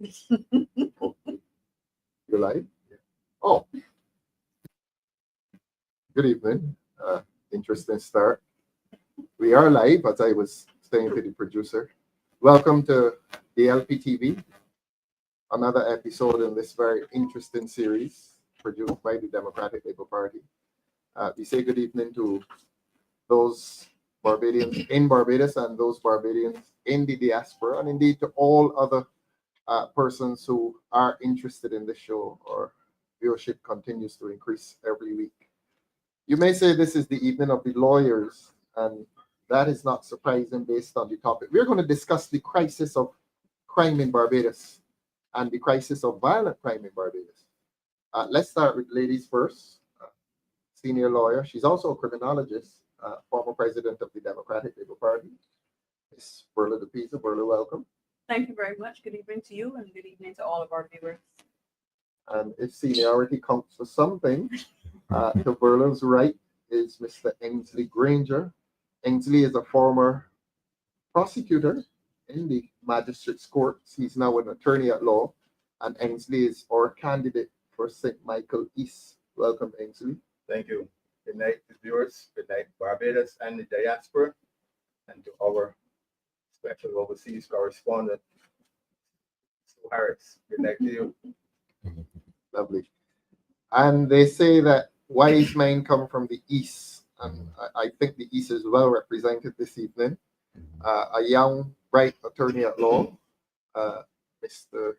Oh, you're live? Oh, good evening. Interesting start. We are live, as I was saying to the producer. Welcome to the LPTV, another episode in this very interesting series produced by the Democratic Labour Party. We say good evening to those Barbadians in Barbados and those Barbadians in the diaspora, and indeed to all other persons who are interested in this show. Our viewership continues to increase every week. You may say this is the evening of the lawyers, and that is not surprising based on the topic. We're going to discuss the crisis of crime in Barbados and the crisis of violent crime in Barbados. Let's start with ladies first. Senior lawyer. She's also a criminologist, former president of the Democratic Labour Party. Ms. Verla Peiza. Verla, welcome. Thank you very much. Good evening to you, and good evening to all of our viewers. And if seniority counts for something, to Verla's right is Mr. Ensley Grainger. Ensley is a former prosecutor in the magistrate's courts. He's now an attorney at law, and Ensley is our candidate for St. Michael East. Welcome, Ensley. Thank you. Good night, viewers. Good night, Barbados and the diaspora, and to our special overseas correspondent, Mr. Harris. Good night to you. Lovely. And they say that wise men come from the East, and I think the East is well represented this evening. A young, bright attorney at law, Mr.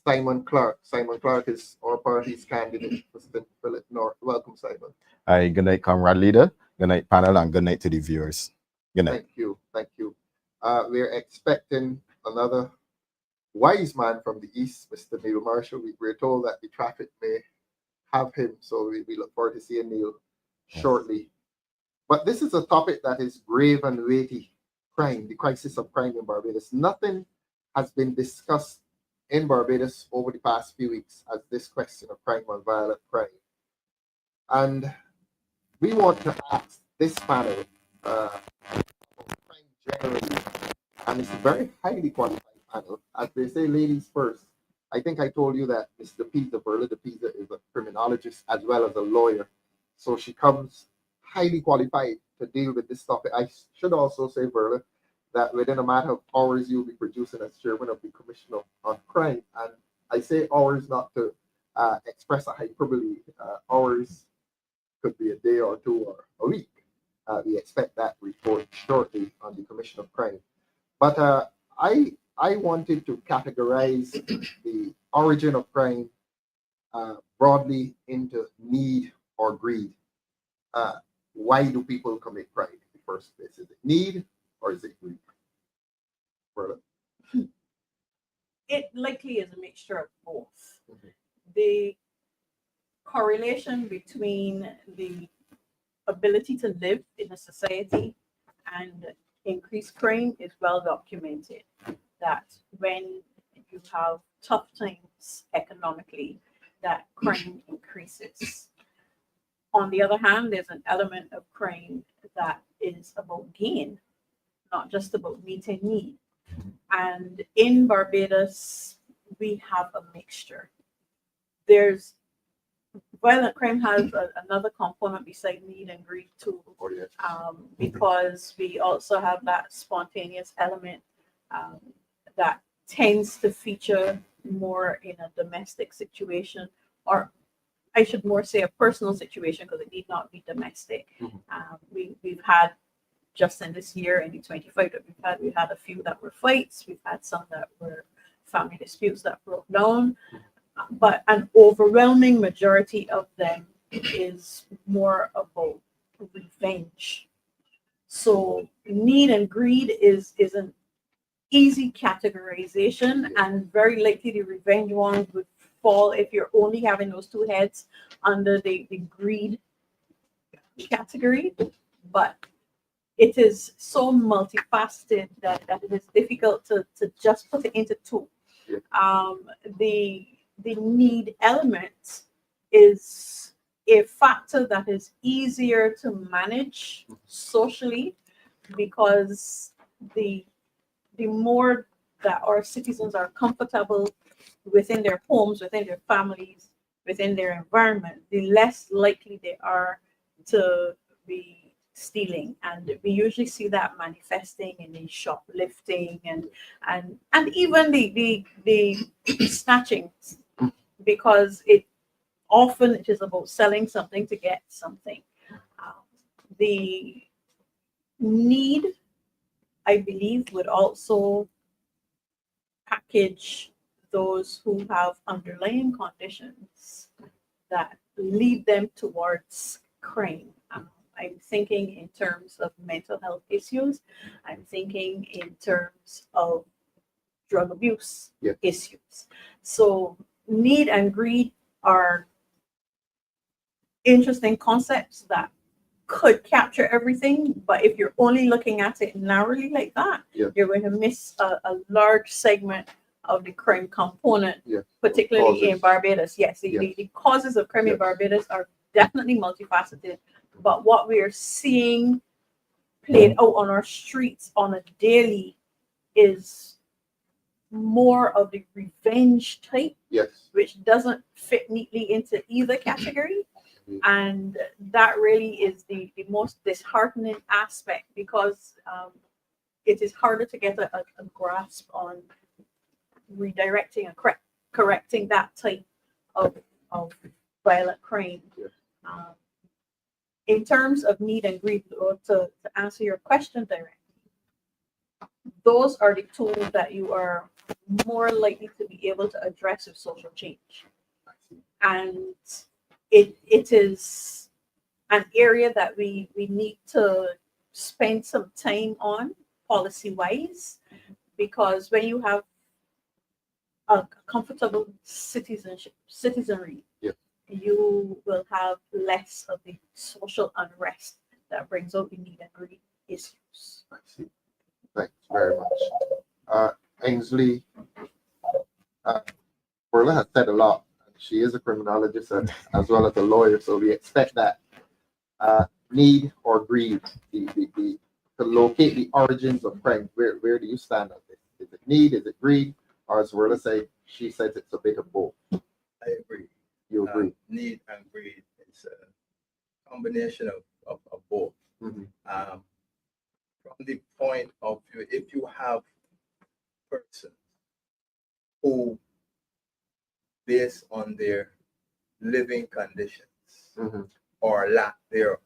Simon Clarke. Simon Clarke is our party's candidate for St. Philip North. Welcome, Simon. Hi, good night, comrade leader. Good night, panel, and good night to the viewers. Good night. Thank you. Thank you. We're expecting another wise man from the East, Mr. Neil Marshall. We're told that the traffic may have him, so we look forward to seeing Neil shortly. But this is a topic that is grave and weighty. Crime, the crisis of crime in Barbados. Nothing has been discussed in Barbados over the past few weeks as this question of crime and violent crime. And we want to ask this panel about crime generally, and it's a very highly qualified panel. As they say, ladies first. I think I told you that Mr. Peiza, Verla Peiza, is a criminologist as well as a lawyer. So she comes highly qualified to deal with this topic. I should also say, Verla, that within a matter of hours, you'll be producing as chairman of the Commission on Crime. And I say hours not to express a hyperbole. Hours could be a day or two or a week. We expect that report shortly on the Commission of Crime. But I wanted to categorize the origin of crime broadly into need or greed. Why do people commit crime in the first place? Is it need or is it greed? It likely is a mixture of both. The correlation between the ability to live in a society and increased crime is well documented. That when you have tough times economically, that crime increases. On the other hand, there's an element of crime that is about gain, not just about meeting need. And in Barbados, we have a mixture. There's violent crime has another component beside need and greed too, because we also have that spontaneous element that tends to feature more in a domestic situation, or I should more say a personal situation, because it need not be domestic. We've had just in this year, in the 25 that we've had a few that were fights. We've had some that were family disputes that broke down, but an overwhelming majority of them is more about revenge. So need and greed is an easy categorization, and very likely the revenge one would fall, if you're only having those two heads, under the greed category. But it is so multifaceted that it is difficult to just put it into two. The need element is a factor that is easier to manage socially, because the more that our citizens are comfortable within their homes, within their families, within their environment, the less likely they are to be stealing. And we usually see that manifesting in the shoplifting and even the snatching, because it is about selling something to get something. The need, I believe, would also package those who have underlying conditions that lead them towards crime. I'm thinking in terms of mental health issues. I'm thinking in terms of drug abuse issues. So need and greed are interesting concepts that could capture everything, but if you're only looking at it narrowly like that, you're going to miss a large segment of the crime component, particularly in Barbados. Yes, the causes of crime in Barbados are definitely multifaceted, but what we are seeing played out on our streets on a daily is more of the revenge type, which doesn't fit neatly into either category. And that really is the most disheartening aspect, because it is harder to get a grasp on redirecting and correcting that type of violent crime. In terms of need and greed, to answer your question directly, those are the tools that you are more likely to be able to address with social change. And it is an area that we need to spend some time on policy-wise, because when you have a comfortable citizenry, you will have less of the social unrest that brings out the need and greed issues. I see. Thanks very much. Ensley, Verla has said a lot. She is a criminologist as well as a lawyer, so we expect that need or greed, to locate the origins of crime. Where do you stand on this? Is it need? Is it greed? Or as Verla she says it's a bit of both. I agree. You agree? Need and greed is a combination of both. Mm-hmm. From the point of view, if you have persons who, based on their living conditions or lack thereof,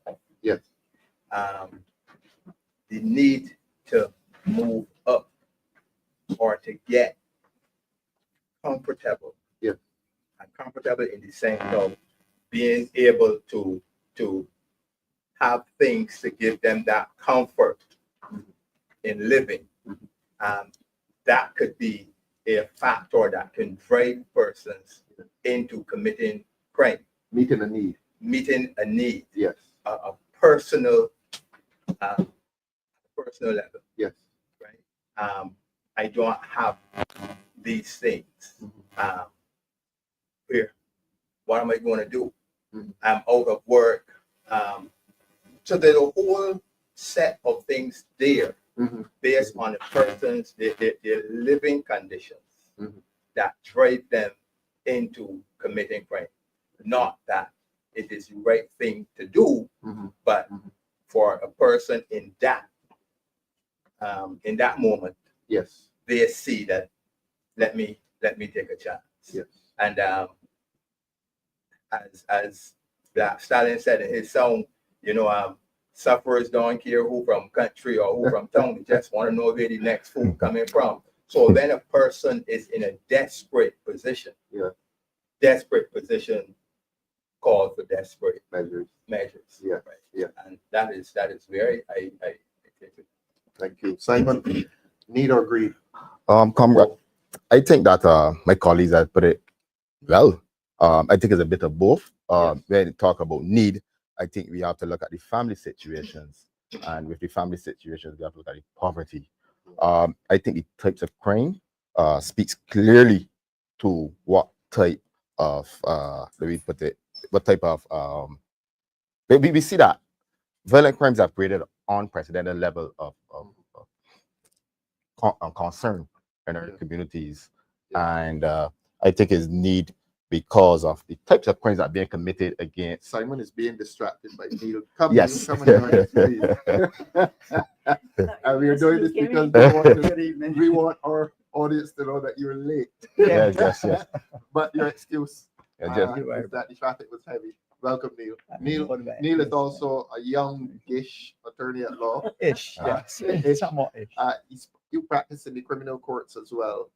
the need to move up or to get comfortable, and comfortable in the sense of being able to have things to give them that comfort in living, that could be a factor that can drive persons into committing crime. Meeting a need. Yes. A personal level. Yes. Right. I don't have these things. Here, what am I going to do? I'm out of work. So there's a whole set of things there based on the person's their living conditions that drive them into committing crime. Not that it is the right thing to do, but for a person in that moment, they see that let me take a chance. And as Black Stallion said in his song, sufferers don't care who from country or who from town, they just want to know where the next food coming from. So then a person is in a desperate position. Desperate position called for desperate measures. And that is very I take it. Thank you. Simon, need or greed? Comrade, I think that my colleagues have put it well. I think it's a bit of both. When you talk about need, I think we have to look at the family situations, and with the family situations, we have to look at the poverty. I think the types of crime speaks clearly to what type of we see that violent crimes have created an unprecedented level of concern in our Yeah. communities. Yeah. And I think it's need because of the types of crimes that are being committed against. Simon is being distracted by Neil. Come, Yes. Neil, come and join us, please. And we are doing this because we want our audience to know that you're late. Yes, yes. But your excuse Yeah, just- is that the traffic was heavy. Welcome, Neil. Neil is also a young-ish attorney at law. Ish, yes. somewhat ish. You practice in the criminal courts as well,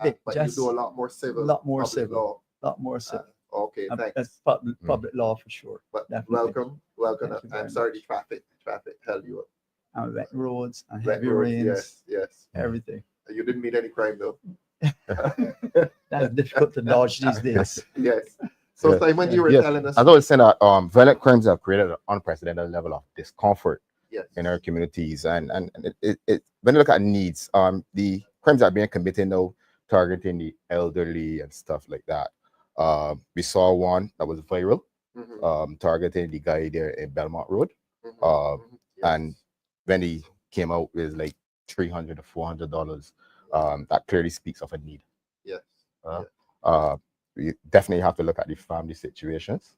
Bit, but just you do a lot more civil, lot more public civil. law. Lot more civil. Okay, thanks. That's public law for sure. But definitely. welcome. Thank you very I'm sorry, much. the traffic held you up. And wet roads and Wet heavy roads, rains, yes. everything. You didn't meet any crime though. That's difficult to dodge these days. Yes. So Yes. Simon, you were Yes. telling us. As I was saying, that violent crimes have created an unprecedented level of discomfort Yes. in our communities, and it when you look at needs, the crimes that are being committed now targeting the elderly and stuff like that. We saw one that was viral, Mhm, targeting the guy there in Belmont Road, mhm, um, mhm, and yes. when he came out with like $300 to $400, that clearly speaks of a need. Yes. Uh, yes. We definitely have to look at the family situations.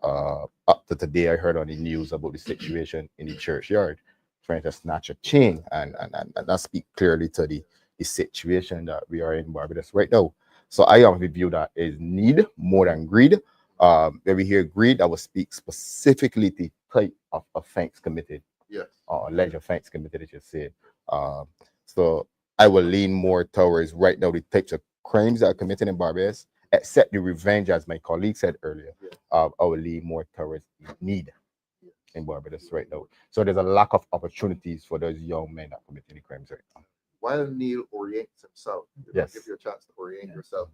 Up to today, I heard on the news about the situation in the churchyard, trying to snatch a chain, and that speaks clearly to the situation that we are in Barbados right now. So I have a view that is need more than greed. When we hear greed, that will speak specifically to type of offense committed, Yes. or alleged offense committed, as you said. So I will lean more towards right now the types of crimes that are committed in Barbados, except the revenge, as my colleague said earlier. Yeah. I will lean more towards need in Barbados right now. So there's a lack of opportunities for those young men that commit any crimes right now. While Neil orients himself, Yes. give you a chance to orient yourself.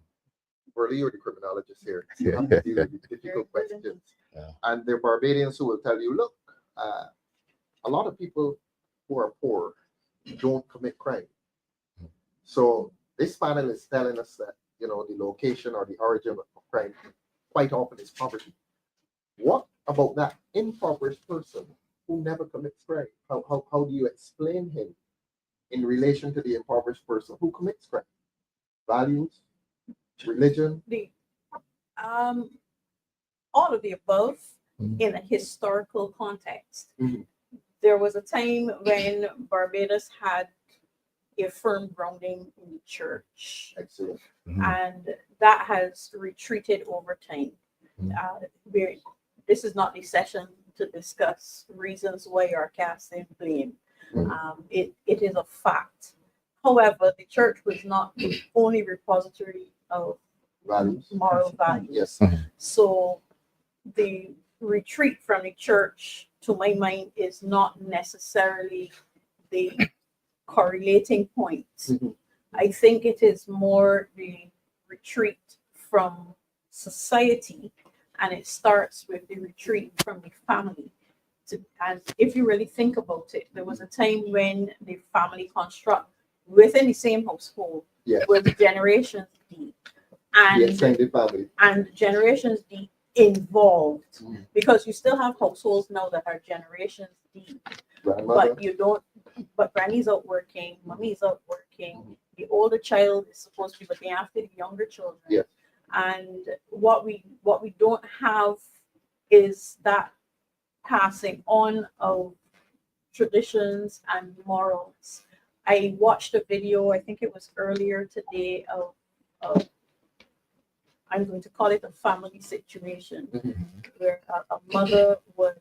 Verla, you're the criminologist here. You have to deal with the difficult questions. Yeah. And there are Barbadians who will tell you, look, a lot of people who are poor don't commit crime. So this panel is telling us that, the location or the origin of crime quite often is poverty. What about that impoverished person who never commits crime? How do you explain him in relation to the impoverished person who commits crime? Values, religion? All of the above Mhm. in a historical context. Mhm. There was a time when Barbados had a firm grounding in the church, Excellent. and that has retreated over time. This is not the session to discuss reasons why you are casting blame. It is a fact. However, the church was not the only repository of Values. moral values. Yes. So the retreat from the church, to my mind, is not necessarily the correlating point. Mhm. I think it is more the retreat from society, and it starts with the retreat from the family. And if you really think about it, there was a time when the family construct within the same household Yes. was generations deep, The and extended family. generations deep involved, Mhm. because you still have households now that are generations deep, Grandmother. but you don't. But granny's out working, mommy's out working. Mhm. The older child is supposed to be looking after the younger children. Yes. And what we don't have is that passing on of traditions and morals. I watched a video, I think it was earlier today, of I'm going to call it a family situation, where a mother was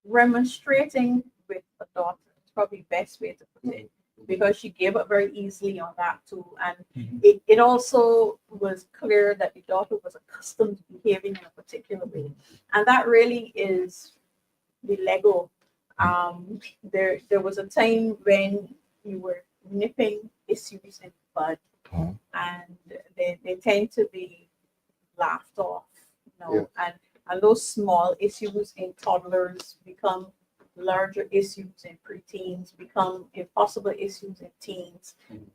remonstrating with a daughter. It's probably the best way to put it, because she gave up very easily on that too. And it also was clear that the daughter was accustomed to behaving in a particular way. And that really is the Lego. There was a time when you were nipping issues in the bud, and they tend to be laughed off, and those small issues in toddlers become larger issues in preteens, become impossible issues in teens,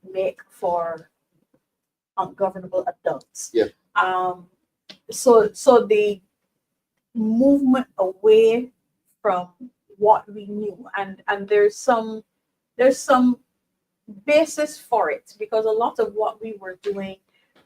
make for ungovernable adults. Yeah. So the movement away from what we knew, and there's some basis for it, because a lot of what we were doing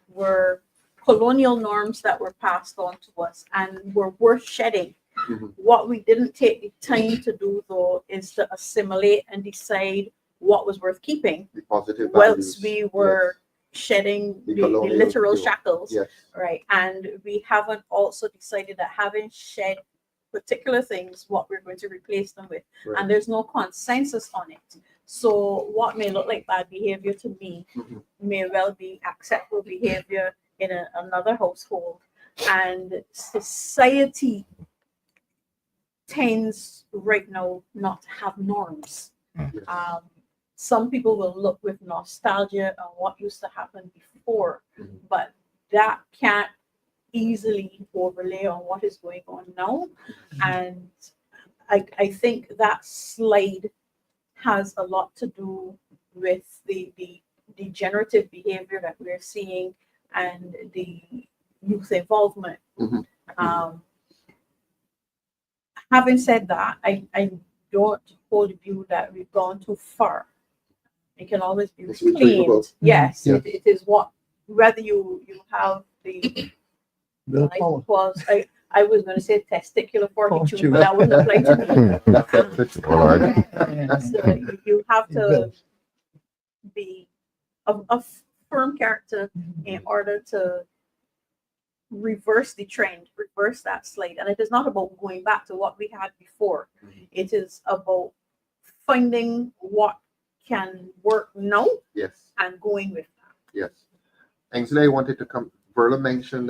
were colonial norms that were passed on to us and were worth shedding. Mhm. What we didn't take the time to do, though, is to assimilate and decide what was worth keeping, The positive whilst values. we were shedding The the colonial literal view. shackles, Yes. right? And we haven't also decided that having shed particular things, what we're going to replace them with. Right. And there's no consensus on it. So what may look like bad behavior to me Mhm. may well be acceptable behavior in another household. And society tends right now not to have norms. Yes. Some people will look with nostalgia on what used to happen before, Mhm. but that can't easily overlay on what is going on now. And I think that slide has a lot to do with the degenerative behavior that we're seeing and the youth involvement. Mhm. Um, having said that, I don't hold the view that we've gone too far. It can always be It's retrievable. reclaimed. Yes, Yeah. it is what, whether you have the Willpower. I was going to say testicular fortitude, Fortune. but that wouldn't apply to me. That's it. Oh, Lord. So you have It to will. be a firm character in order to reverse the trend, reverse that slide. And it is not about going back to what we had before. Mhm. It is about finding what can work now Yes. and going with that. Yes. Ensley wanted to come. Verla mentioned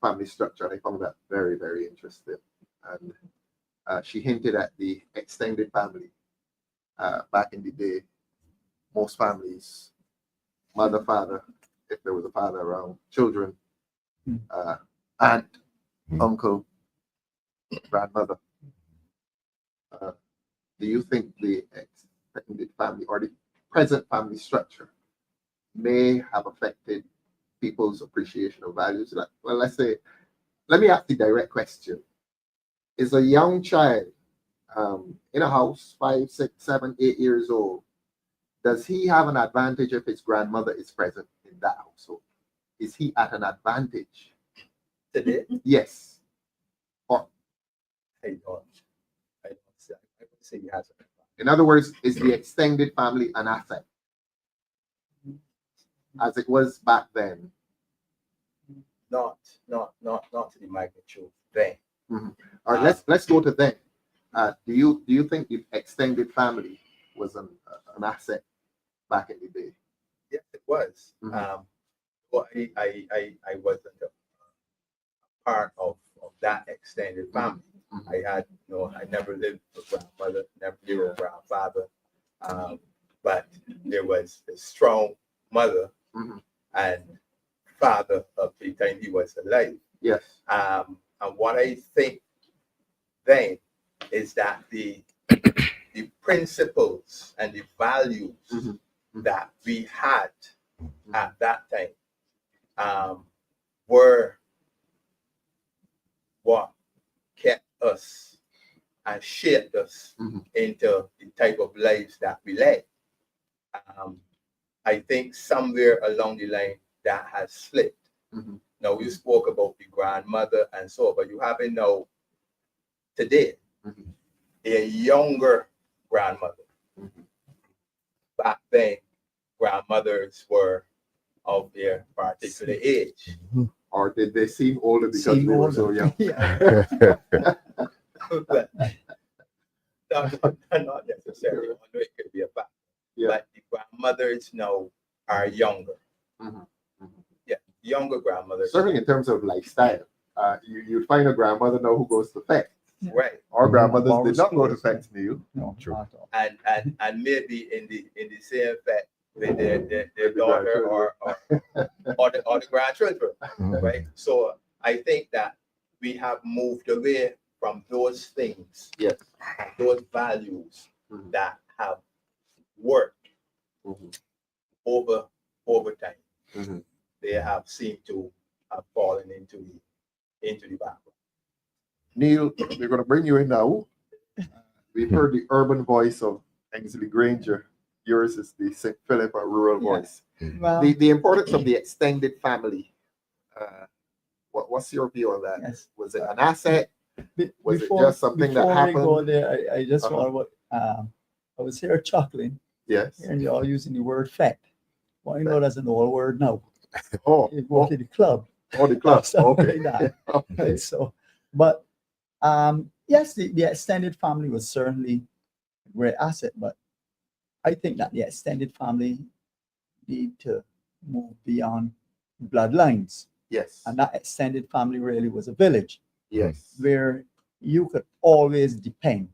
family structure, and I found that very, very interesting. And she hinted at the extended family. Back in the day, most families, mother, father, if there was a father around, children, aunt, uncle, grandmother. Do you think the extended family or the present family structure may have affected people's appreciation of values? Like, well, let me ask the direct question. Is a young child in a house, 5, 6, 7, 8 years old, does he have an advantage if his grandmother is present in that household? Is he at an advantage? Today, Yes. Or, I don't say, I would say he has an advantage. in other words, is the extended family an asset as it was back then? Not to the magnitude then. All right, let's go to then. Do you think the extended family was an asset back in the day? Yes, it was. Mhm. Well, I wasn't a part of that extended family. Mhm. I never lived with grandmother, never knew a grandfather. But there was a strong mother Mhm. and father of the time he was alive. Yes. And what I think then is that the principles and the values Mhm. that we had at that time were what kept us and shaped us Mhm. into the type of lives that we led. I think somewhere along the line that has slipped. Mhm. Now, you spoke about the grandmother and so, but you have it now today, Mhm. a younger grandmother. Mhm. Back then, grandmothers were of their particular age. Or did they seem older because Seem they were older. so young? Yeah. But not necessarily, although it could be a fact. Yeah. But the grandmothers now are younger. Mhm. Mhm. Yeah, younger grandmothers. Certainly in terms of lifestyle, you'd find a grandmother now who goes to fest. Right. Our Mhm. grandmothers Borrow did not go to skills. fest, Neil. No, True. not at all. And maybe in the same fact with their With the daughter or the grandchildren. Mhm. Right? So I think that we have moved away from those things, Yes. those values Mhm. that have worked Mhm. over time. Mhm. They have seemed to have fallen into the background. Neil, we're going to bring you in now. We've heard the urban voice of Ensley Grainger. yours is the St. Philip or rural Yeah. voice. Well, The importance of the extended family. What's your view on that? yes. Was it an asset? Was it Before, just something that before we go happened? there, I just Uh-huh. want to, I was here chuckling, Yes. and you're all using the word fact. Well, you know that's an old word now. Oh, You go to the club. the club. Something Okay. like that. Okay. Right? So, but yes, the extended family was certainly a great asset, but I think that the extended family need to move beyond bloodlines. Yes. And that extended family really was a village Yes. where you could always depend.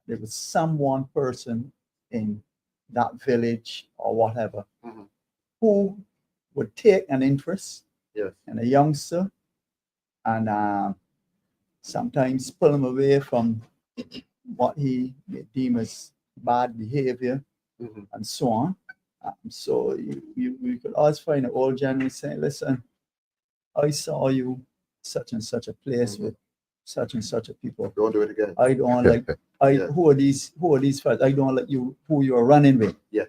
There was some one person in that village or whatever Mhm. who would take an interest Yes. in a youngster and sometimes pull him away from what he may deem as bad behavior Mhm. and so on. So you could always find an old gentleman saying, listen, I saw you such and such a place Mhm. with such and such a people. Don't do it again. I don't like Yeah. who are these fellas? I don't like who you're running with. Yes.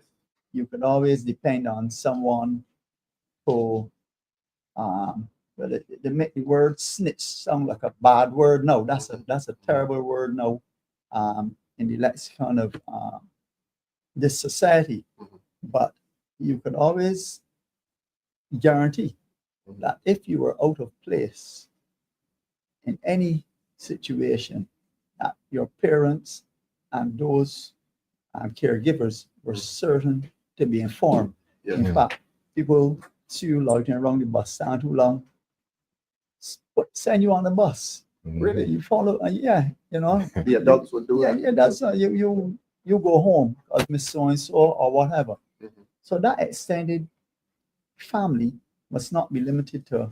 You can always depend on someone who well, they make the word snitch sound like a bad word. No, that's a terrible word now in the lexicon of this society. Mhm. But you can always guarantee Mhm. that if you were out of place in any situation, that your parents and those caregivers were certain to be informed. Yeah. In fact, people see you loitering around the bus stand too long, send you on the bus. Really? You follow, yeah, you know. The adults would do Yeah, that. yeah, that's you go home because Miss So and so or whatever. Mhm. So that extended family must not be limited to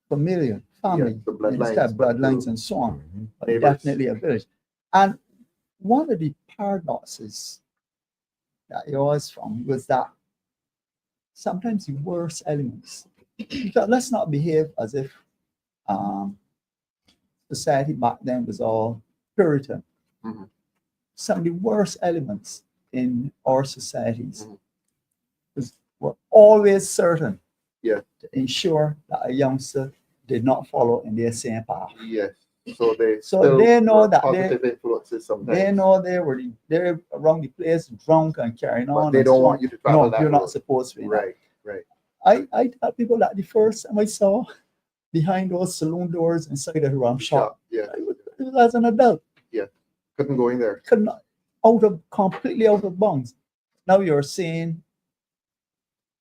familiar family, the bloodlines, instead but bloodlines to and so on. Mhm. But neighbors. definitely a village. And one of the paradoxes that you always found was that sometimes the worst elements, because let's not behave as if society back then was all Puritan. Mhm. Some of the worst elements in our societies Mhm. were always certain Yeah. to ensure that a youngster did not follow in their same path. Yes. So they So still they know were that positive influences sometimes. they know they're around the place drunk and carrying But on. they and don't so want on. you to travel No, that you're road. not supposed to be. Right. Right. I tell people that the first time I saw behind those saloon doors inside a rum shop, Yeah. I was, as an adult, Couldn't go in there. couldn't completely out of bounds. Now you're seeing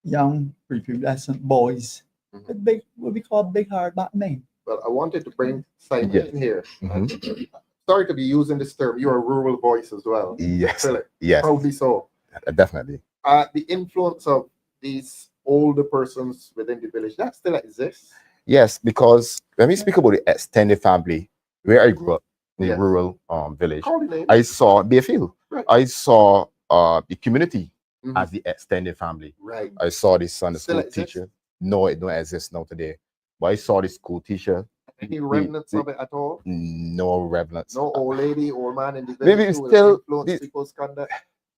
young prepubescent boys, Mhm. what we call big hardback men. Well, I wanted to bring Simon Yes. in here. Mhm. Sorry to be using this term. You're a rural voice as well. Yes. Philip, Yes. proudly so. Definitely. The influence of these older persons within the village, that still exists. Yes, because when we speak about the extended family, where I grew up in Yes. a rural village, Call the name. I saw Bayfield. Right. I saw the community Mhm. as the extended family. Right. I saw the Sunday Still school exists? teacher. No, it don't exist now today. But I saw the school teacher. Any remnants of it at all? No remnants. No old lady, old man in the Maybe village it's who will still influence this- people's conduct?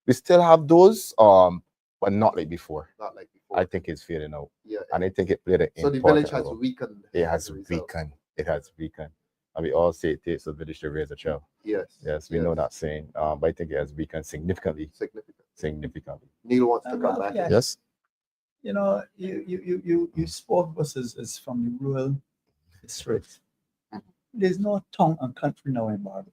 We still have those, but not like before. Not like before. I think it's fading out. Yeah. And I think it played an So the important village has role. weakened. It as has a result. weakened. It has weakened. And we all say it takes a village to raise a child. Yes. Yes, we know that saying. But I think it has weakened significantly. Significantly. Neil wants to come Well, back. yeah. Yes. You know, you spoke of us as from the rural district. There's no town and country now in Barbados.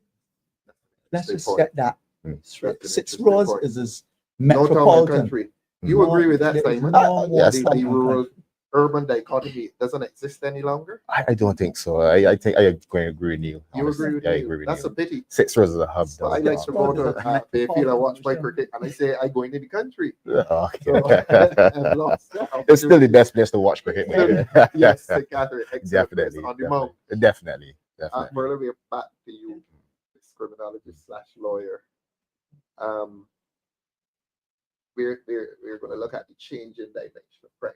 Let's Straight just point. get that That's straight. an 6 interesting Rose point. is as No town and metropolitan. country. You No, agree with that, there is Simon? no more Yes. The town and rural country. urban dichotomy doesn't exist any longer. I don't think so. I think I going to agree with Neil. You honestly. agree with Yeah, I Neil? agree with That's Neil. a pity. 6 Roses is a hub. But I though. like to go to Metropolitan. Bayfield and watch my cricket, and I say I go into the country. Okay. So I've lost that It's still the opportunity. best place to watch cricket. Yes, St. Catherine, excellent place Definitely. on the mount. Definitely. Definitely. Verla, we're back to you, this criminologist / lawyer. We're going to look at the changing dimension of crime.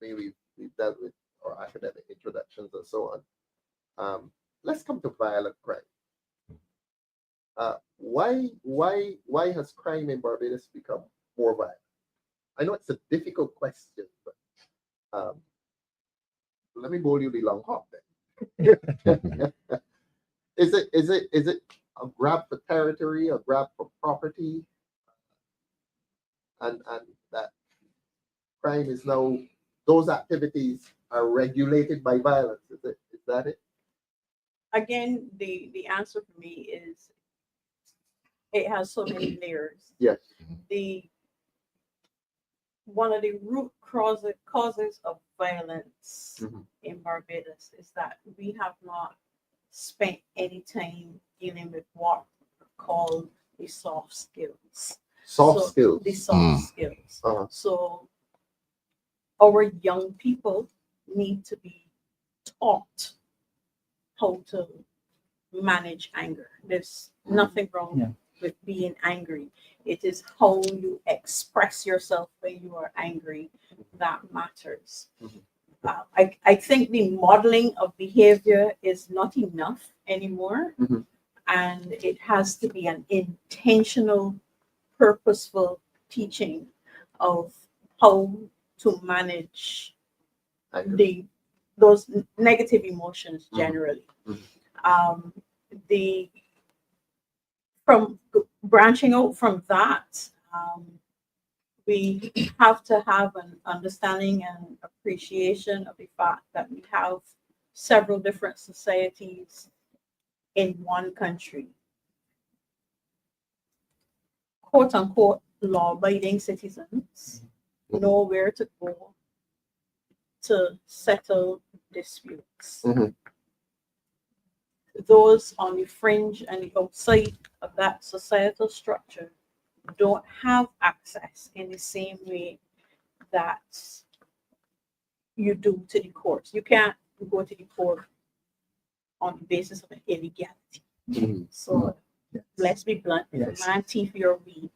I mean, we've dealt with our academic introductions and so on. Let's come to violent crime. Why has crime in Barbados become more violent? I know it's a difficult question, but let me bowl you the long hop then. Is it a grab for territory, a grab for property, and that crime is now, those activities are regulated by violence? Is that it? Again, the answer for me is it has so many layers. Yes. One of the root causes of violence Mhm. in Barbados is that we have not spent any time dealing with what are called the soft skills. Soft skills. The soft skills. Uh-huh. So our young people need to be taught how to manage anger. There's nothing wrong with being angry. It is how you express yourself when you are angry that matters. I think the modeling of behavior is not enough anymore, and it has to be an intentional, purposeful teaching of how to manage those negative emotions generally. From branching out from that, we have to have an understanding and appreciation of the fact that we have several different societies in one country. Quote unquote law-abiding citizens know where to go to settle disputes. Those on the fringe and the outside of that societal structure don't have access in the same way that you do to the courts. You can't go to the court on the basis of an illegality. So let's be blunt. If a man thief your weed,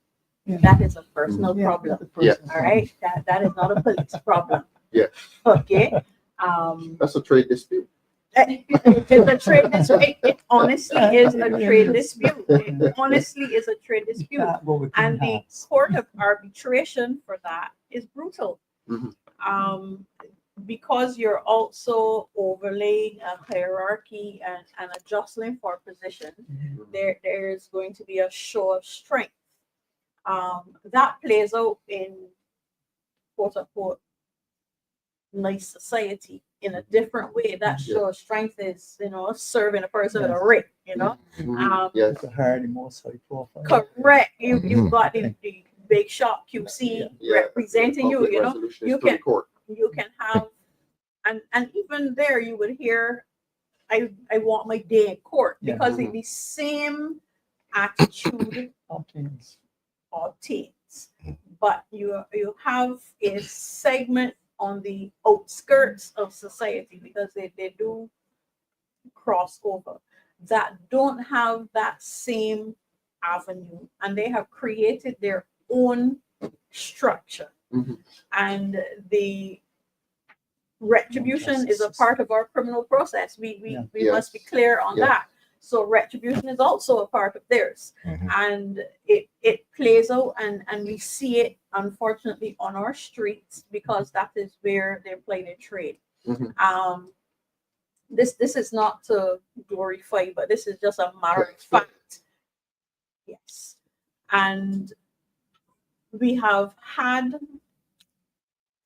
that is a personal problem. All right, that is not a police problem. Okay. That's a trade dispute. It's a trade dispute. It honestly is a trade dispute. It honestly is a trade dispute. And the court of arbitration for that is brutal. Because you're also overlaying a hierarchy and a jostling for position, there's going to be a show of strength. That plays out in quote unquote nice society in a different way. That show of strength is, serving a person with a rape, It's a hard, most high profile. Correct. You've got the big shot QC representing you, you can have, and even there you would hear, I want my day in court, because the same attitude obtains. But you have a segment on the outskirts of society, because they do cross over, that don't have that same avenue, and they have created their own structure. And the retribution is a part of our criminal process. We must be clear on that. So retribution is also a part of theirs. And it plays out, and we see it, unfortunately, on our streets, because that is where they're playing their trade. This is not to glorify, but this is just a matter of fact. Yes. And we have had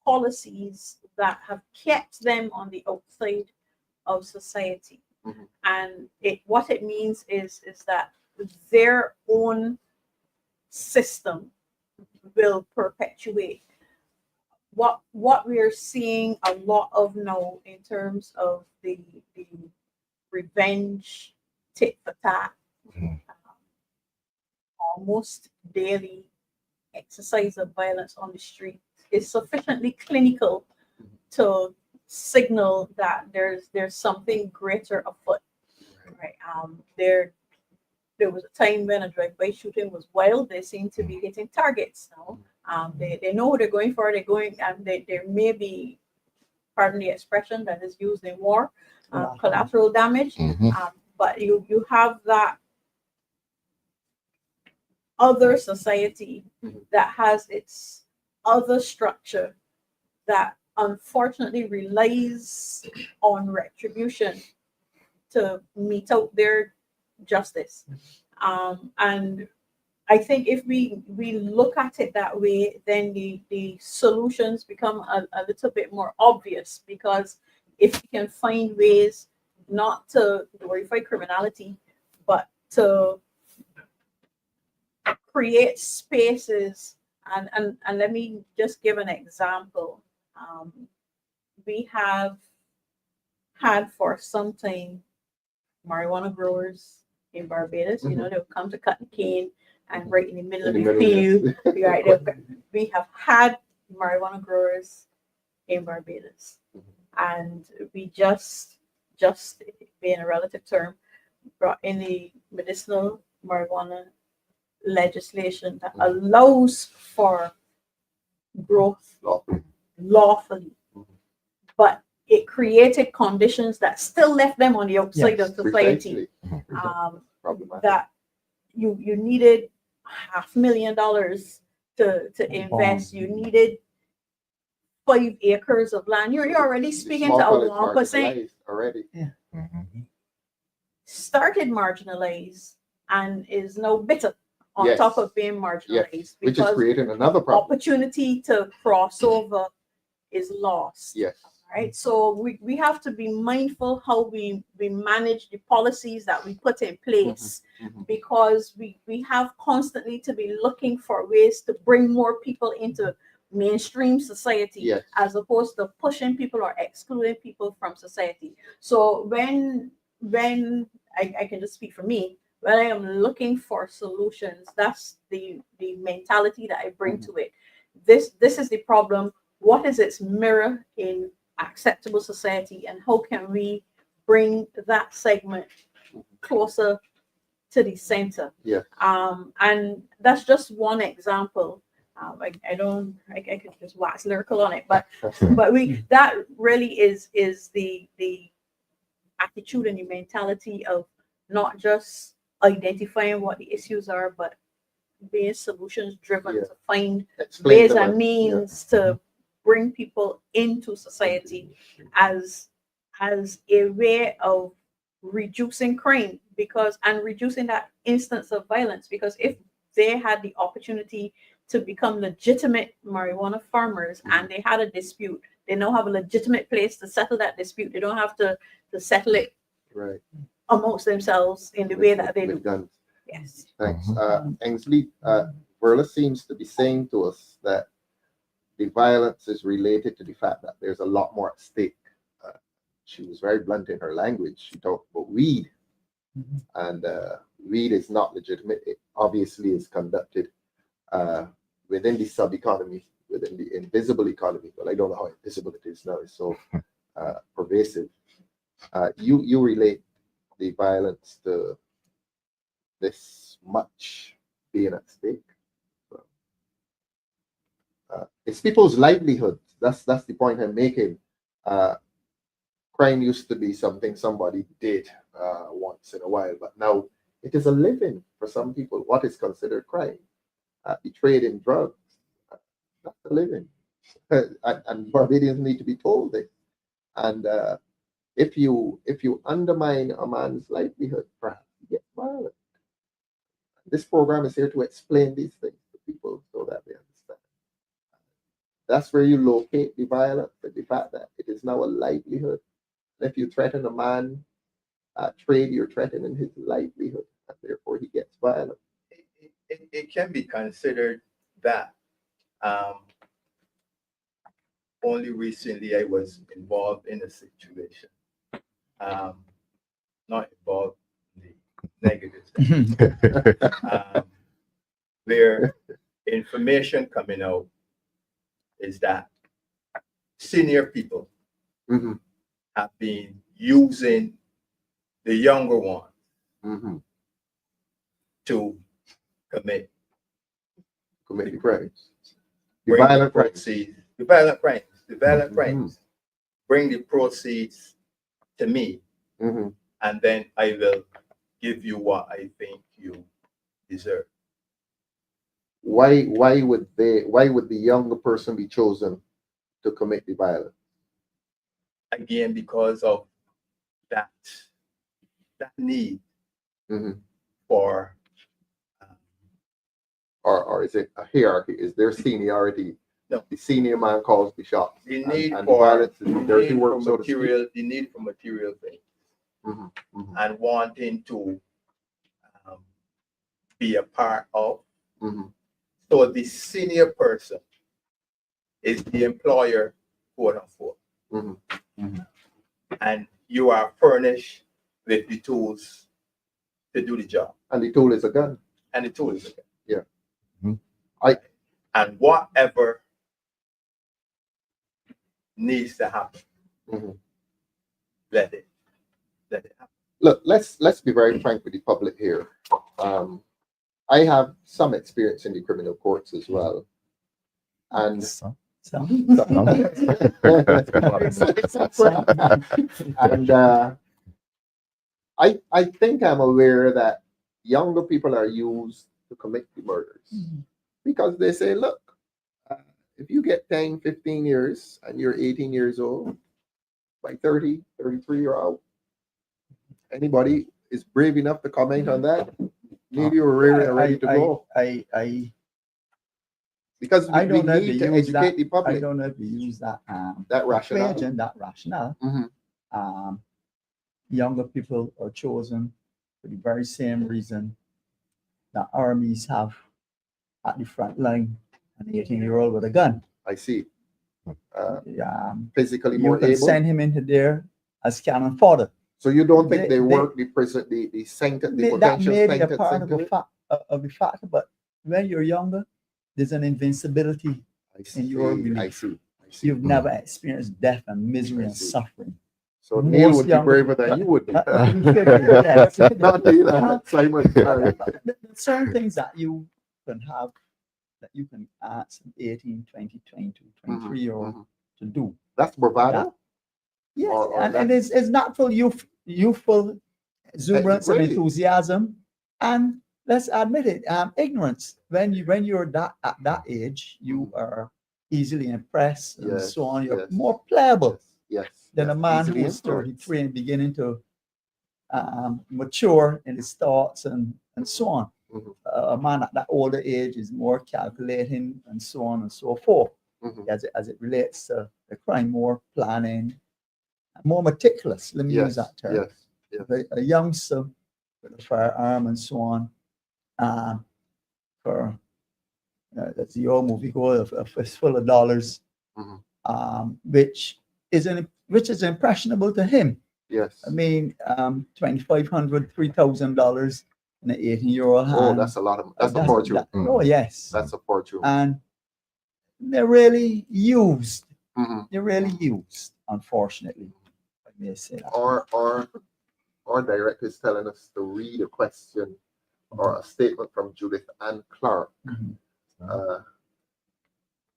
policies that have kept them on the outside of society. And what it means is that their own system will perpetuate what we are seeing a lot of now in terms of the revenge tit for tat, almost daily exercise of violence on the street is sufficiently clinical to signal that there's something greater afoot. Right. There was a time when a drive-by shooting was wild. They seem to be hitting targets now. They know who they're going for. They're going, and there may be, pardon the expression that is used in war, collateral damage. But you have that other society Mhm. that has its other structure that unfortunately relies on retribution to mete out their justice. And I think if we look at it that way, then the solutions become a little bit more obvious, because if we can find ways not to glorify criminality, but to create spaces, and let me just give an example. We have had for some time marijuana growers in Barbados. You know, they'll come to cut the cane, and right in the middle of the field, right there, we have had marijuana growers in Barbados, and we just being a relative term, brought in the medicinal marijuana legislation that allows for growth lawfully, but it created conditions that still left them on the outside of society. That you needed $500,000 to invest. You needed 5 acres of land. You're already speaking to a 1%. Already. Started marginalized and is now bitter on Yes. top of being marginalized, Yes. Which is because creating another problem. opportunity to cross over is lost. Yes. Right. So we have to be mindful how we manage the policies that we put in place, because we have constantly to be looking for ways to bring more people into mainstream society, Yes. as opposed to pushing people or excluding people from society. So when I can just speak for me, when I am looking for solutions, that's the mentality that I bring to it. This is the problem. What is its mirror in acceptable society, and how can we bring that segment closer to the center? Yeah. And that's just one example. I could just wax lyrical on it, but that really is the attitude and the mentality of not just identifying what the issues are, but being solutions driven to find ways and means to bring people into society as a way of reducing crime, and reducing that instance of violence. Because if they had the opportunity to become legitimate marijuana farmers and they had a dispute, they now have a legitimate place to settle that dispute. They don't have to settle it amongst themselves in the way that they do. Guns. Yes. Thanks. Ensley, Verla seems to be saying to us that the violence is related to the fact that there's a lot more at stake. She was very blunt in her language. She talked about weed, and weed is not legitimate. It obviously is conducted within the sub-economy, within the invisible economy. Well, I don't know how invisible it is now. It's so pervasive. You relate the violence to this much being at stake. It's people's livelihood. That's the point I'm making. Crime used to be something somebody did once in a while, but now it is a living for some people. What is considered crime? The trade in drugs, that's a living. And Barbadians need to be told this. And if you undermine a man's livelihood, perhaps he gets violent. This program is here to explain these things to people so that they understand. That's where you locate the violence, the fact that it is now a livelihood. If you threaten a man trade, you're threatening his livelihood, and therefore he gets violent. It can be considered that. Only recently I was involved in a situation, not involved in the negative, where information coming out is that senior people have been using the younger ones to commit the crimes. The violent crimes. Bring the proceeds to me, and then I will give you what I think you deserve. why would the younger person be chosen to commit the violence? Again, because of that need Mhm. for Or is it a hierarchy? Is there seniority? No. The senior man calls the shots. the need and the for violence is the dirty need work, for so to speak. material, the need for material things, Mhm, mhm, and wanting to be a part of. mhm. So the senior person is the employer, quote unquote, Mhm. and you are furnished with the tools to do the job. And the tool is a gun. And the tool is okay. Yeah. Mhm. And whatever needs to happen, Mhm. let it happen. Look, let's be very frank with the public here. I have some experience in the criminal courts as well, and So, and I think I'm aware that younger people are used to commit the murders because they say, look, if you get 10, 15 years and you're 18 years old, by 30, 33, you're out. Anybody is brave enough to comment on that? Maybe you're ready to go. Because I we don't know if need they to use educate that. the I public. don't know if you use that That rationale. equation, that rationale. Mhm. Younger people are chosen for the very same reason that armies have at the front line an 18-year-old with a gun. I see. Physically You more can able. send him into there as cannon fodder. So you don't think They- they they- work the present, the sentence, the That potential may be a sentence part of into the it? of the factor, but when you're younger, there's an invincibility. I see. your I belief. see. I see. You've never experienced death and misery I and see. suffering. So Neil most would be younger- braver than you would be. Not Neil, Simon. Sorry. There's certain things that you can have that you can ask an 18, 20, 22, 23-year-old Mhm. to do. That's bravado. Yes, Or and it's not for youthful exuberance and really? enthusiasm, and let's admit it, ignorance. When you're at that age, you are easily impressed and Yes, so on. You're yes. more pliable Yes. than a man Easily who's influenced. 33 and beginning to mature in his thoughts and so on. Mhm. A man at that older age is more calculating and so on and so forth Mhm. as it relates to the crime, more planning, more meticulous. Let me use Yes. that term. Yes. Yes. A youngster with a firearm and so on, for that's the old movie goal of a fistful of dollars, which is impressionable to him. Yes. I mean, $2,500, $3,000 in an 18-year-old hand. Oh, that's a lot of. That's a fortune. Oh yes, That's a fortune. and they're really used. Mhm. They're really used, unfortunately. I may say that. Our director is telling us to read a question or a statement from Judith and Clarke.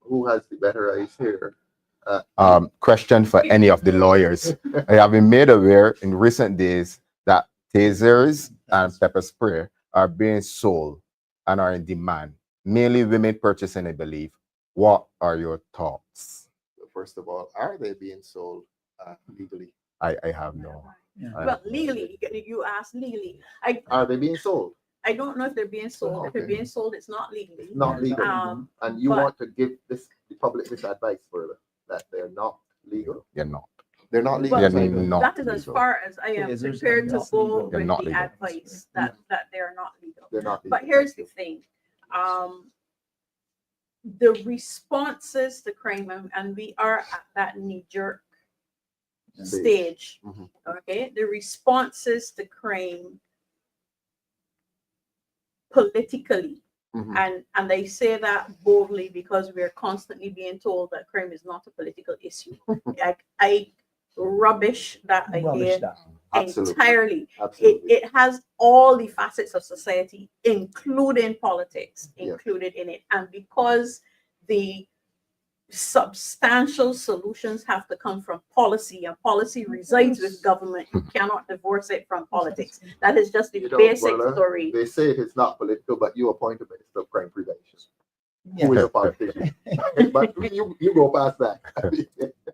Who has the better eyes here? Question for any of the lawyers. I have been made aware in recent days that tasers and pepper spray are being sold and are in demand. Mainly women purchasing, I believe. What are your thoughts? First of all, are they being sold legally? I have no. Yeah. Well, legally, you ask legally. Are they being sold? I don't know if they're being sold. If they're Okay. being sold, it's not legally. Not legal. And you but- want to give the public this advice further that they're not legal. They're not. They're not legal. Well, They're not that is as legal. far as I am Tasers are prepared to not go legal. They're with not the legal. advice that they're not legal. They're not legal. But here's the thing. The responses to crime, and we are at that knee-jerk stage. Mhm. Okay, the responses to crime politically, Mhm. and they say that boldly because we're constantly being told that crime is not a political issue. I rubbish that Rubbish idea that. Absolutely. entirely. Absolutely. It has all the facets of society, including politics, Yeah. included in it. And because the substantial solutions have to come from policy, and policy resides with government. You cannot divorce it from politics. That is just the You know, basic Verla, story. They say it is not political, but you appoint a minister of crime prevention. Yeah. Who is a politician? But you go past that.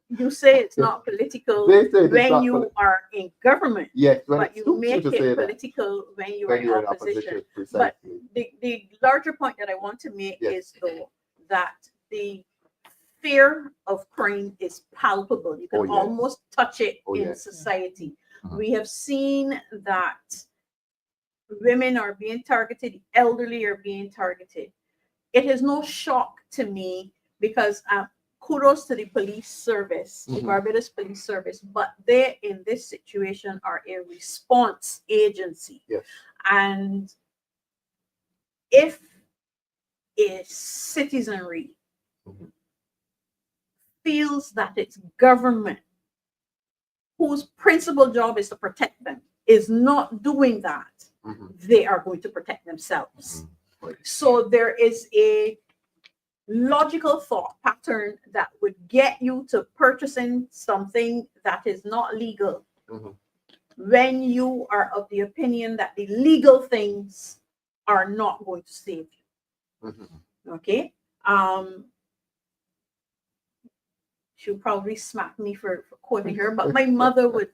You say it's not political They say it's when not you are in government, Yes, when but it you suits make to say it that political when you are when in you're in opposition. opposition, But precisely. the larger point that I want to make Yes. is, though, that the fear of crime is palpable. You can Oh, yes. almost touch it Oh, in yes. society. Mhm. We have seen that women are being targeted, the elderly are being targeted. It is no shock to me because kudos to the police service, the Mhm. Barbados Police Service, but they in this situation are a response agency. Yes. And if a citizenry Mhm. feels that its government, whose principal job is to protect them, is not doing that, Mhm. they are going to protect themselves. Right. So there is a logical thought pattern that would get you to purchasing something that is not legal Mhm. when you are of the opinion that the legal things are not going to save you. Mhm. Okay. She'll probably smack me for quoting her, but my mother would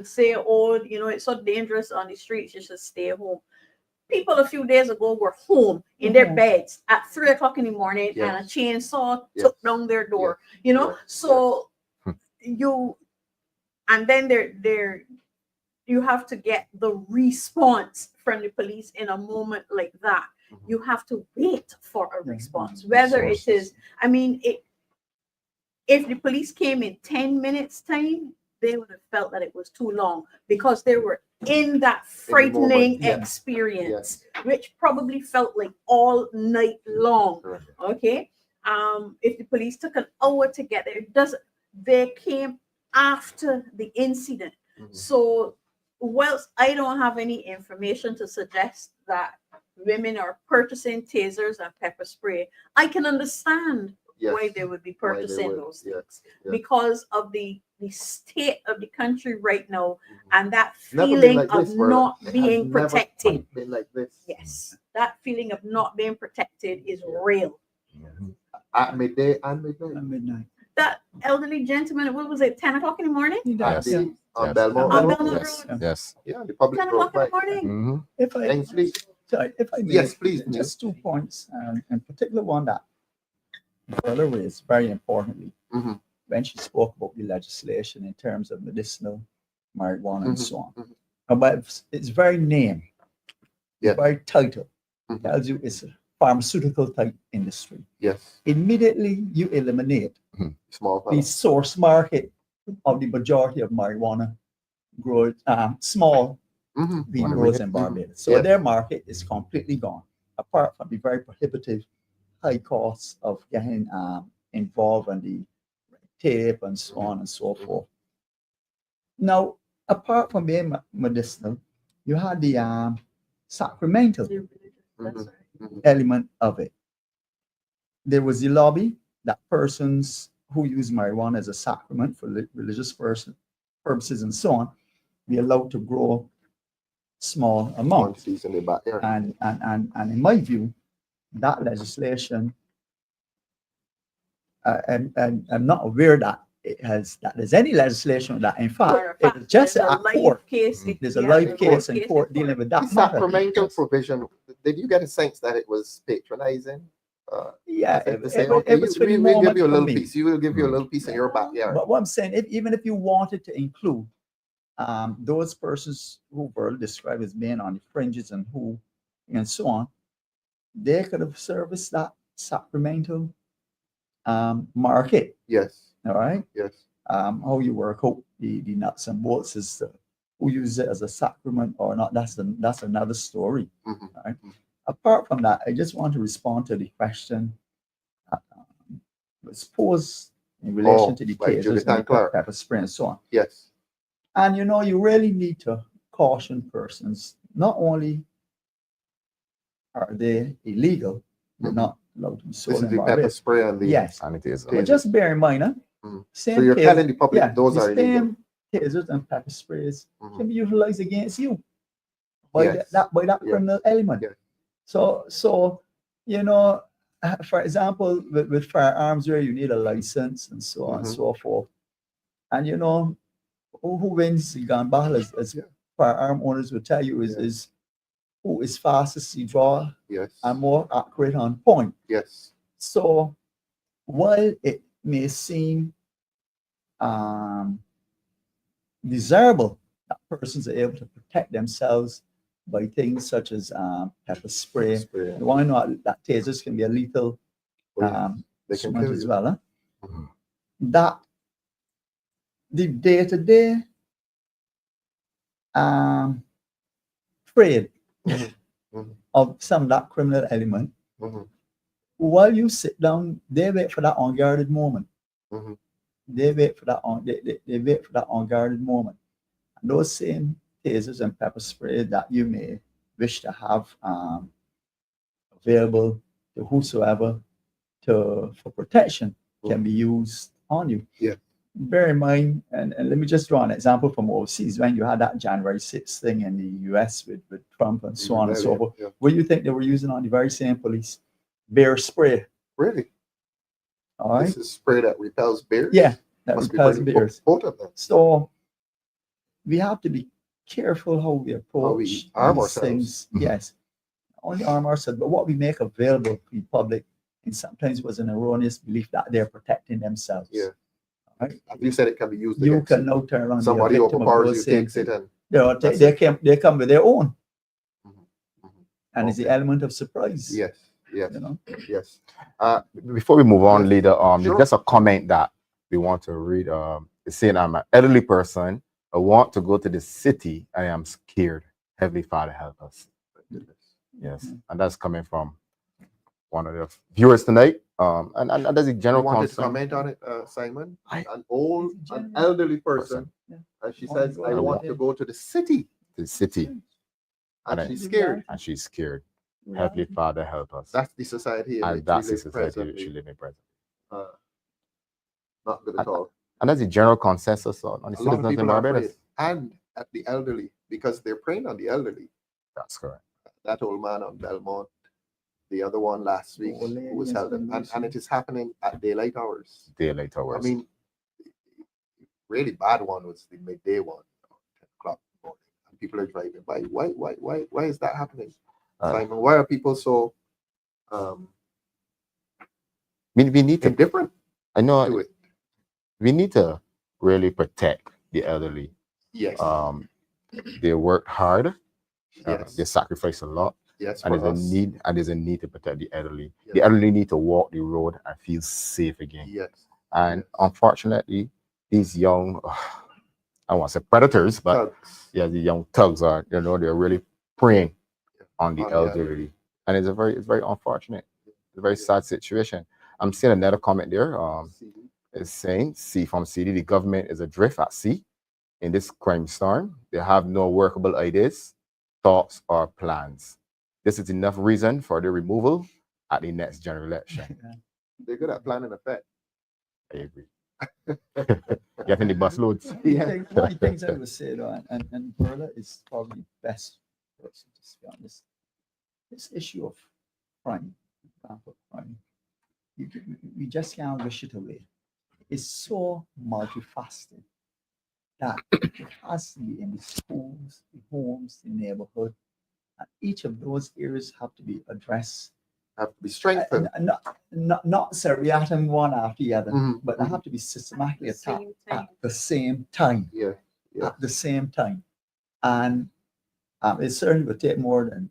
say, "Oh, you know, it's so dangerous on the streets. You should stay home." People a few days ago were home in their Mhm. beds at 3 o'clock in the morning, Yes. and a chainsaw Yes. took down their door. You know, Yes. so Yes. you, and then you have to get the response from the police in a moment like that. Mhm. You have to wait for a Yeah. response, whether it is. I mean, if the police came in 10 minutes time, they would have felt that it was too long because they were in that frightening yeah. experience, which probably felt like all night long. Correct. Okay. If the police took an hour to get there, they came after the incident. Mhm. So whilst I don't have any information to suggest that women are purchasing tasers and pepper spray, I can understand Yes. why they would be Why they purchasing would, those yes, things yes. because of the state of the country right now Mhm. and that Never been feeling like of this, Verla. not It has being never protected. been like this. Yes, that feeling of not being protected is Yeah. real. At midday and midnight. At midnight. That elderly gentleman, what was it, 10 o'clock in the morning? He At does, yeah. on Yes. Belmont On Road. Belmont Yes. Road. Yes. Yeah, the public 10 road o'clock in the bike. morning. Mhm. If I, Ensley. sorry, if I may, Yes, please, just 2 points, in particular one that Verla raised very importantly Mhm. when she spoke about the legislation in terms of medicinal marijuana and Mhm. so on. Mhm. But its very name, Yes. its very title, Mhm. tells you it's a pharmaceutical type industry. Yes. Immediately you eliminate Small the fella. source market of the majority of marijuana growers, small Mhm. weed Mhm. growers in Barbados. So Yes. their market is completely gone, apart from the very prohibitive high costs of getting involved in the tape and so on and so forth. Now, apart from being medicinal, you had the sacramental That's Mhm. right. Mhm. element of it. There was the lobby that persons who use marijuana as a sacrament for religious purposes and so on be allowed to grow small amounts. Quantities in the backyard. And in my view, that legislation, and I'm not aware that there's any legislation that, in Matter of fact, fact, it's just there's a a live court. case. There's a Yeah, live there's case in case court dealing with The that matter. sacramental Yes. provision, did you get a sense that it was patronizing? Yeah, As if to say, it okay, was for the we'll give moment you a for little me. piece. You will give you a little piece in your backyard. But what I'm saying, even if you wanted to include those persons who were described as being on the fringes and who and so on, they could have serviced that sacramental market. Yes. All right. Yes. How you work out the nuts and bolts is who uses it as a sacrament or not. That's another story. Mhm. All right. Apart from that, I just want to respond to the question was posed in relation to the by tasers Judith and and the Clarke. pepper spray and so on. Yes. And you really need to caution persons. Not only are they illegal, they're Mhm. not allowed to be This sold is in the pepper Barbados. spray and the Yes, And it is. Okay. but just bear in mind, huh? Mhm. Same So you're taser- telling the public yeah, those the are illegal. same tasers and pepper sprays Mhm. can be utilized against you by Yes. by that Yes. criminal element. Yes. So you know, for example, with firearms where you need a license and so on and Mhm. so forth, and you know who wins the gun battle, as Yeah. firearm owners will tell you, Yeah. is who is fastest to draw Yes. and more accurate on point. Yes. So while it may seem um, desirable that persons are able to protect themselves by things such as pepper spray, Spray. you want to know that tasers can be a lethal Oh, yeah. They can instrument kill as you. well. Huh? Mhm. That the day-to-day trade Mhm. Mhm. of some of that criminal element, Mhm. while you sit down, they wait for that unguarded moment. Mhm. They wait for that they wait for that unguarded moment. And those same tasers and pepper spray that you may wish to have available to whosoever for protection can be used on you. Yeah. Bear in mind, and let me just draw an example from overseas when you had that January 6th thing in the US with Trump and so on and so forth. Yeah. What do you think they were using on the very same police? Bear spray. Really? All right. This is spray that repels bears? Yeah, that Must be repels pretty bears. potent then. So we have to be careful how we approach we arm these ourselves. things. Mhm. Yes, not only arm ourselves, but what we make available to the public, and sometimes was an erroneous belief that they're protecting themselves. Yeah. Right? As you said, it can be used You against can now turn around and be a somebody victim of overpowers those you, same takes it, things. and They, that's they come with their own, Mhm. Mhm. and it's the Okay. element of surprise. Yes. Yes. You know. Yes. Before we move on, Yes. leader, Sure. there's just a comment that we want to read. It's saying, I'm an elderly person. I want to go to the city. I am scared. Heavenly Father, help us. Yes. Mhm. And that's coming from one of the viewers tonight. And there's a You general wanted to concern. comment on it, Simon? I- An elderly person, Yeah. and she Want to says, go "I to want the- to go to the city," The city. and And she's I- scared. And she's scared. Yeah. Heavenly Father, help us. That's the society in And which that's we the live society presently. which we live in present. Not good at all. And that's the general consensus on the A lot of citizens in people are Barbados. afraid, and at the elderly, because they're preying on the elderly. That's correct. That old man on Belmont, the other one last week, old lady who was and held, some and it is happening at daylight hours. Daylight hours. I mean, really bad one was the midday one, 10 o'clock in the morning, and people are driving by. Why is that happening, Simon? Why are people so we need to, indifferent I know, to it? we need to really protect the elderly. Yes, They work hard. yes, They sacrifice a lot. yes. And For there's us, a need to protect the elderly. Yes. The elderly need to walk the road and feel safe again. yes, And yes. unfortunately, these young, I don't want to say predators, but Thugs. yeah, the young thugs are, they're really preying on the On the elderly. And it's very unfortunate. It's a very sad situation. I'm seeing another comment there. It's saying, C from CD, the government is adrift at sea in this crime storm. They have no workable ideas, thoughts, or plans. This is enough reason for the removal at the next general election. They're good at planning effect. I agree. Getting the bus loads. One of the things I would say though, and Verla is probably best person to speak on this issue of crime, example, crime. We just can't wish it away. It's so multifaceted that it has to be in the schools, the homes, the neighborhood, and each of those areas have to be addressed. Have to be strengthened. Not necessarily atom one after the other, Mhm, but they have to be systematically The same attacked time. at the same time. Yeah, yeah. At the same time. And it certainly would take more than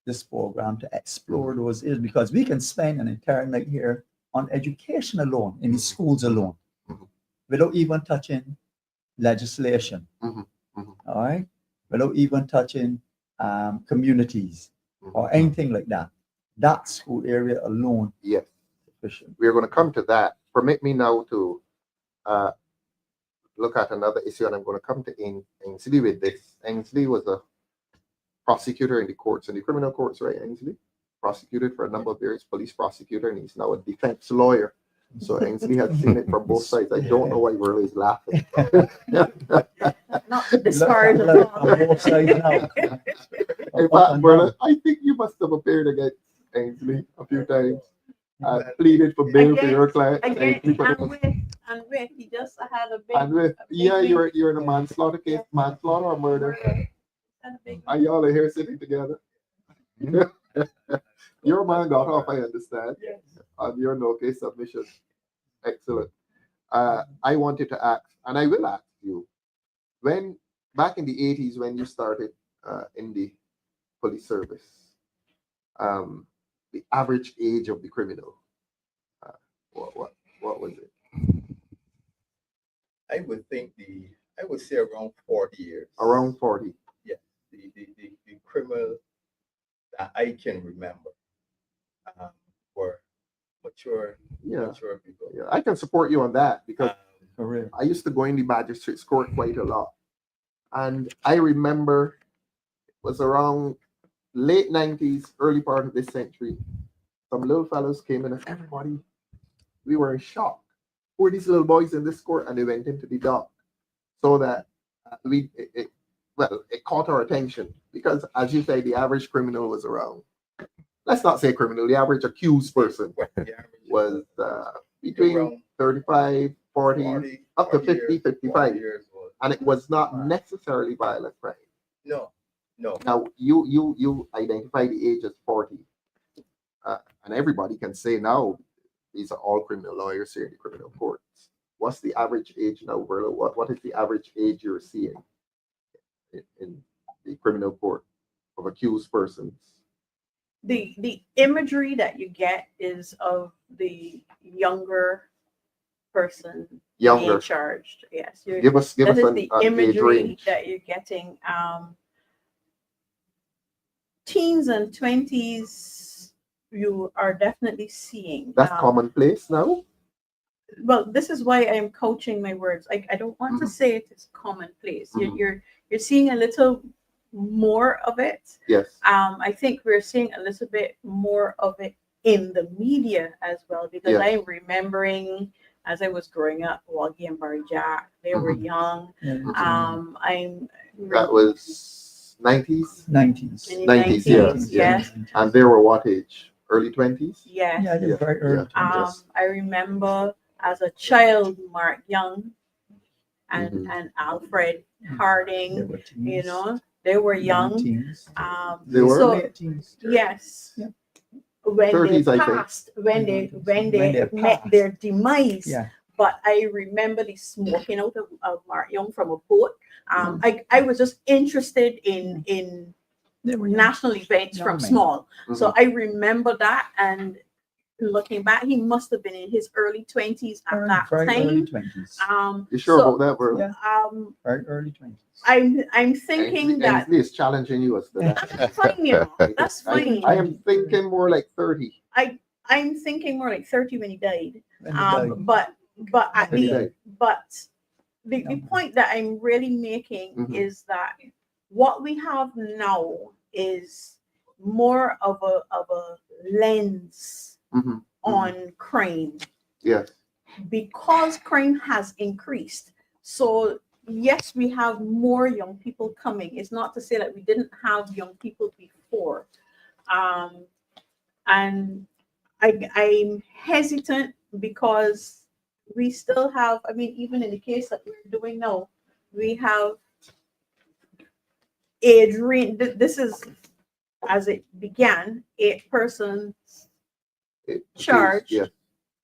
this program to explore those areas, because we can spend an entire night here on education alone, in the schools alone, Mhm. without even touching legislation. Mhm, mhm. All right, without even touching communities or anything like that. That school area alone Yes. is sufficient. We're going to come to that. Permit me now to look at another issue, and I'm going to come to Ensley with this. Ensley was a prosecutor in the courts, in the criminal courts, right, Ensley? prosecuted for a number of years, police prosecutor, and he's now a defense lawyer. So Ensley has seen it from both sides. I don't know why Verla is laughing. Not to disparage at all. On both sides now. In fact, Verla, I think you must have appeared against Ensley a few times. Pleaded for bail for your client. Again, Ensley for the- and with, he just had a big. and with, a big yeah, win. you're in a manslaughter case, manslaughter or murder. Had a big And y'all are here sitting together. Your man got off, I understand. Yes. On your no case submission. Excellent. I wanted to ask, and I will ask you, when back in the 80s when you started in the police service, the average age of the criminal, what was it? I would think I would say around 40 years. Around 40. The criminal that I can remember were mature people. Yeah, I can support you on that because Career. I used to go in the magistrate's court quite a lot. And I remember it was around late 90s, early part of this century. Some little fellows came in and everybody, we were in shock. Who are these little boys in this court? And they went into the dock. So that it caught our attention because, as you say, the average criminal was around, let's not say criminal, the average accused person was between Around 35, 40, up to 50, 55. Years old. And it was not necessarily violent crime. No. Now, you identify the age as 40. And everybody can say now, these are all criminal lawyers here in the criminal courts. What's the average age now, Verla? What is the average age you're seeing in the criminal court of accused persons? The imagery that you get is of the younger person Younger. being charged. Yes, Give us that is an the age imagery range. that you're getting. Teens and 20s, you are definitely seeing. That's commonplace now. Well, this is why I'm coaching my words. I don't want to say it is commonplace. Mhm. You're seeing a little more of it. Yes. I think we're seeing a little bit more of it in the media as well, because Yeah. I'm remembering as I was growing up, Waggy and Barry Jack, they were young. That was 90s. 90s. In the 90s, 90s, yeah. yes. And they were what age? Early 20s? Yes. Yeah, they're very early. Yes. I remember as a child, Mark Young and Alfred Harding, They were teens. you know, they were young. Teens. They were? So, Late teens. yes. Yeah. When 30s, they I think. passed, when they When they met passed. their demise. Yeah. But I remember the smoking out of Mark Young from a boat. I was just interested in They were young. national events Young from men. small. So I remember that, and looking back, he must have been in his early 20s at that Very early time. 20s. You sure so, about that, Verla? Yeah. Very early 20s. I'm thinking that Ensley is challenging you as to that. that's fine, you know. That's fine. I am thinking more like 30. I'm thinking more like 30 when he died. When they died. But at When he the died. the point that I'm really making Mhm. is that what we have now is more of a lens Mhm. on crime Yes. because crime has increased. So yes, we have more young people coming. It's not to say that we didn't have young people before. And I'm hesitant because we still have, I mean, even in the case that we're doing now, we have age range. This is as it began, 8 persons charged, Yeah.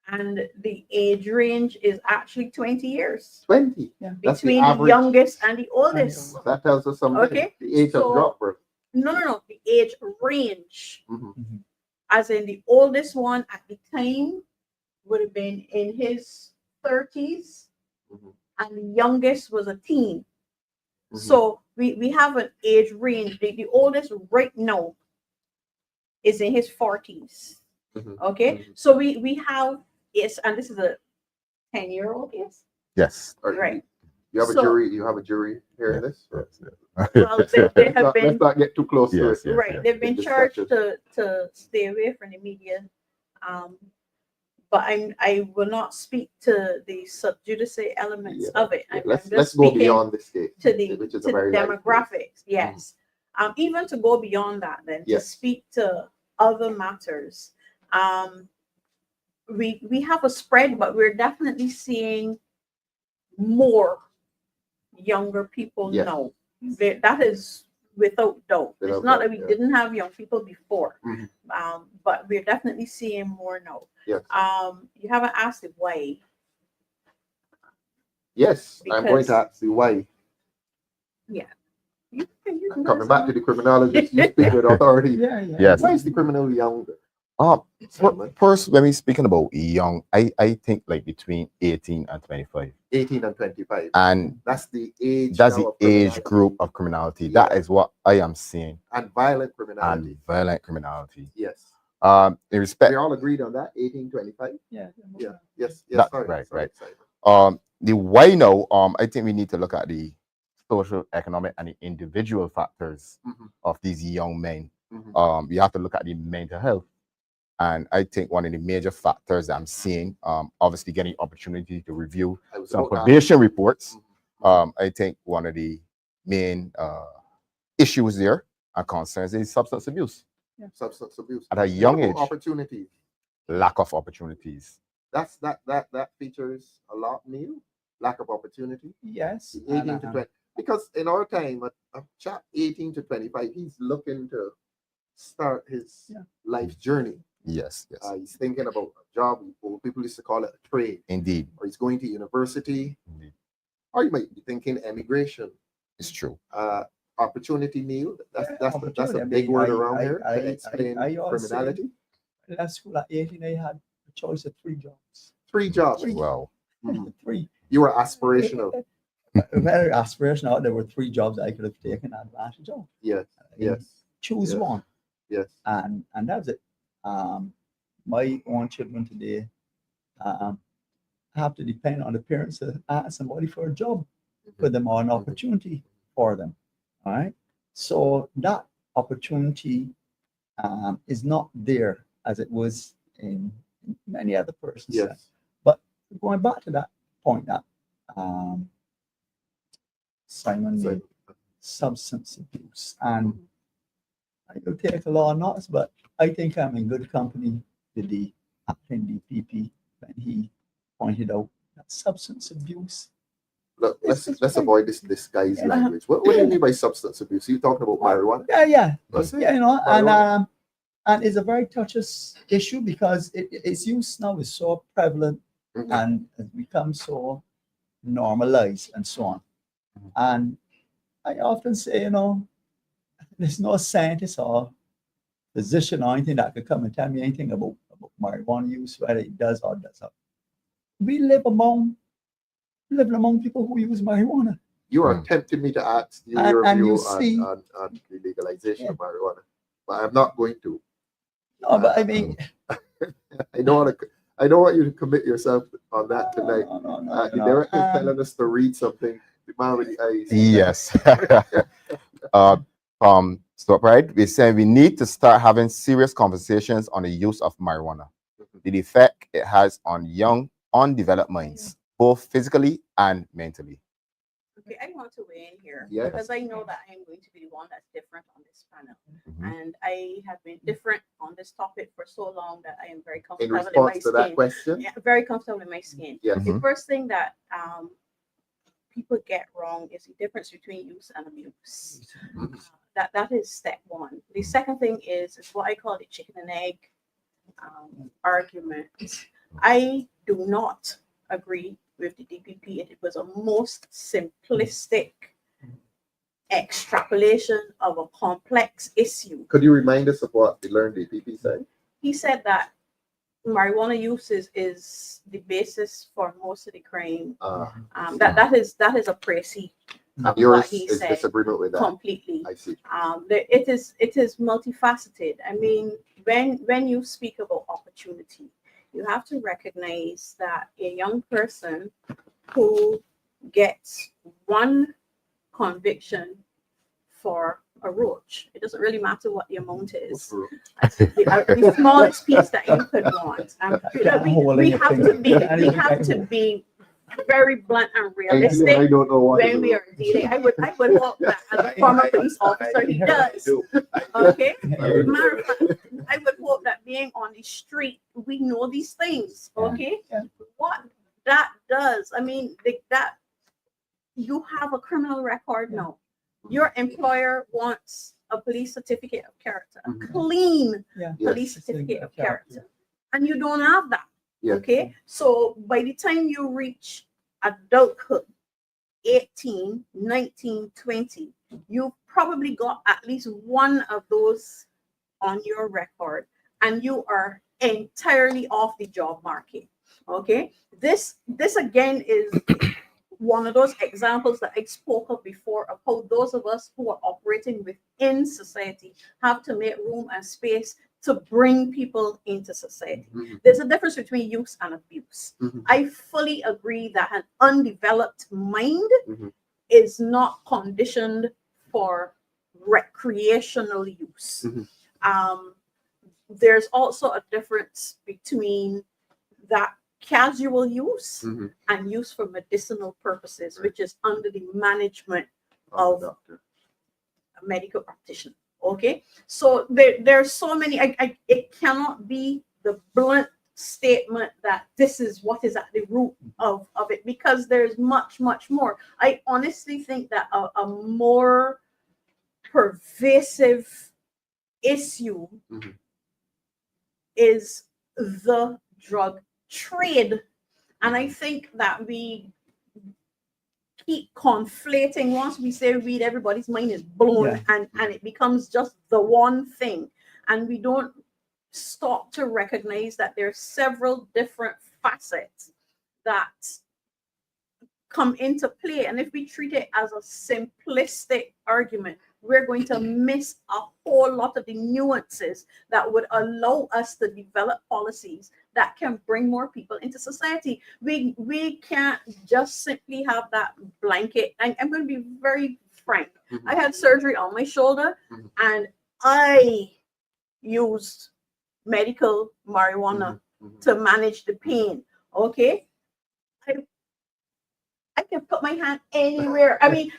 and the age range is actually 20 years 20. Yeah. That's the between the average. youngest and the oldest. That tells us something. Okay, The age has so- dropped, bro. No, the age range, Mhm. as in the oldest one at the time would have been in his 30s, Mhm. and the youngest was a teen. Mhm. So we have an age range. The oldest right now is in his 40s. Mhm. Okay, Mhm. so we have, yes, and this is a 10-year-old, yes, Yes. Or- right. You have a So- jury. You have a jury hearing this. Yes, yes. Well, they have Let's been not get too close to Yes, it. yes. right. They've been charged Discussion. to stay away from the media. But I will not speak to the sub judice elements Yeah. of it. Yeah, I'm let's just go speaking beyond this case, to the which is to a very the light case. demographics. Yes. Even to go beyond that, then Yes. to speak to other matters. We have a spread, but we're definitely seeing more younger people Yes. now. That is without doubt. Without It's not doubt, that we yeah. didn't have young people before, Mhm. but we're definitely seeing more now. Yes. You haven't asked it why. Yes, I'm going to Because- ask you why. You can Coming answer back to that. the criminologist, you speak with authority. Yeah, yeah. Yes. Why is the criminal younger? First, when we speaking about young, I think like between 18 and 25. 18 and 25. And That's the age. that's now the of age criminality. group of criminality. Yeah. That is what I am seeing. And violent criminality. And violent criminality. Yes. In respect, We all agreed on that. 18, 25. Yeah. Yeah. Yes. Yes. That- Sorry. right, sorry, right. sorry. the why now, I think we need to look at the social, economic, and the individual factors Mhm. of these young men. Mhm. You have to look at the mental health. And I think one of the major factors I'm seeing, obviously getting opportunity to review I was some about to ask- probation reports. Mhm. I think one of the main issues there and concerns is substance abuse. Substance abuse. At a young What about age. opportunities. Lack of opportunities. That features a lot, Neil. Lack of opportunity. Yes. 18 to 20. Because in our time, a chap 18 to 25, he's looking to start his Yeah. life journey. Yes, yes. He's thinking about a job, or people used to call it a trade, Indeed. or he's going to university, Indeed. or you might be thinking emigration. It's true. Opportunity, Neil. That's Yeah, that's a opportunity. I big mean, word I- around I- here I- to explain I always say- criminality. Last school at 18, I had a choice of 3 jobs. 3 jobs. Three. Wow. Mhm. 3. You were aspirational. Very aspirational. There were 3 jobs I could have taken advantage of. Yes. Yes. Choose Yes. one, Yes. and that's it. My own children today have to depend on the parents to ask somebody for a job, put them on opportunity for them. All right. So that opportunity is not there as it was in many other persons. Yes. But going back to that point that Simon So- made, substance abuse, and I will take a lot of notes, but I think I'm in good company with the acting DPP when he pointed out that substance abuse. Look, This is let's fine. avoid this disguised Yeah. language. What do you mean by substance abuse? Are you talking about marijuana? Yeah, That's it. yeah, you know, Marijuana. and it's a very touchy issue because its use now is so prevalent Mhm. and has become so normalized and so on. And I often say, you know, there's no scientist or physician or anything that could come and tell me anything about marijuana use, whether it does or does not. We live among people who use marijuana. You are Mm. tempting me to ask you And- your and view you on, see- on the legalization of marijuana, but I'm not going to. No, but I mean, I don't want you to commit yourself on that tonight. no, The director's telling us to read something. The man with the eyes. Yes. Stop right. We say we need to start having serious conversations on the use of marijuana, the effect it has on young, undeveloped minds, both physically and mentally. Okay, I want to weigh in here Yes. because I know that I'm going to be the one that's different on this panel. Mhm. And I have been different on this topic for so long that I am very In comfortable in my response to that skin. question, Yeah, very comfortable in my skin. yes. The Mhm. first thing that people get wrong is the difference between use and abuse. Mhm. That is step one. The second thing is what I call the chicken and egg argument. I do not agree with the DPP. It was a most simplistic extrapolation of a complex issue. Could you remind us of what the learned DPP said? He said that marijuana use is the basis for most of the crime. That is a précis of what Yours he is said disagreement with that. completely. I see. It is multifaceted. I mean, when you speak about opportunity, you have to recognize that a young person who gets one conviction for a roach. It doesn't really matter what the amount is. The smallest piece that you could want. We have to be very blunt and realistic I don't know what when we are dealing. I would hope that as a former police officer he does. Okay. Matter of fact, I would hope that being on the street, we know these things. Okay. Yeah. What that does, I mean, that you have a criminal record now. Your employer wants a police certificate of character, a clean Yeah. police certificate of character, and you don't have that. Yeah. Okay, so by the time you reach adulthood, 18, 19, 20, you've probably got at least one of those on your record, and you are entirely off the job market. Okay, this again is one of those examples that I spoke of before of how those of us who are operating within society have to make room and space to bring people into society. There's a difference between use and abuse. I fully agree that an undeveloped mind is not conditioned for recreational use. There's also a difference between that casual use and use for medicinal purposes, which is under the management of a medical practitioner. Okay, so there's so many. It cannot be the blunt statement that this is what is at the root of it, because there's much more. I honestly think that a more pervasive issue is the drug trade, and I think that we keep conflating. Once we say weed, everybody's mind is blown, and it becomes just the one thing, and we don't stop to recognize that there are several different facets that come into play. And if we treat it as a simplistic argument, we're going to miss a whole lot of the nuances that would allow us to develop policies that can bring more people into society. We can't just simply have that blanket. And I'm going to be very frank. I had surgery on my shoulder, and I used medical marijuana to manage the pain. Okay, I can put my hand anywhere. I mean,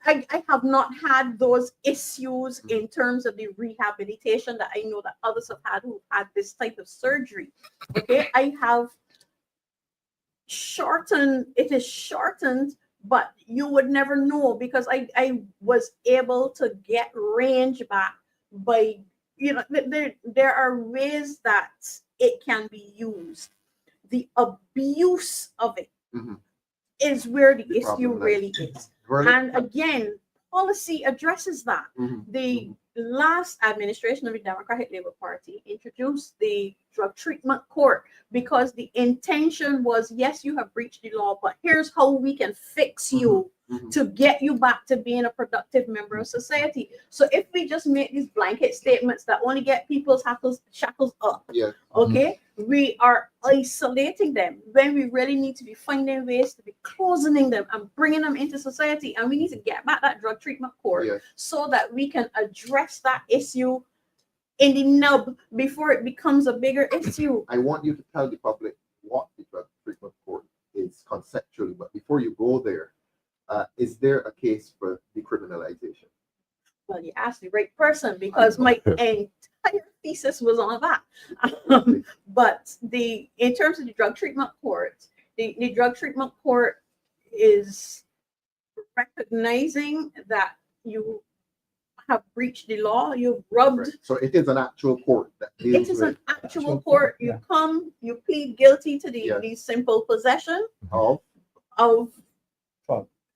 I have not had those issues in terms of the rehabilitation that I know that others have had who had this type of surgery. Okay, I have shortened, it is shortened, but you would never know, because I was able to get range back by, you know, there are ways that it can be used. The abuse of it is where the issue really is. And again, policy addresses that. The last administration of the Democratic Labour Party introduced the drug treatment court because the intention was, yes, you have breached the law, but here's how we can fix you to get you back to being a productive member of society. So if we just make these blanket statements that only get people's shackles up, okay, we are isolating them when we really need to be finding ways to be closing them and bringing them into society. And we need to get back that drug treatment court so that we can address that issue in the nub before it becomes a bigger issue. I want you to tell the public what the drug treatment court is conceptually, but before you go there, is there a case for decriminalization? Well, you asked the right person, because my entire thesis was on that. But in terms of the drug treatment court, the drug treatment court is recognizing that you have breached the law, you've rubbed. So it is an actual court that deals It is with an actual court. You come, you plead guilty to the simple possession of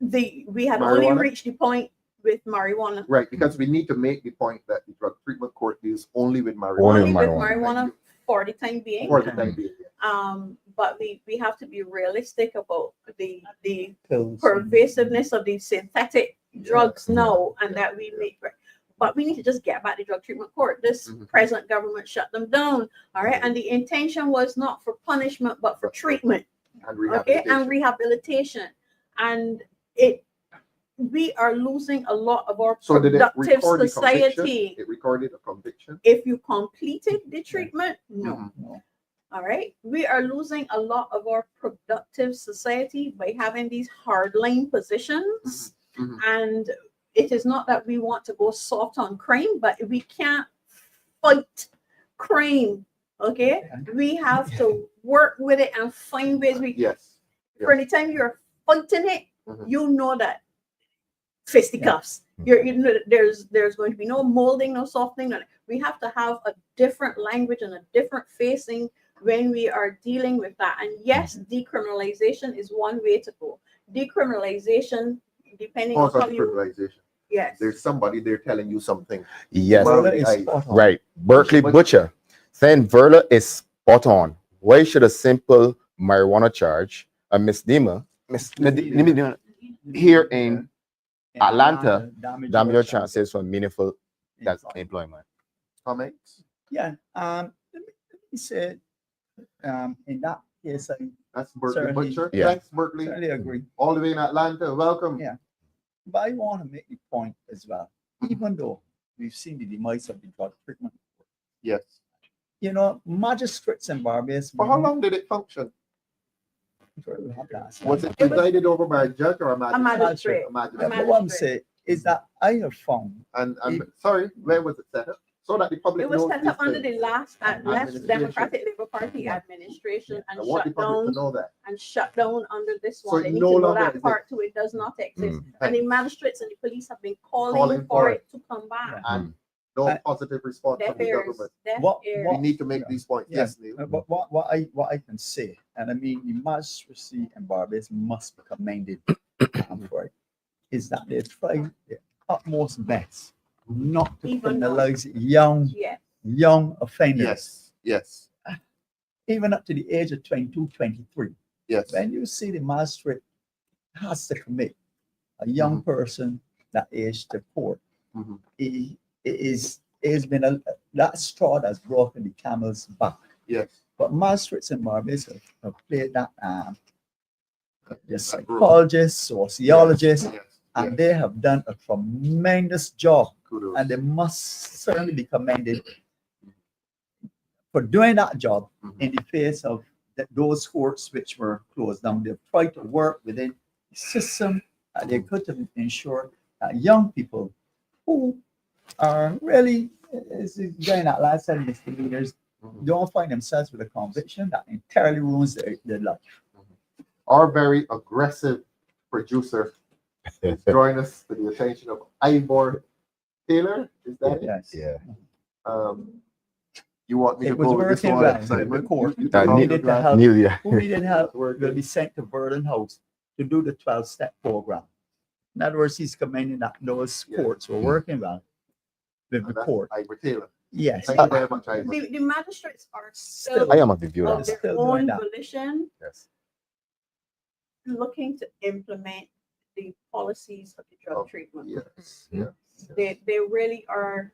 we have only marijuana? reached the point with marijuana. Right, because we need to make the point that the drug treatment court deals only with marijuana. Only with marijuana for the time being. For the time being. But we have to be realistic about the Pills. pervasiveness of these synthetic drugs now, and that we make. But we need to just get back the drug treatment court. This present government shut them down. All right, and the intention was not for punishment, but for treatment. And rehabilitation. Okay, and rehabilitation. And it we are losing a lot of our So did it productive record the conviction? society. It recorded a conviction. If you completed the treatment, no. Mhm. No. All right. We are losing a lot of our productive society by having these hardline positions. Mhm. And it is not that we want to go soft on crime, but we can't fight crime. Okay. Yeah. We have to work with it and find ways. Yes. For the time you're fighting it, Mhm. you know that fisticuffs. You know that there's going to be no molding, no softening. We have to have a different language and a different facing when we are dealing with that. And yes, decriminalization is one way to go. Decriminalization, depending Pause on on how you, criminalization. yes. There's somebody there telling you something. Yes, Well, Verla is I- spot on. right. Berkeley But- Butcher saying Verla is spot on. Why should a simple marijuana charge, a misdemeanor, here in Atlanta, damn your chances for meaningful employment? Comments? Yeah. Let me say, in that case, I That's Berkeley Certainly. Butcher. Yeah. Thanks, Berkeley. certainly agree. All the way in Atlanta. Welcome. Yeah. But I want to make the point as well, even though we've seen the demise of the drug treatment, Yes. you know, magistrates in Barbados. For how long did it function? We'll have to ask Was that. it presided over by a judge or a magistrate? magistrate. A Yeah, magistrate. but what I'm saying is that I have found And sorry, where was it set up? So that the public It was knows set these up under things. the last Administration. Democratic Labour Party Yeah. administration I and want the shut public to down know that. under this So one. it They need no to know longer that exists. part too. It does not exist. Mm. And the magistrates and the police have been calling Calling for for it to come back. And no Uh, positive response Deaf from the ears. government. Deaf What- ears. We need to make Yeah. these points. Yeah. Yes, Neil. But what I can say, and I mean the magistracy in Barbados must be commended for it, is that they try their utmost best not to Even though- criminalize Yes. young offenders, Yes. Yes. even up to the age of 22, 23. Yes. When you see the magistrate has to commit a young person that age to court, Mhm. it has been that straw that's broken the camel's back. Yes. But magistrates in Barbados have played that the That role. psychologists, sociologists, Yes. and Yes. they have done a tremendous job, Kudos. and they must certainly be commended for doing that job Mhm. in the face of those courts which were closed down. They've tried to work within the system that they could have ensured that young people who are really going that last set of misdemeanors Mhm. don't find themselves with a conviction that entirely ruins their life. Our very aggressive producer is drawing us to the attention of Ivor Taylor. Is that it? Yes. Yeah. You want me to It was go with this working one, well. Simon? The court You who talk needed your to glass. help, Neil, yeah. who needed help Working. will be sent to Verla House to do the 12-step program. In other words, he's commending that those Yeah. courts were working well with the And that's court. Ivor Taylor. Yes. Thank you very much, Ivor. The magistrates are Still- still I am of the view of that. their Still doing own that. volition Yes. looking to implement the policies of the drug Oh, treatment. Yes. Yeah. They really are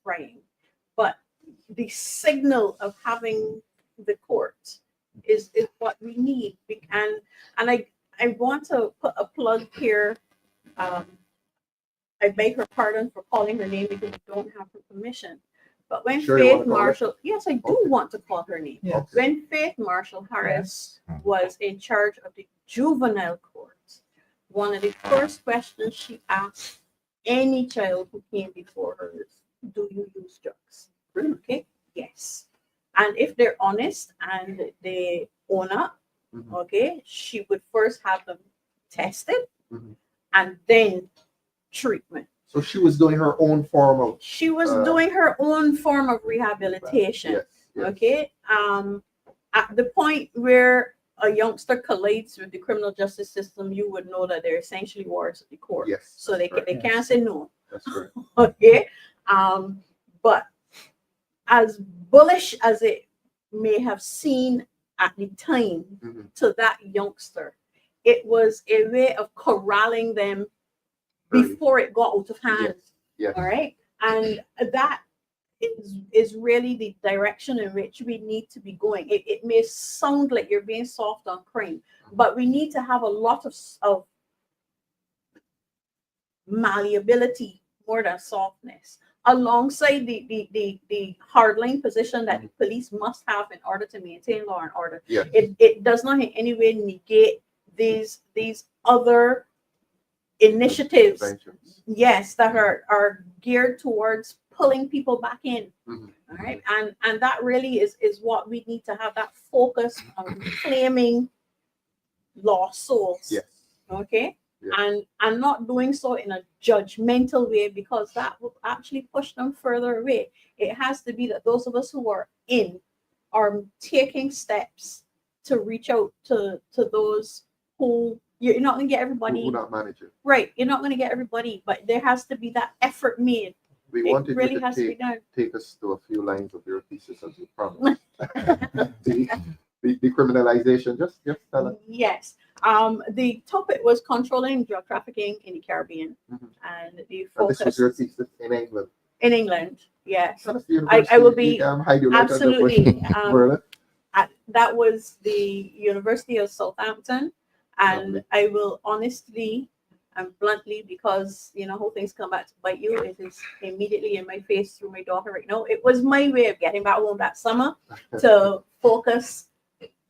trying, but the signal of having the court is what we need. And I want to put a plug here. I beg her pardon for calling her name because I don't have her permission. But when Sure you wanna Faith call her? Marshall, yes, I do Okay. want to call her name. Yeah. When Faith Marshall Harris was in charge of the juvenile court, one of the first questions she asked any child who came before her is, do you use drugs? Really? Okay, yes. And if they're honest and they own up, Mhm. okay, she would first have them tested Mhm. and then treatment. So she was doing her own form of She was Uh, doing her own form of rehabilitation. Yes. Yes. Okay. At the point where a youngster collides with the criminal justice system, you would know that they're essentially wards of the court. Yes. So they that's correct. can't say no. That's correct. Okay. But as bullish as it may have seemed at the time Mhm. to that youngster, it was a way of corralling them Early. before it got out of hand. Yes. All right. And that is really the direction in which we need to be going. It may sound like you're being soft on crime, but we need to have a lot of malleability more than softness, alongside the hardline position that the police must have in order to maintain law and order. Yes. It does not in any way negate these other initiatives, Interventions. yes, that are geared towards pulling people back in. Mhm. All right, and that really is what we need to have, that focus on reclaiming lost souls. Yes. Okay. Yeah. And not doing so in a judgmental way, because that will actually push them further away. It has to be that those of us who are in are taking steps to reach out to those who you're not going to get everybody Who not manage it. right. You're not going to get everybody, but there has to be that effort made. We It wanted really you to has to be done. take us to a few lines of your thesis as you promised. the decriminalization, just tell us. Yes. The topic was controlling drug trafficking in the Caribbean, Mhm. and the And this was your focus thesis in England. in England. Yes, Tell us the university, I will be hide your light under the bush, absolutely. Verla. That was the University of Southampton, and Lovely. I will honestly and bluntly, because you know how things come back to bite you, it is immediately in my face through my daughter right now. It was my way of getting back home that summer to focus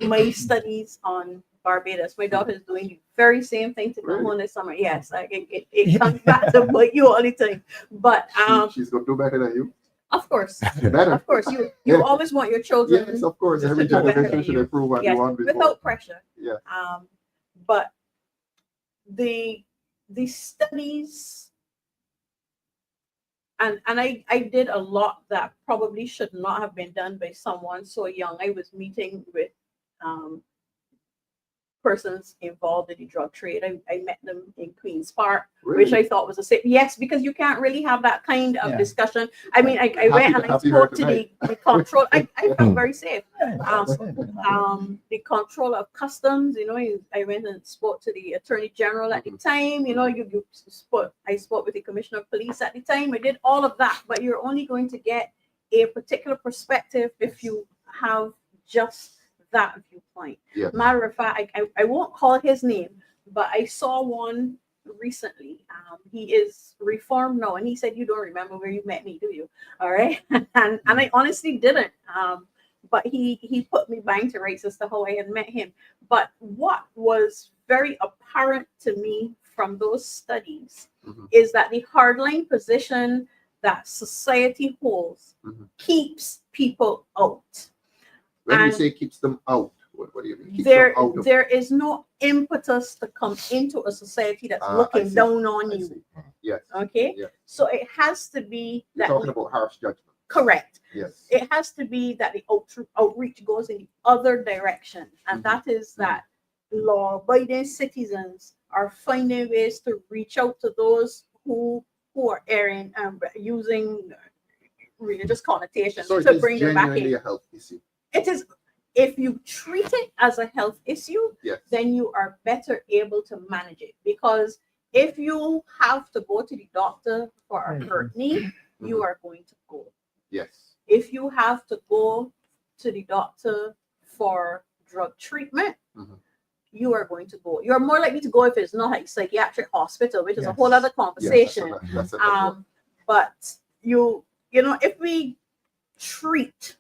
my studies on Barbados. My daughter is doing the very same thing to come Really? home this summer. Yes, like it comes back to bite you all the time. But She's going to do better than you. of course, Better. of course, you always want your children. Yes, of course. just Every to do better generation than should you. improve what Yes, you want before. without pressure. Yeah. But the studies, and I did a lot that probably should not have been done by someone so young. I was meeting with persons involved in the drug trade. I met them in Queen's Park, which Really? I thought was a safe. Yes, because you can't really have that kind of Yeah. discussion. I mean, I Happy went to and I have you spoke here to the control. I felt very safe. Yeah, The control of customs, you know, I went and spoke to the attorney general at the time. You know, I spoke with the commissioner of police at the time. I did all of that, but you're only going to get a particular perspective if you have just that viewpoint. Yes. Matter of fact, I won't call his name, but I saw one recently. He is reformed now, and he said, "You don't remember where you met me, do you?" All right, and I honestly didn't. But he put me back to rights as to how I had met him. But what was very apparent to me from those studies Mhm. is that the hardline position that society holds Mhm. keeps people out. When you And say keeps them out, what do you mean? Keeps them out of, There is no impetus to come into a society that's I looking see. down on I you. see. Yes. Okay, Yeah. so it has to be You're that talking about harsh judgment. correct. Yes. It has to be that the outreach goes in the other direction, and Mhm. that is that law-abiding citizens are finding ways to reach out to those who are erring and using religious connotations So it to is bring them back genuinely in. a health issue. It is, if you treat it as a health issue, Yes. then you are better able to manage it. Because if you have to go to the doctor for a hurt knee, you Mhm. are going to go. Yes. If you have to go to the doctor for drug treatment, Mhm. you are going to go. You're more likely to go if it's not a psychiatric hospital, which is a Yes. whole other Yes. conversation. That's another But you know, if we treat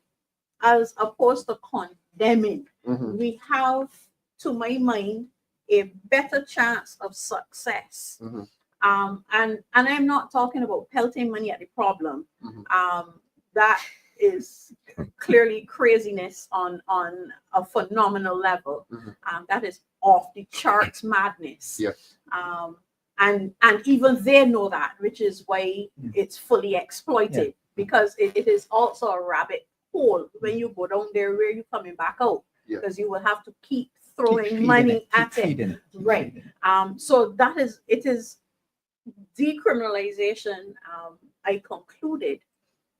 as opposed to condemning, one. Mhm. we have, to my mind, a better chance of success. Mhm. And I'm not talking about pelting money at the problem. Mhm. That is clearly craziness on a phenomenal level. Mhm. That is off the charts madness. Yes. And even they know that, which is why it's fully exploited, because it is also a rabbit hole when you go down there where you coming back out, Yeah. because you will have to keep Keep throwing feeding money it, keep at it. feeding it, keep Right. feeding it. So that is, it is decriminalization. I concluded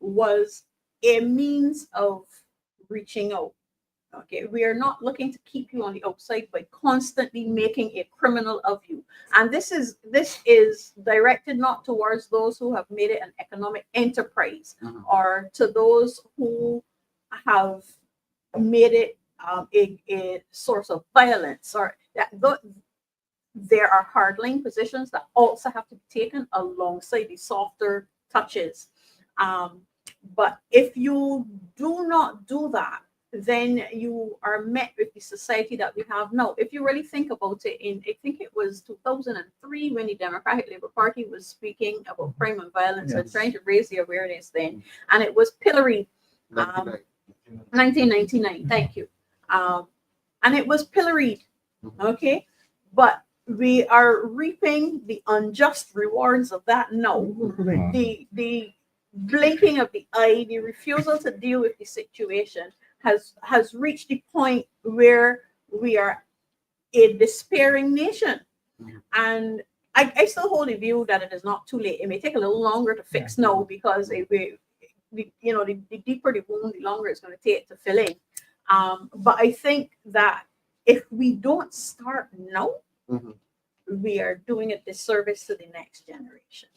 was a means of reaching out. Okay, we are not looking to keep you on the outside by constantly making a criminal of you. And this is directed not towards those who have made it an economic enterprise, Mhm. or to those who have made it a source of violence, or that there are hardline positions that also have to be taken alongside the softer touches. But if you do not do that, then you are met with the society that we have now. If you really think about it, I think it was 2003 when the Democratic Labour Party was speaking about crime and violence and Yes. trying to raise the awareness then, and it was pilloried. 99. 1999, thank you. And it was pilloried, okay? But we are reaping the unjust rewards of that now. The blinking of the eye, the refusal to deal with the situation has reached the point where we are a despairing nation. And I still hold the view that it is not too late. It may take a little longer to fix now because the deeper the wound, the longer it's going to take to fill in. But I think that if we don't start now, we are doing a disservice to the next generation.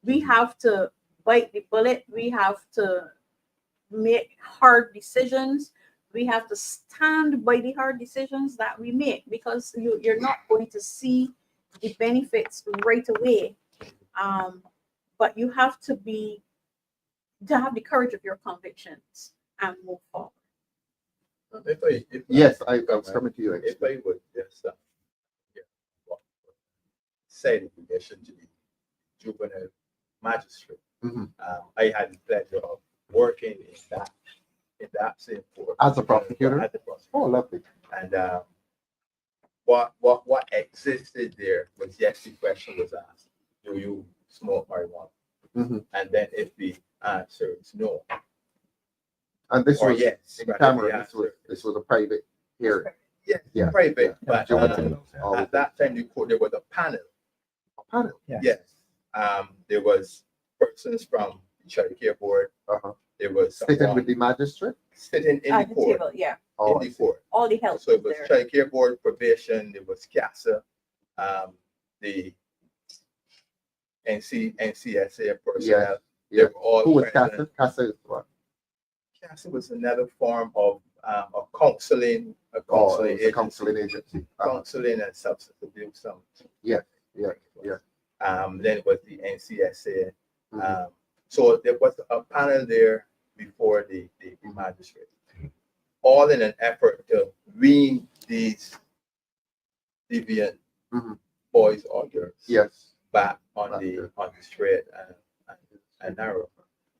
We have to bite the bullet. We have to make hard decisions. We have to stand by the hard decisions that we make, because you're not going to see the benefits right away. But you have to have the courage of your convictions and move forward. Yes, I was coming to you. If I would just say in relation to the juvenile magistrate, I had the pleasure of working in that same court As a prosecutor? As a prosecutor. Oh, lovely. And what existed there was, yes, the question was asked, do you smoke marijuana? And then if the answer is no, And this or was yes, in but if camera. the This was a private hearing. yes, Yeah. private, but All at that time the court, there was a panel. a panel. Yes. There was persons from the child care board. There was Sitting someone with the magistrate. sitting in the At the court. table, yeah. Oh, In the court. All the help So it was there. child care board, probation, there was CASA, the NCSA personnel. They yeah. were all Who was present. Casa? Casa is what? CASA was another form of a counseling, Oh, it was a agency. counseling agency. Counseling and substance abuse. Yeah. Then it was the NCSA. So there was a panel there before the magistrate, all in an effort to wean these deviant boys or girls Yes. back on the straight and narrow.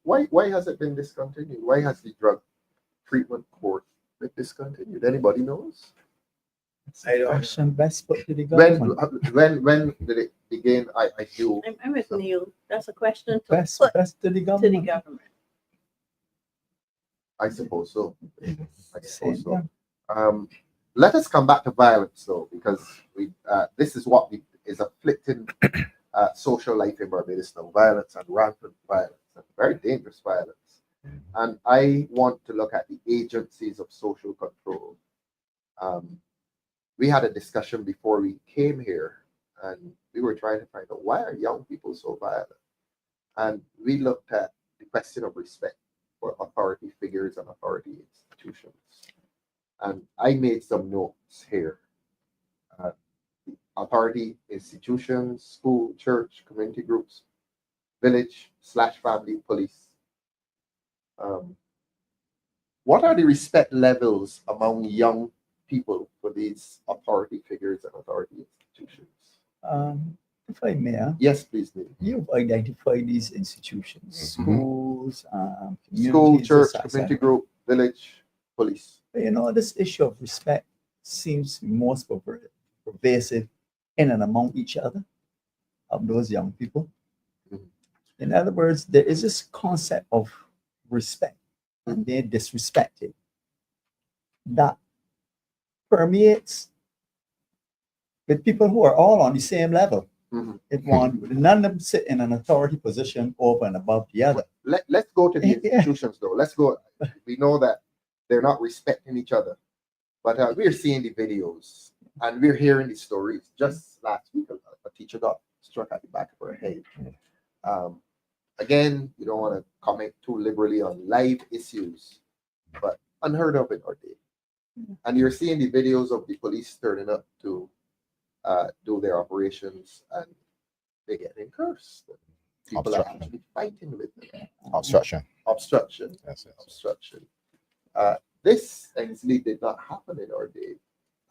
Why has it been discontinued? Why has the drug treatment court been discontinued? Anybody knows? I don't Question best put to the government. When did it begin? I do. I'm with Neil. That's a question to Best put to the to the government. government. I suppose so. I suppose so. Yeah. Let us come back to violence, though, because this is what is afflicting social life in Barbados now: violence and rampant violence, and very dangerous violence. And I want to look at the agencies of social control. We had a discussion before we came here, and we were trying to find out, why are young people so violent? And we looked at the question of respect for authority figures and authority institutions. And I made some notes here. Authority institutions, school, church, community groups, village/family, police. What are the respect levels among young people for these authority figures and authority institutions? If I may, Yes, please, Neil. you've identified these institutions, schools, School, communities, church, etc. community group, village, police. But this issue of respect seems to be most pervasive in and among each other of those young people. In other words, there is this concept of respect and being disrespected that permeates with people who are all on the same level. If none of them sit in an authority position over and above the other. Let's go to the institutions, though. Let's go. We know that they're not respecting each other, but we're seeing the videos and we're hearing the stories. Just last week, a teacher got struck at the back of her head. Again, you don't want to comment too liberally on live issues, but unheard of in our day. And you're seeing the videos of the police turning up to do their operations, and they get cursed. People are Obstruction. actually fighting with them. Obstruction. Obstruction. Yes, yes. Obstruction. This Ensley did not happen in our day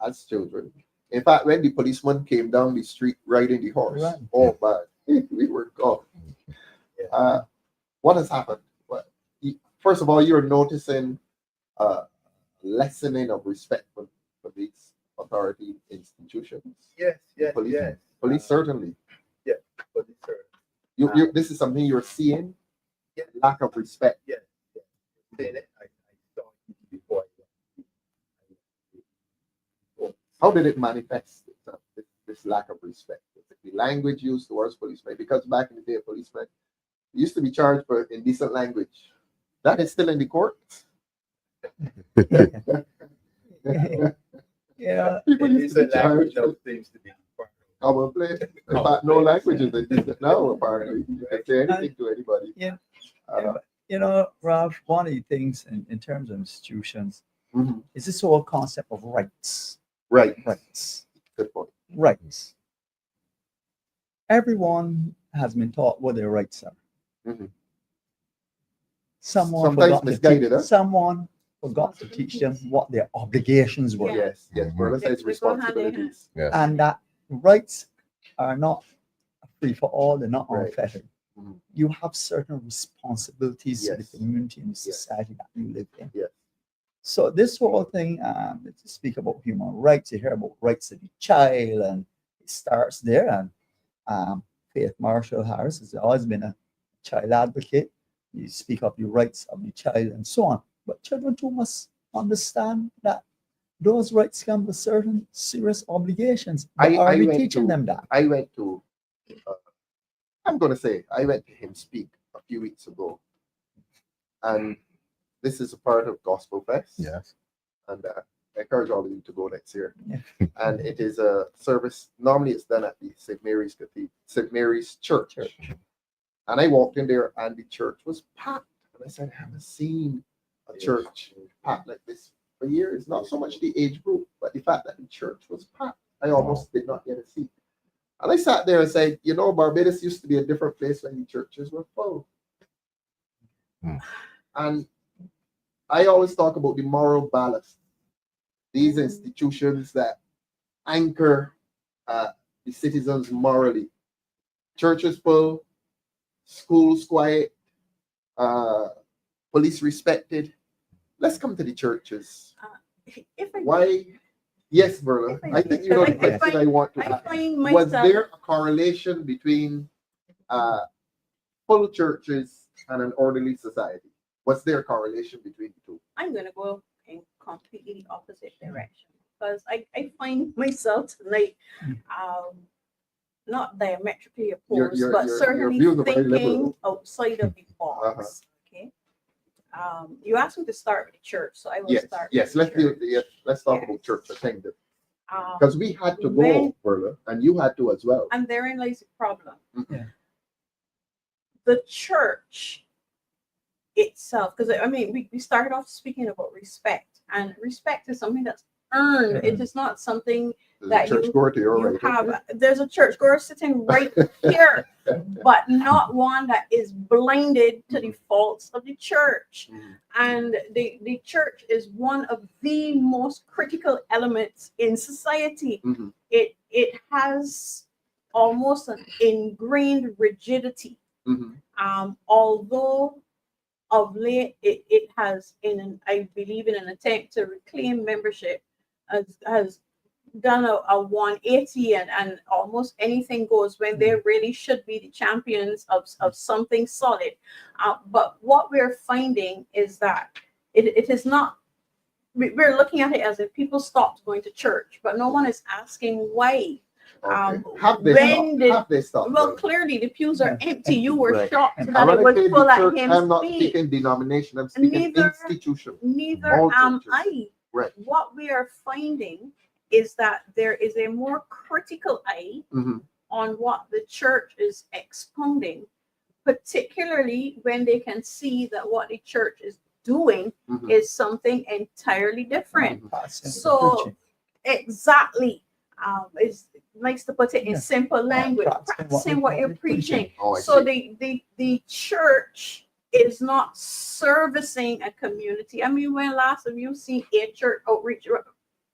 as children. In fact, when the policeman came down the street riding the horse, Right. oh man, we were gone. What has happened? First of all, you're noticing lessening of respect for these authority institutions. Yes, yes, Police, yes. police certainly. But it's, This is something you're seeing. Yeah. Lack of respect. yes, yes. Saying it, I saw it before. How did it manifest itself, this lack of respect? The language used towards policemen, because back in the day, policemen used to be charged for indecent language. That is still in the court. Yeah, People It used is to a be language charged now for seems to be commonplace. In fact, no language is indecent now, apparently. You can say anything to anybody. Yeah. Uh, you know, Ralph, one of the things in terms of institutions mhm. is this whole concept of rights. Right. Rights. Good point. Rights. Everyone has been taught what their rights are. Mhm. Someone Sometimes forgot to misguided, huh? someone forgot to teach them what their obligations were. Yeah. Yes, yes. Mhm. Verla They- says they go hand in hand. responsibilities. Yes. And that rights are not free for all, they're not Right. unfettered. Mhm. You have certain responsibilities to Yes. the community and the Yes. society that you live in. Yes. So this whole thing, to speak about human rights, you hear about rights of the child, and it starts there. And Faith Marshall Harris has always been a child advocate. You speak of the rights of the child and so on. But children too must understand that those rights come with certain serious obligations. But are we went teaching to- them that? I went to, I'm going to say, I went to him speak a few weeks ago. And this is a part of Gospel Fest. Yes. And I encourage all of you to go next year. Yeah. And it is a service, normally it's done at the St. Mary's Cathedral, St. Mary's Church. And I walked in there and the church was packed. And I said, I haven't seen a church packed like this for years. Not so much the age group, but the fact that the church was packed. I almost did not get a seat. And I sat there and said, you know, Barbados used to be a different place when the churches were full. Hmm. And I always talk about the moral ballast. These institutions that anchor the citizens morally. Churches full, schools quiet, police respected. Let's come to the churches. If I, Why? Yes, Verla. I think you know the I question I want to I ask. find Was myself, there a correlation between full churches and an orderly society? Was there a correlation between the two? I'm going to go in completely the opposite direction, because I find myself tonight not diametrically opposed, but your certainly views are very thinking liberal. outside of the box. Okay. You asked me to start with the church, so I will Yes, start. yes. with the church. Let's talk Yes. about church attendance. Um, Because we had to go, when- Verla, and you had to as well. and therein lies the problem. Yeah. The church itself, because I mean, we started off speaking about respect, and respect is something that's earned. Yeah. It is not something There's that a church goer to your you right. have. There's a church goer sitting right here, but not one that is blinded to the faults of the church. Mhm. And the church is one of the most critical elements in society. Mhm. It has almost an ingrained rigidity. Mhm. Although of late it has, I believe in an attempt to reclaim membership, has done a 180 and almost anything goes when they really should be the champions of something solid. But what we're finding is that it is not, we're looking at it as if people stopped going to church, but no one is asking why. Okay. Have they when stopped? did- Have they stopped? Well, Verla? clearly the pews are empty. You were Right. shocked And that And it when I was say full the at church, him I'm not speak. speaking denomination, I'm speaking Neither- institution. Neither All am churches. I. Right. What we are finding is that there is a more critical eye Mhm. on what the church is expounding, particularly when they can see that what the church is doing Mhm. is something entirely different. Passing the So preaching. exactly, it's likes to put it in Yeah. simple language, Practicing practicing what what you're you're preaching. Oh, I So see. the church is not servicing a community. I mean, when last have you seen a church outreach?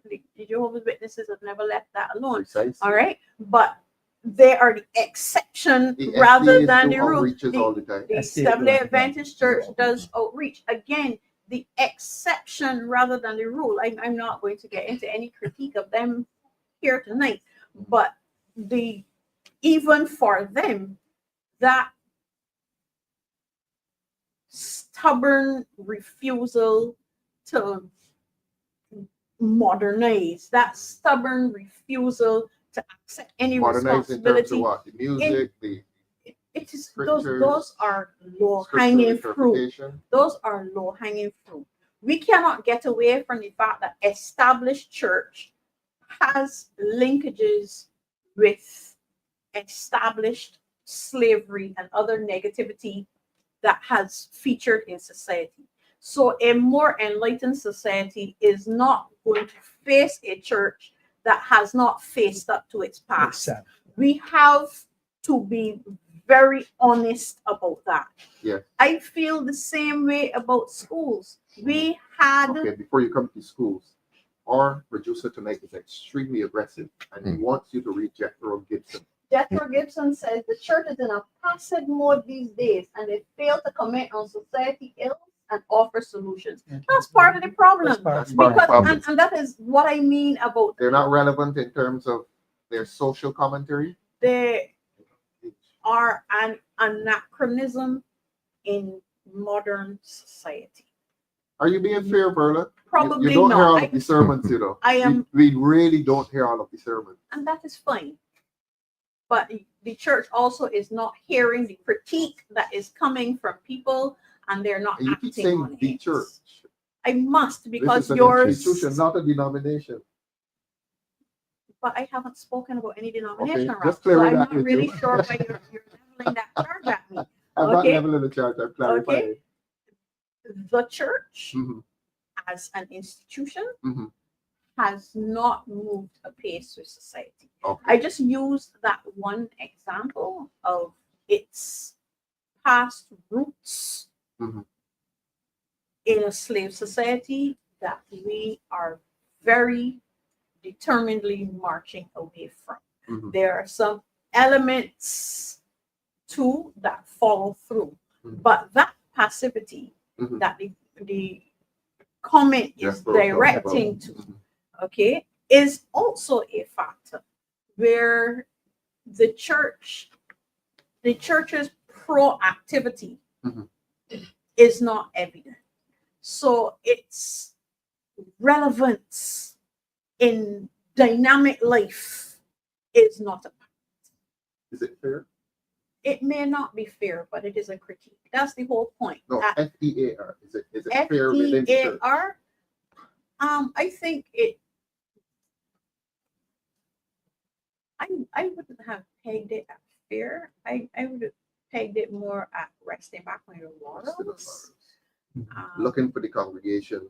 The Jehovah's Witnesses have never left that alone. Precisely. All right, but they are the exception The rather SDAs than do the rule. outreaches all the time. The SDA Seventh-day do, Adventist yeah. Church does outreach. Again, the exception rather than the rule. I'm not going to get into any critique of them here tonight, but even for them, that stubborn refusal to modernize, that stubborn refusal to accept any Modernize in terms of responsibility, what? The music, the it is scriptures, those are low scriptural hanging fruit. interpretation. Those are low hanging fruit. We cannot get away from the fact that established church has linkages with established slavery and other negativity that has featured in society. So a more enlightened society is not going to face a church that has not faced up to its past. Except, We have to be very honest about that. Yeah. I feel the same way about schools. We had Okay, before you come to schools, our producer tonight is extremely aggressive and he wants you to read Jethro Gibson. Jethro Gibson says the church is in a passive mode these days and they fail to comment on society ills and offer solutions. That's part of the problem. That's part of the problem. And that is what I mean about They're not relevant in terms of their social commentary. they are an anachronism in modern society. Are you being fair, Verla? Probably you don't hear all not. of the sermons, you know. I am, We really don't hear all of the sermons. and that is fine. But the church also is not hearing the critique that is coming from people, and they're not And you keep acting saying on the it. church. I must because This is an yours. institution, not a denomination. But I haven't spoken about any denomination, Okay, Ralph, just so clear I'm that not with really you. sure why you're leveling that charge at me. I'm not Okay. leveling the charge, I'm clarifying. The church, Mhm, as an institution, mhm. has not moved apace with society. Okay. I just used that one example of its past roots Mhm. in a slave society that we are very determinedly marching away from. Mhm. There are some elements too that follow through, Mhm. but that passivity Mhm. that the comment is Yes, bro, directing bro. to, Mhm. okay, is also a factor where the church's proactivity Mhm. is not evident. So its relevance in dynamic life is not a Is it fair? it may not be fair, but it is a critique. That's the whole point. No, FEAR. Is it fair within the church? FEAR, I think I wouldn't have pegged it at fair. I would have pegged it more at resting back on your laurels. Looking for the congregation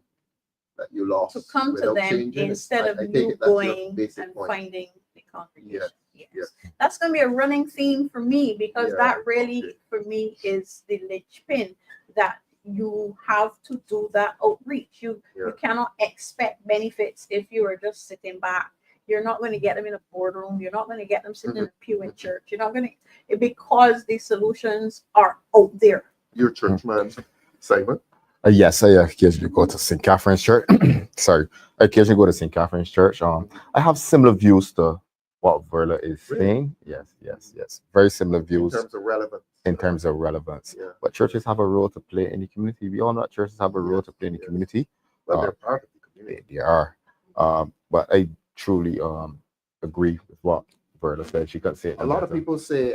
that you lost To come to without them changing it. instead I of take you it that's your going basic and point. finding the congregation. Yes. yes. That's going to be a running theme for me because Yeah, that really, okay. for me, is the linchpin that you have to do that outreach. You cannot expect benefits if you are just sitting back. You're not going to get them in a boardroom. You're not going to get them sitting in a pew in church. You're not going to, because the solutions are out there. Your church man, Simon. Yes, I occasionally go to St. Catherine's Church. Sorry, I occasionally go to St. Catherine's Church. I have similar views to what Verla is saying. Yes. Very similar views In terms of relevance. Yeah. But churches have a role to play in the community. We all know that churches have a role to play in the community. Well, they're part of the community. They are. But I truly agree with what Verla said. She could say it A lot of better. people say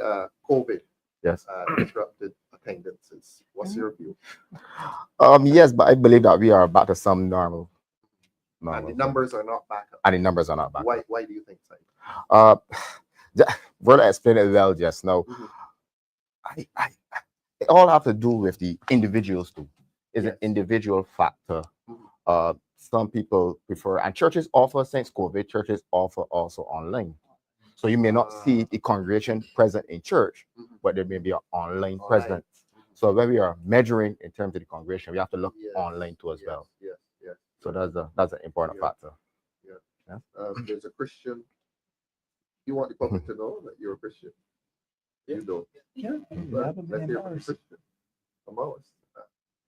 COVID Yes. disrupted attendances. What's your view? Yes, but I believe that we are back to some normal. And the numbers are not back up. And the numbers are not back up. Why do you think so? Verla explained it well just now. I it all have to do with the individuals too. It's an individual factor. Some people prefer, and churches offer, since COVID, churches offer also online. So you may not see the congregation present in church, Mhm. but there may be an online Online. presence. So when we are measuring in terms of the congregation, we have to look Yes, online too as yes, well. yes, yes. So that's an important Yeah. factor. There's a Christian. You want the public to know that you're a Christian? You don't. Yeah, Well, never been let's hear from a embarrassed. Christian. Among us.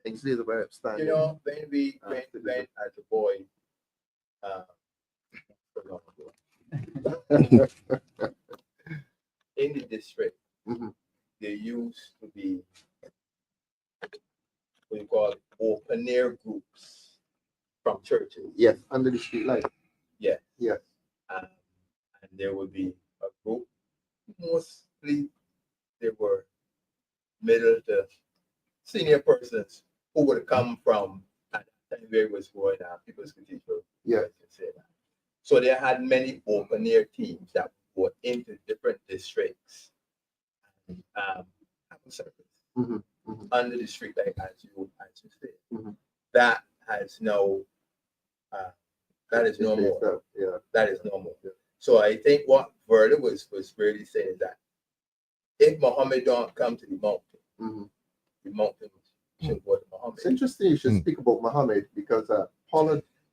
Ensley is a very You upstanding. know, when as a boy, in the district, Mhm. there used to be what you call open air groups from churches. Yes, under the street light. Yes. Yes. And there would be a group. Mostly they were middle to senior persons who would come from at that time where it was going on, People's Cathedral. Yeah. I can say that. So they had many open air teams that were into different districts and have a service Mhm, mhm. under the street light, as you said. Mhm. That has no that is no It's more. phased out, yeah. That is no more. So I think what Verla was really saying is that if Muhammad don't come to the mountain, Mhm. the mountain should go to Muhammad. It's interesting you should Mm. speak about Muhammad because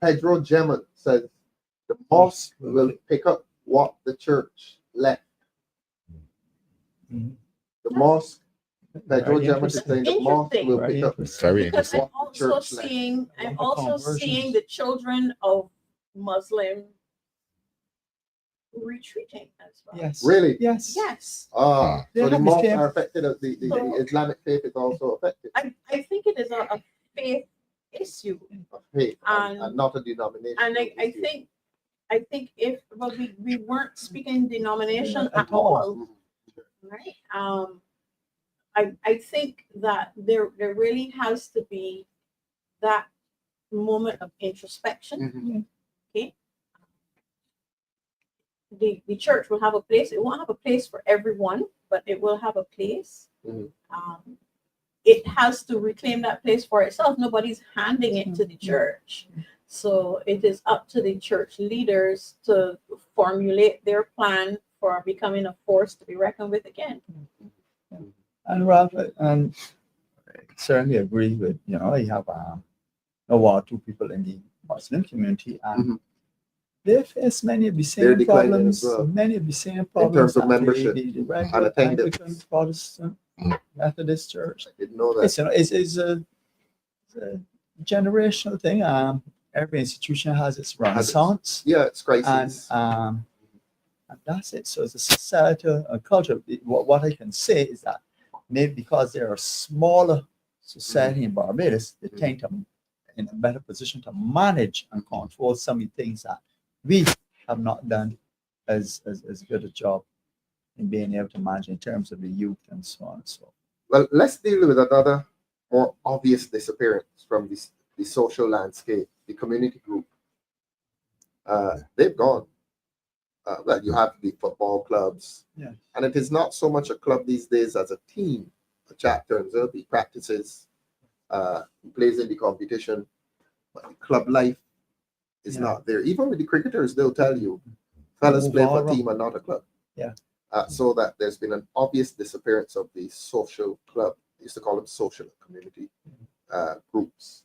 Pedro Gemma says the mosque will pick up what the church left. Mhm. The mosque, Pedro Very Gemma is interesting. saying the mosque will Very pick up. interesting. Very Because interesting. I'm also Church left. seeing, I'm Like also conversions. seeing the children of Muslim retreating as well. Yes. Really? Yes. Yes, They So the have the mosques same- are affected. The Islamic faith is also affected. I think it is a faith issue. Of faith And- and not a denomination. And I think if, well, we weren't speaking denomination At at all. all, right? I think that there really has to be that moment of introspection. Mhm. Okay. The church will have a place. It won't have a place for everyone, but it will have a place. Mhm. It has to reclaim that place for itself. Nobody's handing it to the church. So it is up to the church leaders to formulate their plan for becoming a force to be reckoned with again. And Ralph, and I certainly agree with, you have one or two people in the Muslim community, and Mhm. they face many of the They're same declining as problems, well. many of the same problems terms of that membership the and regular attendance. Anglican, Protestant, Methodist Church. I didn't know that. It's a generational thing. Every institution has its renaissance. Yeah, it's and crisis. and that's it. So it's a societal culture. What I can say is that maybe because they're a smaller society in Barbados, they tend to in a better position to manage and control some of the things that we have not done as good a job in being able to manage in terms of the youth and so on and so forth. Well, let's deal with another more obvious disappearance from the social landscape, the community group. They've gone. Well, you have the football clubs. Yeah. And it is not so much a club these days as a team. A chap turns up, he practices, he plays in the competition, but the club life is not there. Even with the cricketers, they'll tell you, fellas play for a team and not a club. Yeah. So that there's been an obvious disappearance of the social club. I used to call them social and community groups,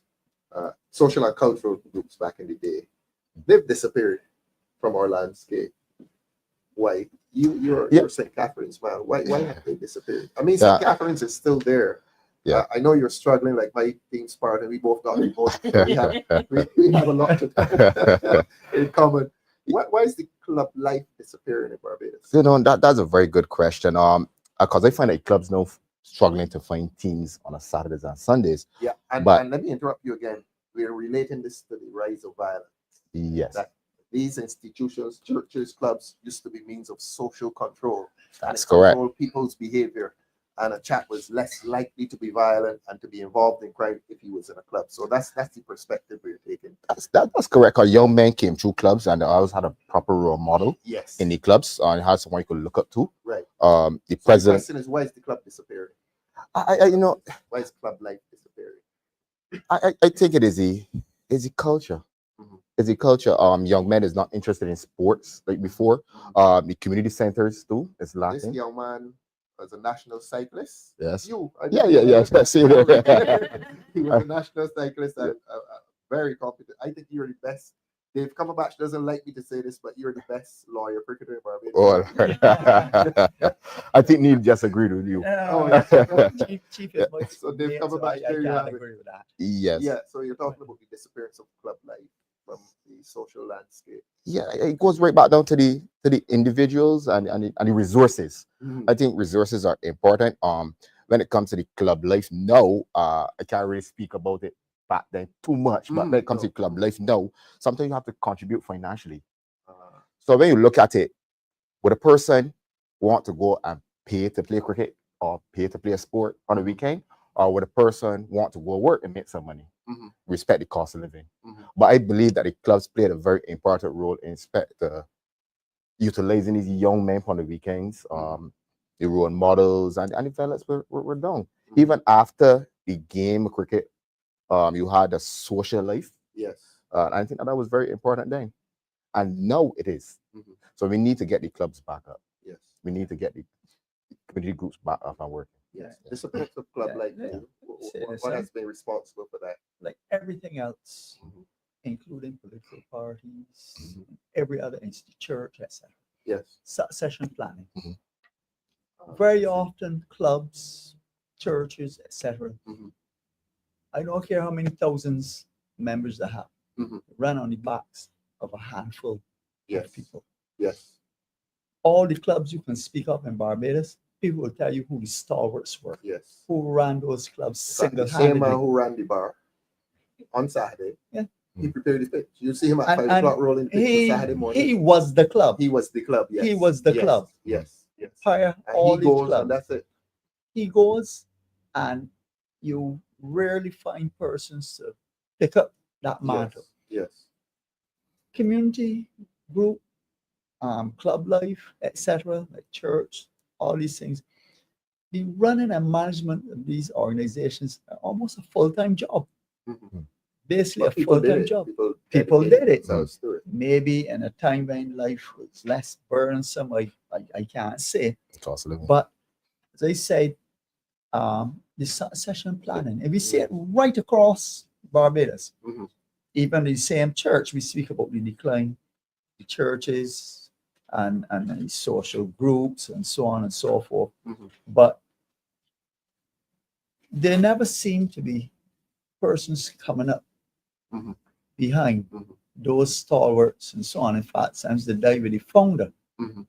social and cultural groups back in the day. They've disappeared from our landscape. Why? You're St. Catherine's man. Why have they disappeared? I mean, St. Catherine's is still there. Yeah. I know you're struggling like my team's part, and we both got involved. We have a lot in common. Why is the club life disappearing in Barbados? That's a very good question. Because I find that clubs now struggling to find teams on a Saturdays and Sundays. Yeah, and let me interrupt you again. We're relating this to the rise of violence. Yes. That these institutions, churches, clubs used to be means of social control. That's correct. Control people's behavior, and a chap was less likely to be violent and to be involved in crime if he was in a club. So that's the perspective we're taking. That's correct. A young man came through clubs and always had a proper role model Yes. in the clubs and had someone you could look up to. Right. The The president. question is, why is the club disappearing? Why is club life disappearing? I think it is a culture. Mhm. is the culture. Young men is not interested in sports like before. The community centers too is This lacking. young man was a national cyclist. Yes. You, Yeah. See there. he was a national cyclist and very competent. I think you're the best. Dave Cumberbatch doesn't like me to say this, but you're the best lawyer cricketer in Barbados. Oh, I think Neil just agreed with you. Chief is my So they've mate, come so about I there you can't have it. agree with that. Yes. Yeah, so you're talking about the disappearance of club life from the social landscape. Yeah, it goes right back down to the individuals and the resources. I think resources are important. When it comes to the club life now, I can't really speak about it back then too much, but when it comes to club life now, sometimes you have to contribute financially. So when you look at it, would a person want to go and pay to play cricket or pay to play a sport on a weekend, or would a person want to go work and make some money? Respect the cost of living. But I believe that the clubs played a very important role in utilizing these young men on the weekends. The role models and the fellas were done. Even after the game of cricket, you had a social life. Yes. I think that was very important then. And now it is. So we need to get the clubs back up. Yes. We need to get the community groups back up and working. Yes. Disappearance of club life. What has been responsible for that? Like everything else, including political parties, every other institute, church, etc. Yes. Succession planning. Very often, clubs, churches, etc. I don't care how many thousands members they have, run on the backs of a handful of people. Yes. All the clubs you can speak of in Barbados, people will tell you who the stalwarts were. Yes. Who ran those clubs The same single-handedly. man who ran the bar on Saturday. Yeah. He prepared the pitch. You see him at And- 5 o'clock rolling the pitch on Saturday morning. He was the club. He was the club. Yes. He was the club. Yes. Yes. Hire And all he these goes, clubs. and that's it. He goes, and you rarely find persons to pick up that mantle. Yes. Community group, club life, etc., like church, all these things. The running and management of these organizations are almost a full-time job. Basically, But a people did full-time it. job. People People dedicated did it. themselves to it. Maybe in a time when life was less burdensome, I can't say. Cost of living. But as I said, the succession planning, if we see it right across Barbados, even the same church, we speak about the decline, the churches and the social groups and so on and so forth. But there never seem to be persons coming up behind those stalwarts and so on. In fact, sometimes they die with the founder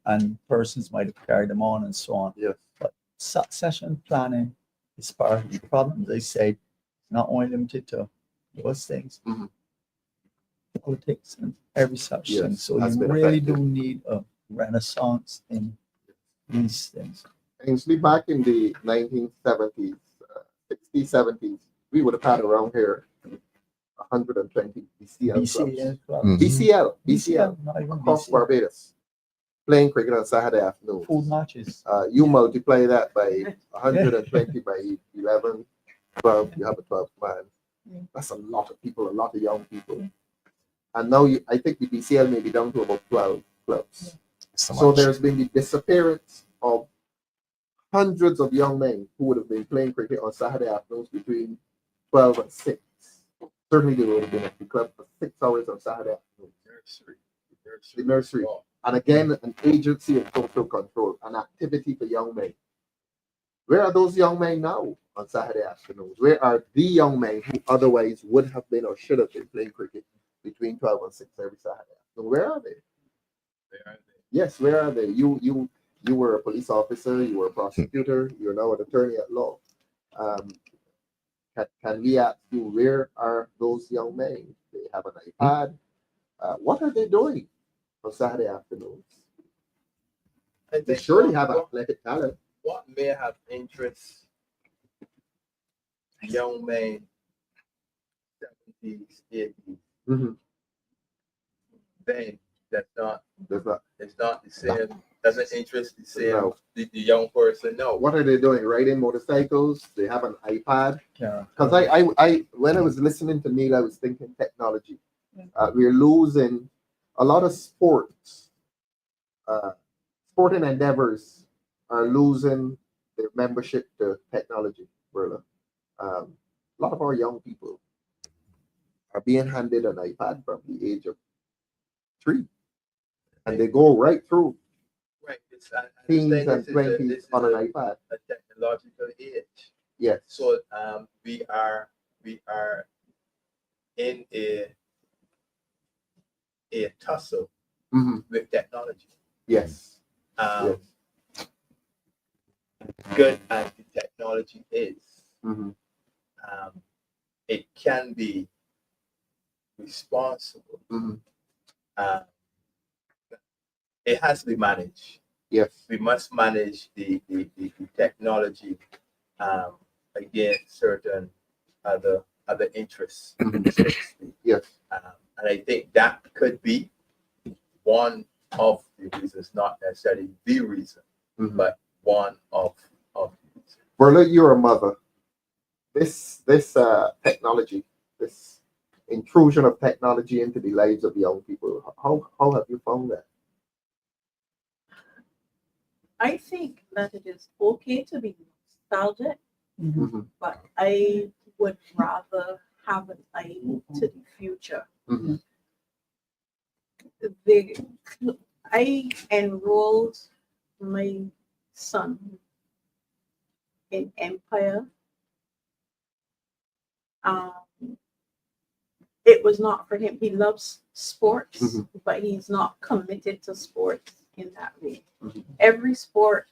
and persons might have carried them on and so on. Yes. But succession planning is part of the problem. They say it's not only limited to those things, politics and every such thing. So has you been really affected. do need a renaissance in these things. Ainsley, back in the 1970s, 60s, 70s, we would have had around here 120 BCL clubs. BCL, not even across BCL. Barbados, playing cricket on Saturday afternoons. Food matches. You multiply that by 120 by 11, 12, you have a 12 man. That's a lot of people, a lot of young people. And now I think the BCL may be down to about 12 clubs. So there's been the disappearance of hundreds of young men who would have been playing cricket on Saturday afternoons between 12 and 6. Certainly they would have been at the club for 6 hours on Saturday afternoon. The nursery. And again, an agency of social control, an activity for young men. Where are those young men now on Saturday afternoons? Where are the young men who otherwise would have been or should have been playing cricket between 12 and 6 every Saturday afternoon? Where are they? Yes, where are they? You were a police officer, you were a prosecutor, you're now an attorney at law. Can we ask you, where are those young men? They have an iPad. What are they doing on Saturday afternoons? They surely have athletic talent. What may have interest young men 70s, 80s, then that's not it's not the same, doesn't interest the same No. the young person. No. What are they doing? Riding motorcycles? They have an iPad. Yeah. Because I when I was listening to Neil, I was thinking technology. We're losing a lot of sports. Sporting endeavors are losing their membership to technology, Verla. A lot of our young people are being handed an iPad from the age of 3, and they go right through Right. teens and 20s on an iPad. A technological age. Yes. So we are in a tussle Mhm. with technology. Yes. Um, Yes. Good as the technology is, Mhm. it can be responsible. Mhm. Um, it has to be managed. Yes. We must manage the technology against certain other interests, Mhm. so to speak. Yes. And I think that could be one of the reasons, not necessarily the reason, Mhm. but one of the reasons. Verla, you're a mother. This technology, this intrusion of technology into the lives of young people, how have you found that? I think that it is okay to be nostalgic, Mhm. but I would rather have an eye to the future. Mhm. I enrolled my son in Empire. It was not for him. He loves sports, Mhm. but he's not committed to sports in that way. Mhm. Every sport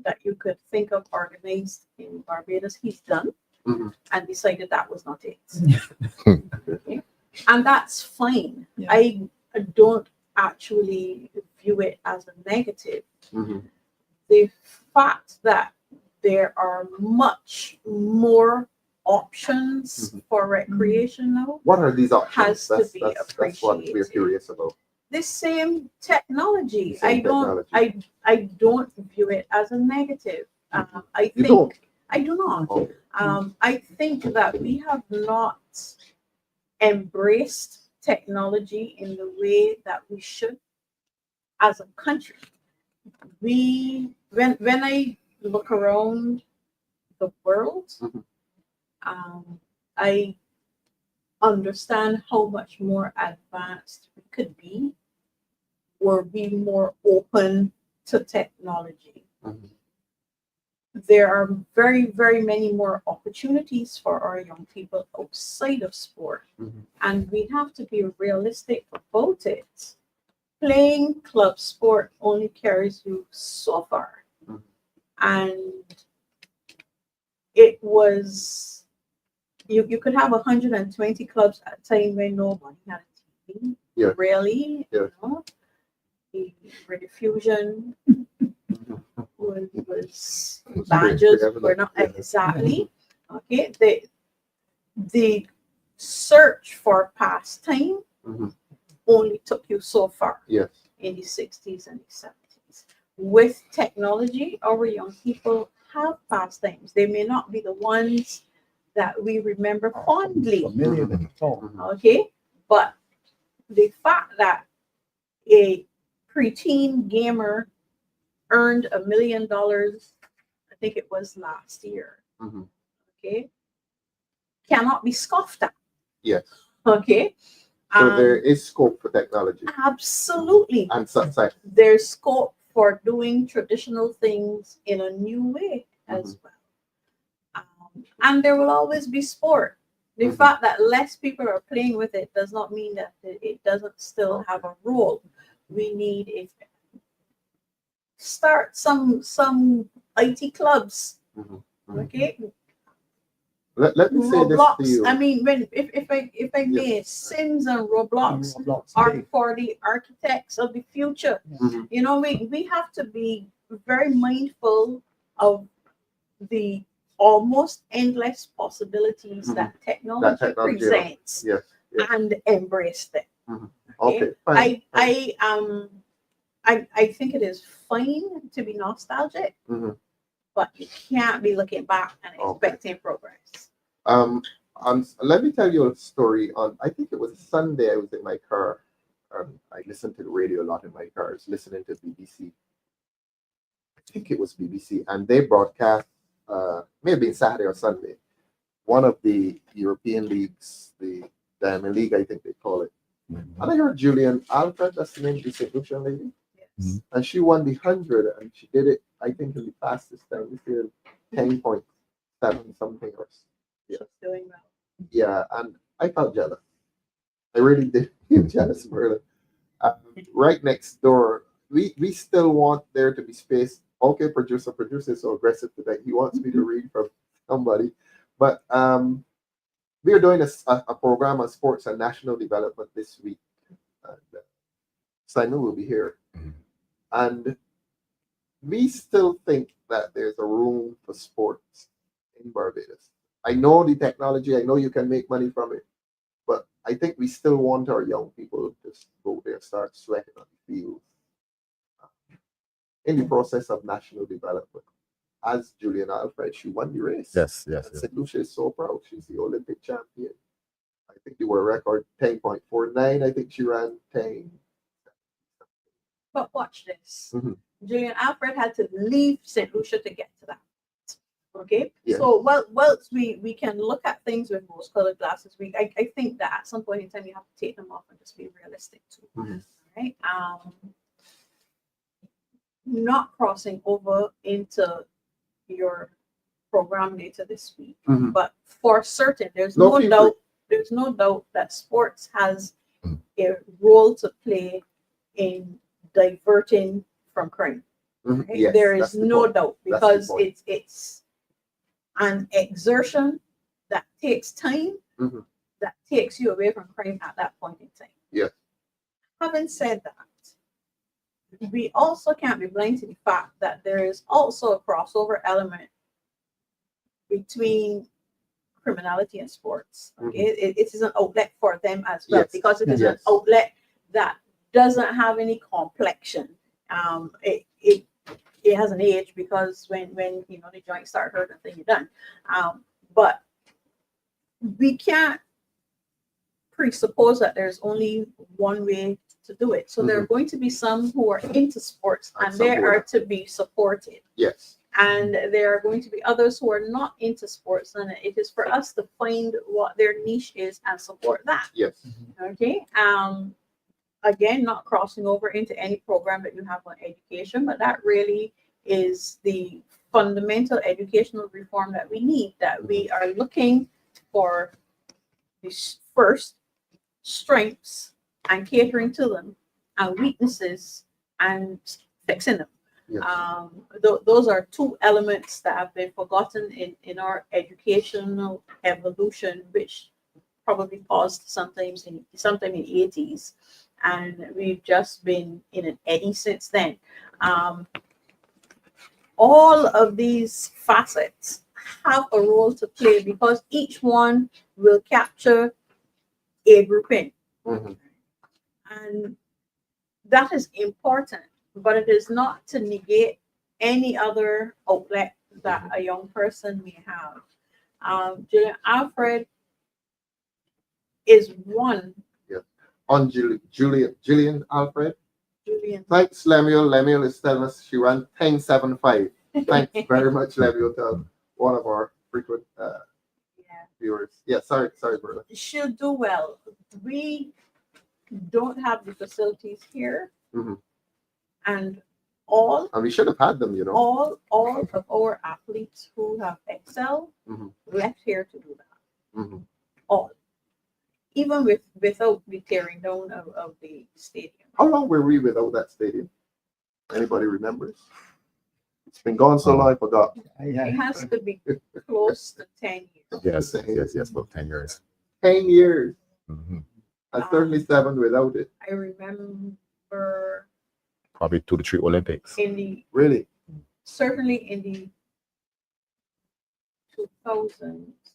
that you could think of organized in Barbados, he's done Mhm. and decided that was not it. Okay? And that's fine. Yeah. I don't actually view it as a negative. Mhm. The fact that there are much more options Mhm. for recreation now, What are these options? has to be That's what we're appreciated. curious about. this same technology. The same technology. I don't view it as a negative. I You think don't? I do not. Okay. I think that we have not embraced technology in the way that we should as a country. When I look around the world, Mhm. I understand how much more advanced we could be or be more open to technology. Mhm. There are very, very many more opportunities for our young people outside of sport. Mhm. And we have to be realistic about it. Playing club sport only carries you so far. Mhm. And it was, you could have 120 clubs at a time when nobody had a TV. Yeah. Really, Yeah. you know, the retribution Mhm. was It's badges great. were not Yeah. exactly okay. The search for pastime Mhm. only took you so far Yes. in the 60s and the 70s. With technology, our young people have pastimes. They may not be the ones that we remember fondly, Familiar with it all. Mhm. okay? But the fact that a preteen gamer earned $1 million, I think it was last year, Mhm. okay, cannot be scoffed at, Yes. okay? So there is scope for technology Absolutely. and success. There's scope for doing traditional things in a new way as well. And there will always be sport. The Mhm. fact that less people are playing with it does not mean that it doesn't still have a role. We need it. Start some IT clubs, Mhm. okay? Let me say this to Roblox. you. I mean, when if I may, Sims and Roblox are for the architects of the future. Mhm. You know, we have to be very mindful of the almost endless possibilities Mhm. that technology technology, presents Yes. Yes. and embrace them. Mhm. Okay? Okay. Fine. I think it is fine to be nostalgic, Mhm. but you can't be looking back and Okay. expecting progress. Let me tell you a story. On I think it was Sunday. I was in my car. I listened to the radio a lot in my car. I was listening to BBC. I think it was BBC, and they broadcast. Maybe Saturday or Sunday. One of the European leagues, the Diamond League, I think they call it. And I heard Julian Alfred, that's the name of the St. Lucia lady. Yes. And she won the 100, and she did it, I think, in the fastest time. This year, 10.7 something or yeah. She's doing well. Yeah, and I felt jealous. I really did feel jealous for her. Right next door, we still want there to be space. Okay, producer is so aggressive today. He wants me to read from somebody. But we are doing a program on sports and national development this week. And, Simon will be here. And we still think that there's a room for sports in Barbados. I know the technology, I know you can make money from it, but I think we still want our young people to go there, start sweating on the field in the process of national development. As Julian Alfred, she won the race. Yes. And St. Lucia is so proud. She's the Olympic champion. I think the world record 10.49. I think she ran 10. But watch this. Mhm. Julian Alfred had to leave St. Lucia to get to that. Okay. Yes. So whilst we can look at things with rose colored glasses, I think that at some point in time you have to take them off and just be realistic too. Mhm. Right? Not crossing over into your program later this week. Mhm. But for certain, there's No, no feel doubt. There's no doubt that sports has Mm. a role to play in diverting from crime. Mhm. Right? Yes, There that's is the no point. doubt That's the because point. it's an exertion that takes time, Mhm. that takes you away from crime at that point in time. Yes. Having said that, we also can't be blind to the fact that there is also a crossover element between criminality and sports. Okay, it is an outlet for them as well Yes. because it is an Yes. outlet that doesn't have any complexion. It has an age because when the joints start hurting, then you're done. But we can't presuppose that there's only one way to do it. So there are going to be some who are into sports And and some they who are are not. to be supported. Yes. And there are going to be others who are not into sports, and it is for us to find what their niche is and support that. Yes. Okay. Again, not crossing over into any program that you have on education, but that really is the fundamental educational reform that we need, that we are looking for these first strengths and catering to them, and weaknesses and fixing them. Yes. Those are two elements that have been forgotten in our educational evolution, which probably paused sometime in the 80s, and we've just been in an eddy since then. All of these facets have a role to play because each one will capture a grouping, Mhm. and that is important, but it is not to negate any other outlet that a young person may have. Julian Alfred is one. On Julian Alfred. Julian. Thanks, Lemuel. Lemuel is telling us she ran 10.75. Thanks very much, Lemuel, to one of our frequent Yeah. viewers. Yeah, sorry, Verla. She'll do well. We don't have the facilities here, Mhm. and And we should have had them, all of our athletes who have excelled Mhm. left here to do that. Mhm. All, even without the tearing down of the stadium. How long were we without that stadium? Anybody remembers? It's been gone so long, I forgot. It has to be close to 10 years. Yes, about 10 years. 10 years. Mhm. And certainly 7 without it. I remember Probably 2 to 3 Olympics. Really? certainly in the 2000s,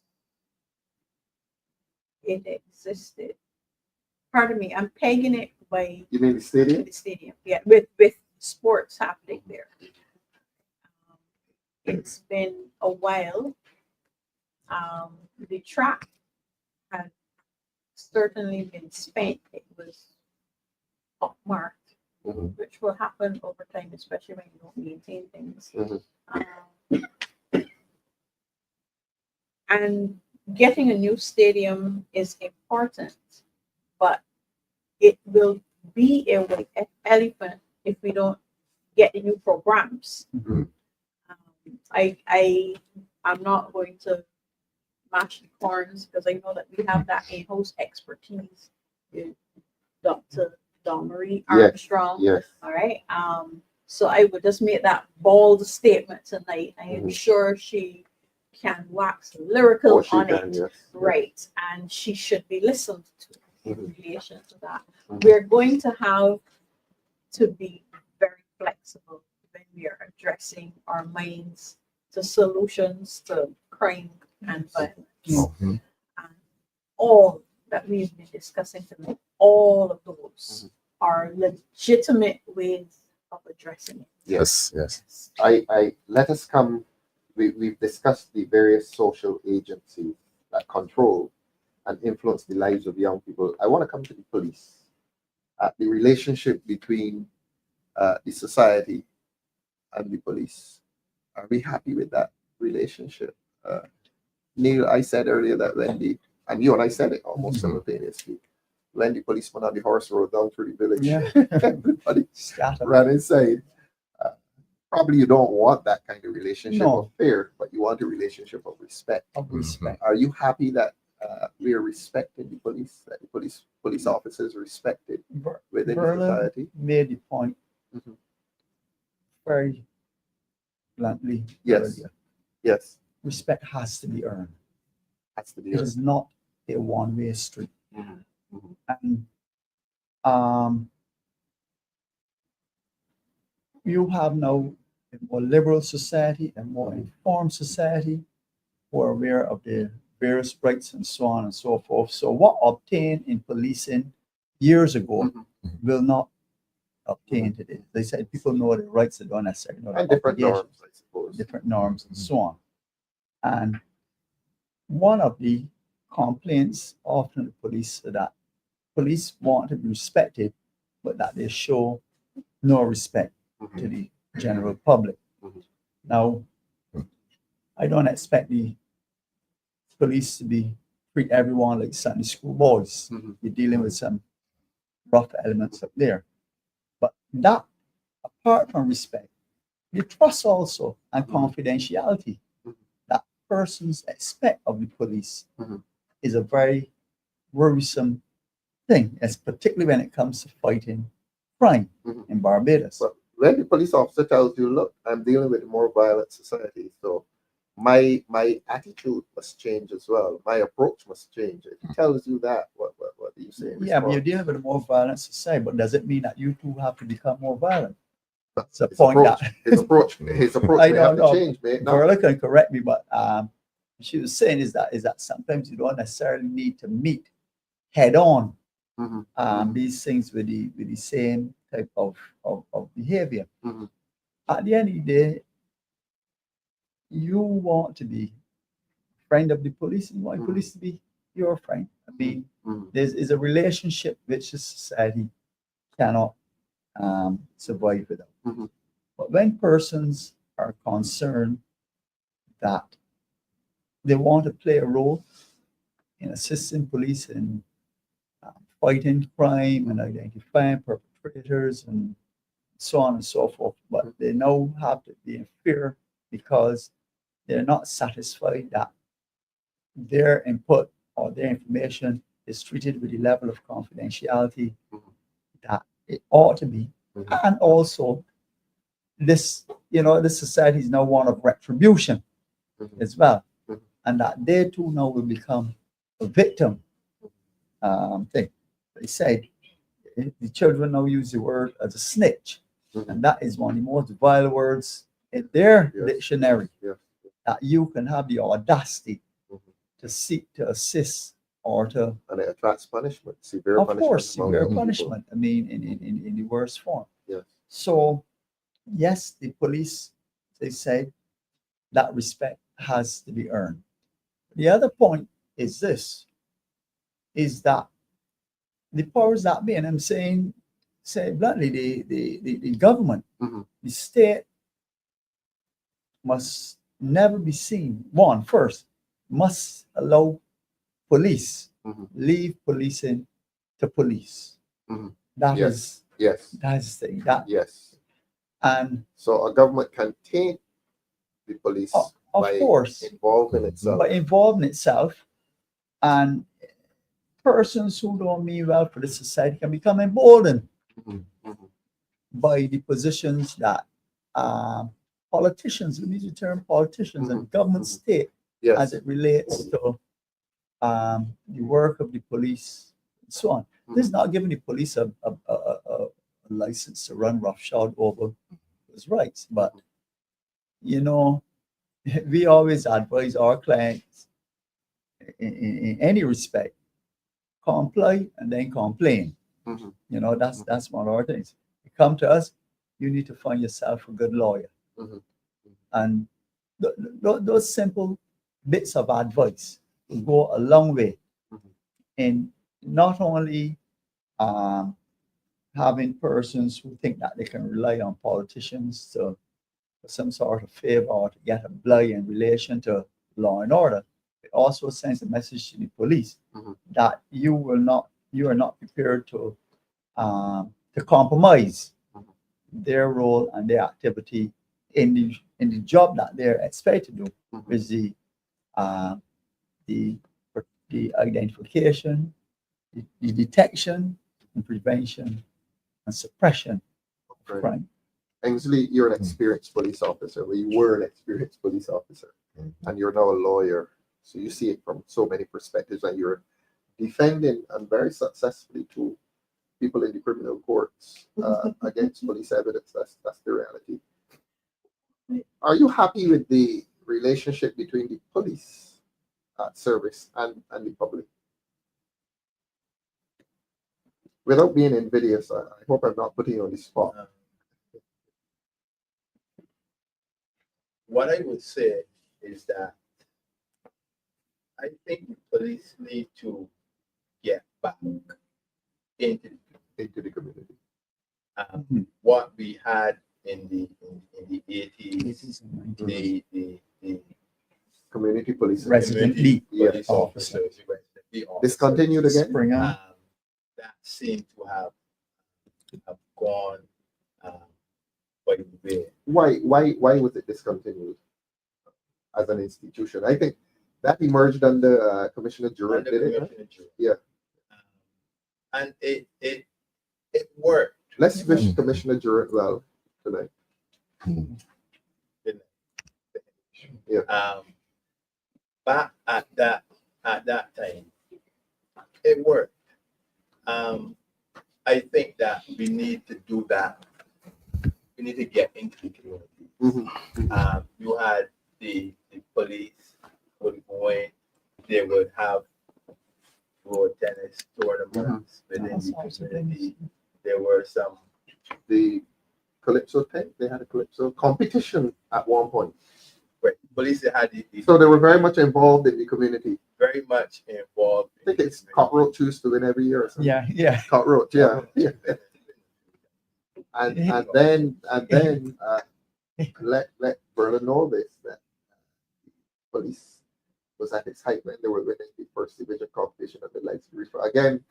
it existed. Pardon me, I'm pegging it by You mean the stadium? the stadium. Yeah, with sports happening there. It's been a while. The track had certainly been spent, it was upmarked, Mhm. which will happen over time, especially when you don't maintain things. Mhm. And getting a new stadium is important, but it will be a white elephant if we don't get the new programs. Mhm. I'm not going to mash the corns because I know that we have that in-house expertise with Dr. Marie Yes, Armstrong. yes. All right. So I would just make that bold statement tonight. I am Mhm. sure she can wax lyrical Oh, she on can, it. yes. Right. And she should be listened to in Mhm. relation to that. Mhm. We're going to have to be very flexible when we are addressing our minds to solutions to crime and violence. Mhm. And all that we've been discussing tonight, all of those Mhm. are legitimate ways of addressing it. Yes, yes. I let us come. We've discussed the various social agencies that control and influence the lives of young people. I want to come to the police, the relationship between the society and the police. Are we happy with that relationship? Neil, I said earlier that and you and I said it almost Mhm. simultaneously, when the policeman on the horse rode down through the village, Yeah. everybody Scatter. ran inside. Uh, Probably you don't want that kind of relationship No. of fear, but you want a relationship of respect. Of respect. Are you happy that we are respecting the police, that the police officers are respected within the Verla society? made the point Mhm. very bluntly Yes. earlier. Yes, Respect has to be earned. has to be It it. is not a one-way street. Mhm. Mhm. And you have now a more liberal society, a more informed society, who are aware of the various rights and so on and so forth. So what obtained in policing years ago Mhm. will not obtain today. They said people know their rights, they don't necessarily know And their different obligations, norms, I suppose. different norms and so on. And one of the complaints often the police are that police want to be respected, but that they show no respect to Mhm. the general public. Mhm. Now, I don't expect the police to be treat everyone like Sunday school boys. Mhm. You're dealing with some rough elements up there. But that, apart from respect, the trust also and confidentiality Mhm. that persons expect of the police Mhm. is a very worrisome thing, as particularly when it comes to fighting crime Mhm. in Barbados. But when the police officer tells you, look, I'm dealing with a more violent society, so my attitude must change as well. My approach must change. If he tells you that, what do you say? in Yeah, but you're response? dealing with a more violent society, but does it mean that you too have to become more violent? That's the His point approach, that his approach I may don't have to know. change, mate. No? Verla can correct me, but she was saying is that sometimes you don't necessarily need to meet head on Mhm. these things with the same type of behavior. Mhm. At the end of the day, you want to be a friend of the police, and you want the police to be your friend. I mean, Mhm. there's a relationship which the society cannot survive without. Mhm. But when persons are concerned that they want to play a role in assisting police in fighting crime and identifying perpetrators and so on and so forth, but they now have to be in fear because they're not satisfied that their input or their information is treated with the level of confidentiality that it ought to be. Mhm. And also, this society is now one of retribution Mhm. as well, Mhm. and that they too now will become a victim thing. They said the children now use the word as a snitch, Mhm. and that is one of the most vile words in their Yes. dictionary. Yes. That you can have the audacity Mhm. to seek to assist or to, And it attracts punishment, severe of punishment. course, among severe young people. punishment. I mean, in the worst form. Yes. So, yes, the police, they say that respect has to be earned. The other point is this: is that the powers that be, and I'm saying, say bluntly, the government, Mhm. the state must never be seen. One, first, must allow police, Mhm. leave policing to police. Mhm. That Yes. is Yes. that's the thing. That Yes. and So a government can taint the police of by course, involving itself. by involving itself, and persons who don't mean well for the society can become emboldened Mhm. Mhm. by the positions that politicians, we use the term politicians and government Mhm. state as Yes. it relates to the work of the police and so on. This is not giving the police a license to run roughshod over his rights, but you know, we always advise our clients in any respect, comply and then complain. Mhm. You know, that's one of our things. You come to us, you need to find yourself a good lawyer. Mhm. And those simple bits of advice will go a long way Mhm. in not only um, having persons who think that they can rely on politicians to for some sort of favor or to get a blow in relation to law and order. It also sends a message to the police Mhm. that you are not prepared to compromise Mhm. their role and their activity in the job that they're expected to do, Mhm. with uh, the the identification, the detection and prevention and suppression of Right. crime. Ensley, you're an experienced police officer. Well, you were an experienced police officer, and you're now a lawyer. So you see it from so many perspectives, and you're defending and very successfully to people in the criminal courts against police evidence. That's the reality. Are you happy with the relationship between the police service and the public? Without being invidious, I hope I'm not putting you on the spot. What I would say is that I think the police need to get back into Into the community. what we had in the 80s, This is the Community policing. Resident community lead police officer. officers, resident lead officers, Discontinued again? Springer. that seem to have gone by the way. Why was it discontinued as an institution? I think that emerged under Commissioner Jurek, Under did it? Commissioner Jurek. Yeah. And it worked. Let's wish Commissioner Jurek well tonight. Yeah. Back at that time, it worked. I think that we need to do that. We need to get into the community. Mhm. You had the police would go in, they would have road tennis tournaments within All the sorts of community. There were some The Calypso tank, they had a Calypso competition at one point. police that had the So they were very much involved in the community. very much involved. I think it's Cockroach used to win every year or something. Yeah. Cockroach, yeah. And then let Verla know this, that police was at its height when they were winning the first division competition of the Leslie Reefer. Again,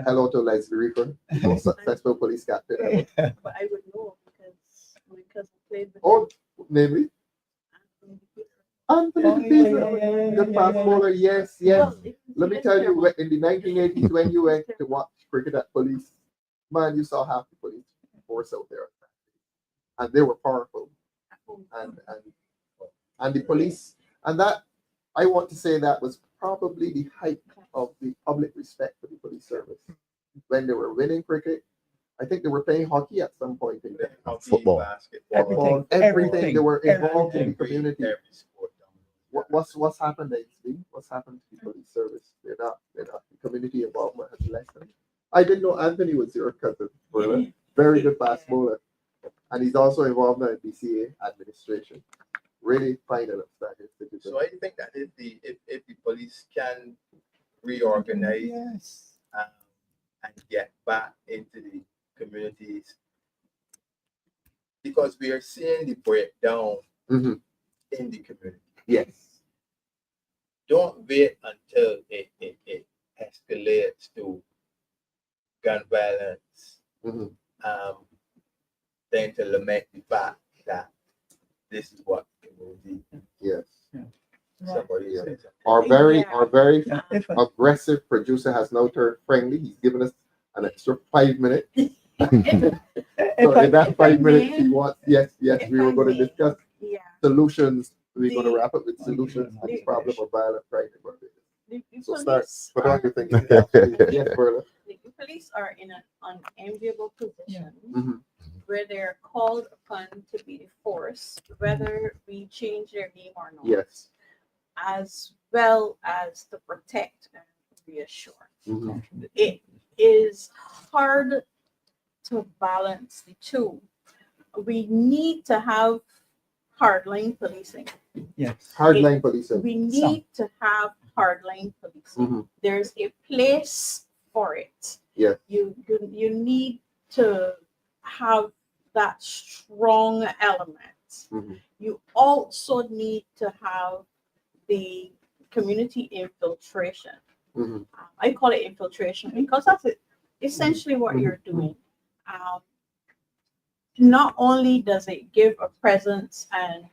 hello to Leslie Reefer, the most successful police captain ever. But I would know because I played with Oh, maybe Anthony Oh, Peiza, good fast bowler. Yes. Well, Let me tell you, in the 1980s, when you went to watch cricket at police, man, you saw half the police force out there, and they were powerful. And the police, and that I want to say that was probably the height of the public respect for the police service when they were winning cricket. I think they were playing hockey at some point in time. Football. Basketball, Everything. They were involved in the every community. sport. What's happened, Ainsley? What's happened to the police service? They're not. The community involvement has lessened. I didn't know Anthony was your cousin. Verla. Very good fast bowler, and he's also involved in the BCA administration. Really fine and outstanding citizen. So I think that if the police can reorganize Yes. and get back into the communities, because we are seeing the breakdown Mhm. in the community. Yes. Don't wait until it escalates to gun violence, Mhm. then to lament the fact that this is what the community. Yes. Somebody Yeah. said something. Our very Yeah, if I- aggressive producer has now turned friendly. He's given us an extra 5 minutes. So if I- in that if I 5 minutes, may- he wants, yes, if we were I going to may. discuss Yeah. solutions. We're going to The- wrap up with solutions to the problem of violent crime in Barbados. The So start. police Put on are, your thinking caps, please. Yes, Verla. the police are in an unenviable position Mhm. where they're called upon to be the force, whether we change their name or not, Yes. as well as to protect and reassure. Mhm. It is hard to balance the two. We need to have hardline policing. Yes. Hardline policing. We need to have hardline policing. Mhm. There's a place for it. Yes. You need to have that strong element. Mhm. You also need to have the community infiltration. Mhm. I call it infiltration because that's essentially what you're doing. Not only does it give a presence and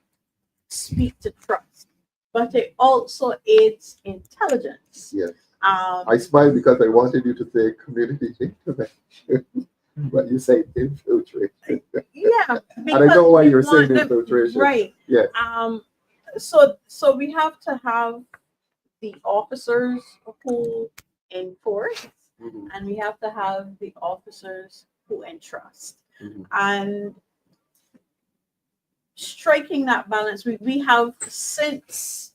speak to trust, but it also aids intelligence. Yes. I smiled because I wanted you to say community intervention, but you say infiltration. Yeah, And I know why we you're saying want them- infiltration. right? Yes. So we have to have the officers who enforce, Mhm. and we have to have the officers who entrust. Mhm. And striking that balance, we have since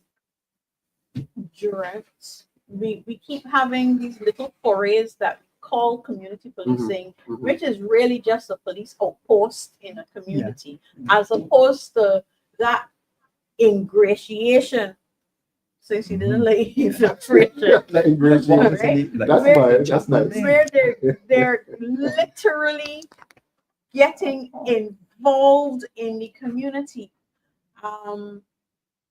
Durant, we keep having these little forays that we call community policing, Mhm. which is really just a police outpost in a community, as opposed to that ingratiation. Since you didn't like infiltration, That ingratiation. Right? That's Where- fine. That's nice. where they're literally getting involved in the community.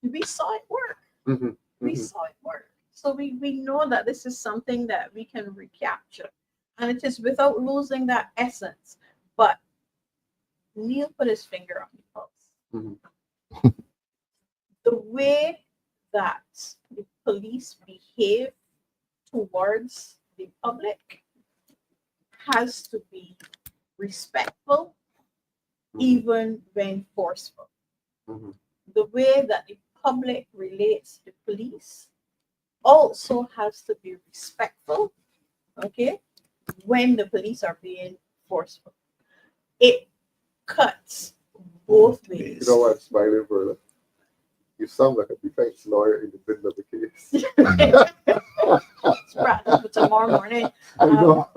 We saw it work. Mhm. We Mhm. saw it work. So we know that this is something that we can recapture. And it is without losing that essence. But Neil put his finger on the pulse. Mhm. The way that the police behave towards the public has to be respectful, even when forceful. Mhm. The way that the public relates to police also has to be respectful, okay, when the police are being forceful. It cuts both ways. You know what, smiling Verla? You sound like a defense lawyer in the middle of the case. It's practice for tomorrow morning. I know.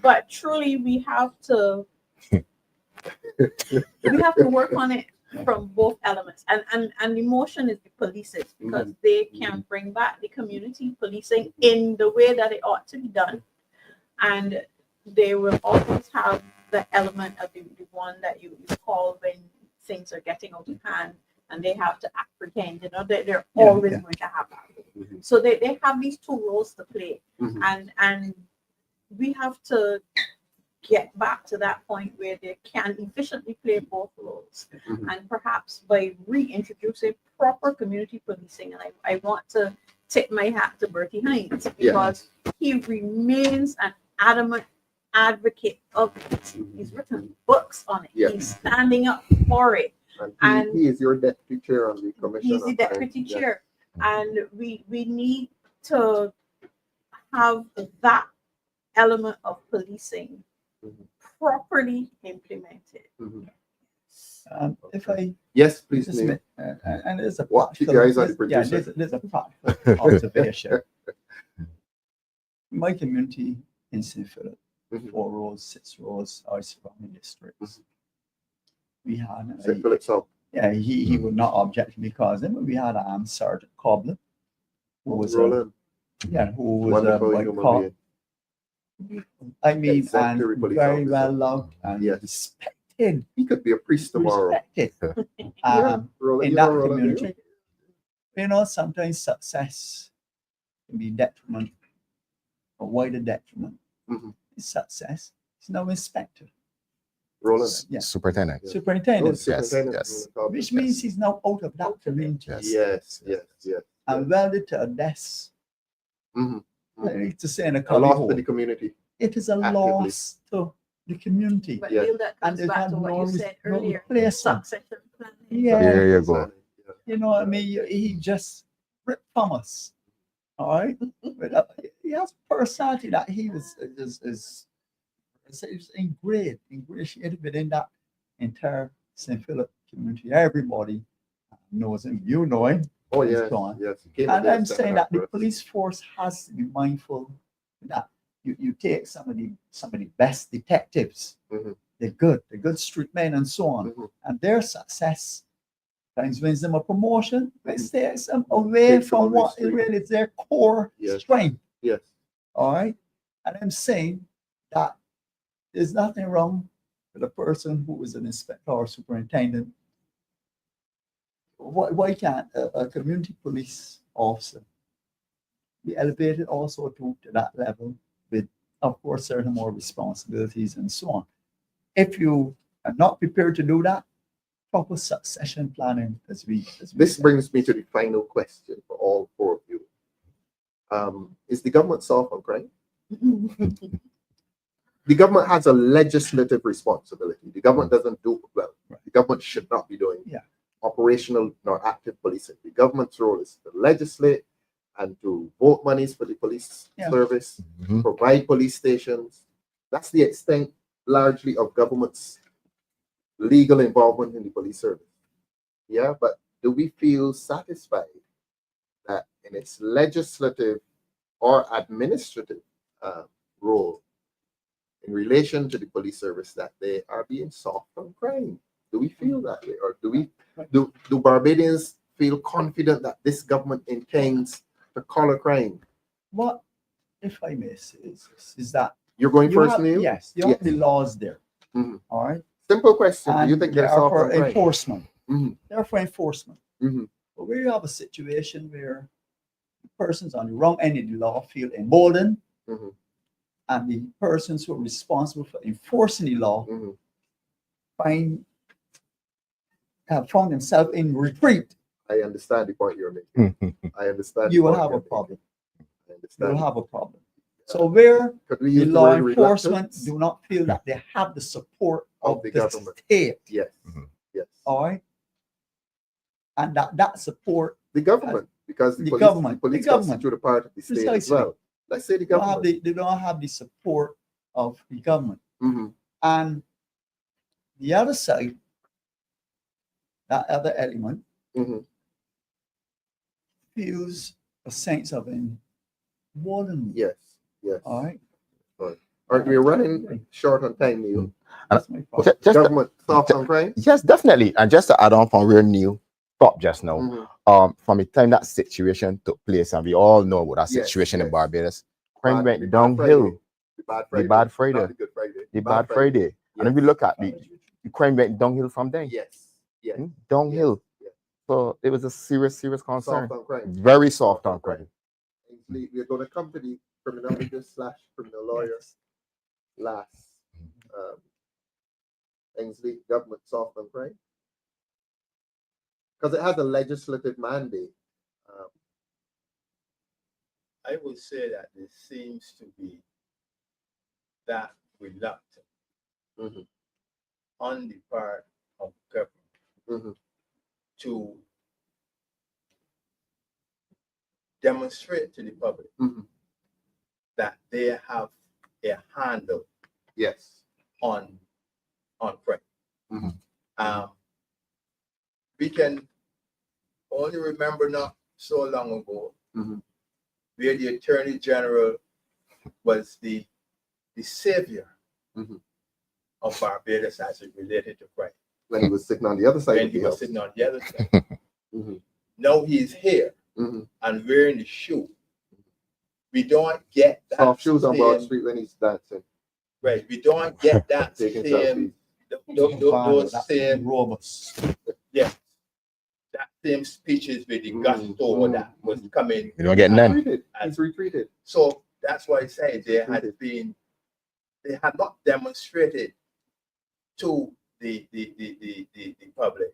But truly we have to work on it from both elements. And emotion is the polices, because they can bring back the community policing in the way that it ought to be done. And they will always have the element of the one that you call when things are getting out of hand and they have to apprehend, they're always going to have that. Mhm. So they have these two roles to play. Mhm. And we have to get back to that point where they can efficiently play both roles. Mhm. And perhaps by reintroducing proper community policing, and I want to tip my hat to Bertie Hines, because he remains an adamant advocate of it. He's written books on it. Yeah. He's standing up for it. And he is your deputy chair on the commission. He's the of crime. deputy Yeah. chair. And we need to have that element of policing Mhm. properly implemented. Mhm. If I Yes, please, just Neil. admit, and there's a What? Keep practical, your eyes on the there's- producer. there's a practical observation. My community in St. Philip, Mhm. 4 rows, 6 rows, our surrounding districts. We had St. Philip South. yeah, he would not object because then we had Sergeant Cobbler, who was a Roland. Yeah, who was Wonderful like human called, being. I mean, Exemplary and police very officer. well loved and Yes. respected. He could be a priest tomorrow. Respected. Yeah, Roland, In you that know Roland, do you? community. You know, sometimes success can be detriment, or wider detriment. Mhm. Success is no inspector. Roland. Yeah. Superintendent. Yeah. Superintendent, Oh, superintendent, yes. Roland Cobb. which means he's now out of that community Yes. Yes, yes, yes. and welded to a desk. Mhm. I need to say in a A cubby loss hole. to the community. It is a actively. loss to the community. But Yeah. Neil, that And comes they back have to what no you said no earlier. place on. Succession planning. Yeah. There you go. Yeah. You know what I mean? He just ripped from us. All right. But he has personality that he is ingratiated within that entire St. Philip community. Everybody knows him. You know him. Oh, and yes, so on. yes. He came And to I'm the saying seminar that the for us. police force has to be mindful that you take some of the best detectives. Mhm. They're good street men and so on. Mhm. And their success sometimes wins them a promotion, but Mhm. stays them away Takes them from off the what street. really is their core Yes. strength. Yes. All right. And I'm saying that there's nothing wrong with a person who is an inspector or superintendent. Why can't a community police officer be elevated also to that level with, of course, certain more responsibilities and so on? If you are not prepared to do that, proper succession planning as we This said. brings me to the final question for all four of you. Is the government soft on crime? The government has a legislative responsibility. The government doesn't do it well. Right. The government should not be doing Yeah. operational nor active policing. The government's role is to legislate and to vote monies for the police Yeah. service, Mhm. provide police stations. That's the extent largely of government's legal involvement in the police service. Yeah, but do we feel satisfied that in its legislative or administrative role in relation to the police service that they are being soft on crime? Do we feel that way, or do Barbadians feel confident that this government intends to collar crime? What, if I may say, is that You're going you first, have, Neil? yes, you have the laws there. Mhm. All right. Simple question. Do you And think they they're are soft for on crime? enforcement. Mhm. They're for enforcement. Mhm. But we have a situation where persons on the wrong end of the law feel emboldened, Mhm. and the persons who are responsible for enforcing the law Mhm. have found themselves in retreat. I understand the point you're making. I understand. You the will point have a you're making. problem. I You understand. will have a problem. So where Could we the use the law word enforcement reluctance? do not feel that they have the support Of of the the government. state, Yes. Mhm. Yes. all right, and that support The government, because the police, government, the police the government. constitute a part of the state as Precisely. well. Let's say the they don't have government. they don't have the support of the government. Mhm. And the other side, that other element, Mhm. feels a sense of emboldenment. Yes. Yes. All right. All right, we're running short on time, Neil. That's my problem. Just Government soft on crime. yes, definitely. And just to add on from where Neil stopped just now, Mhm. from the time that situation took place, and we all know about that Yes, situation in yes. Barbados, crime The went Bad downhill. Friday. The Bad Friday. Bad Friday. Not the Good Friday. The Bad Friday. And if we look at the crime went downhill from there. Yes. Yes. Downhill. Yes. So it was a serious concern. Soft on crime. Very soft on crime. Ensley, we're going to come to the criminologist / criminal lawyer last. Ensley, government soft on crime, because it has a legislative mandate. I would say that there seems to be that reluctance Mhm. on the part of government Mhm. to demonstrate to the public Mhm. that they have a handle Yes. on crime. Mhm. We can only remember not so long ago Mhm. where the Attorney General was the savior Mhm. of Barbados as it related to crime. When he was sitting on the other side When of he the was house. sitting on the other side. Mhm. Now he's here Mhm. and wearing the shoe we don't get that Soft shoes on Broad same, Street when he's dancing. right, we don't get that Taking same, selfies. those That's same, robust. yeah, that same speeches with the gusto that was coming. You don't get none. Retreated. He's retreated. So that's why I say they had not demonstrated to the public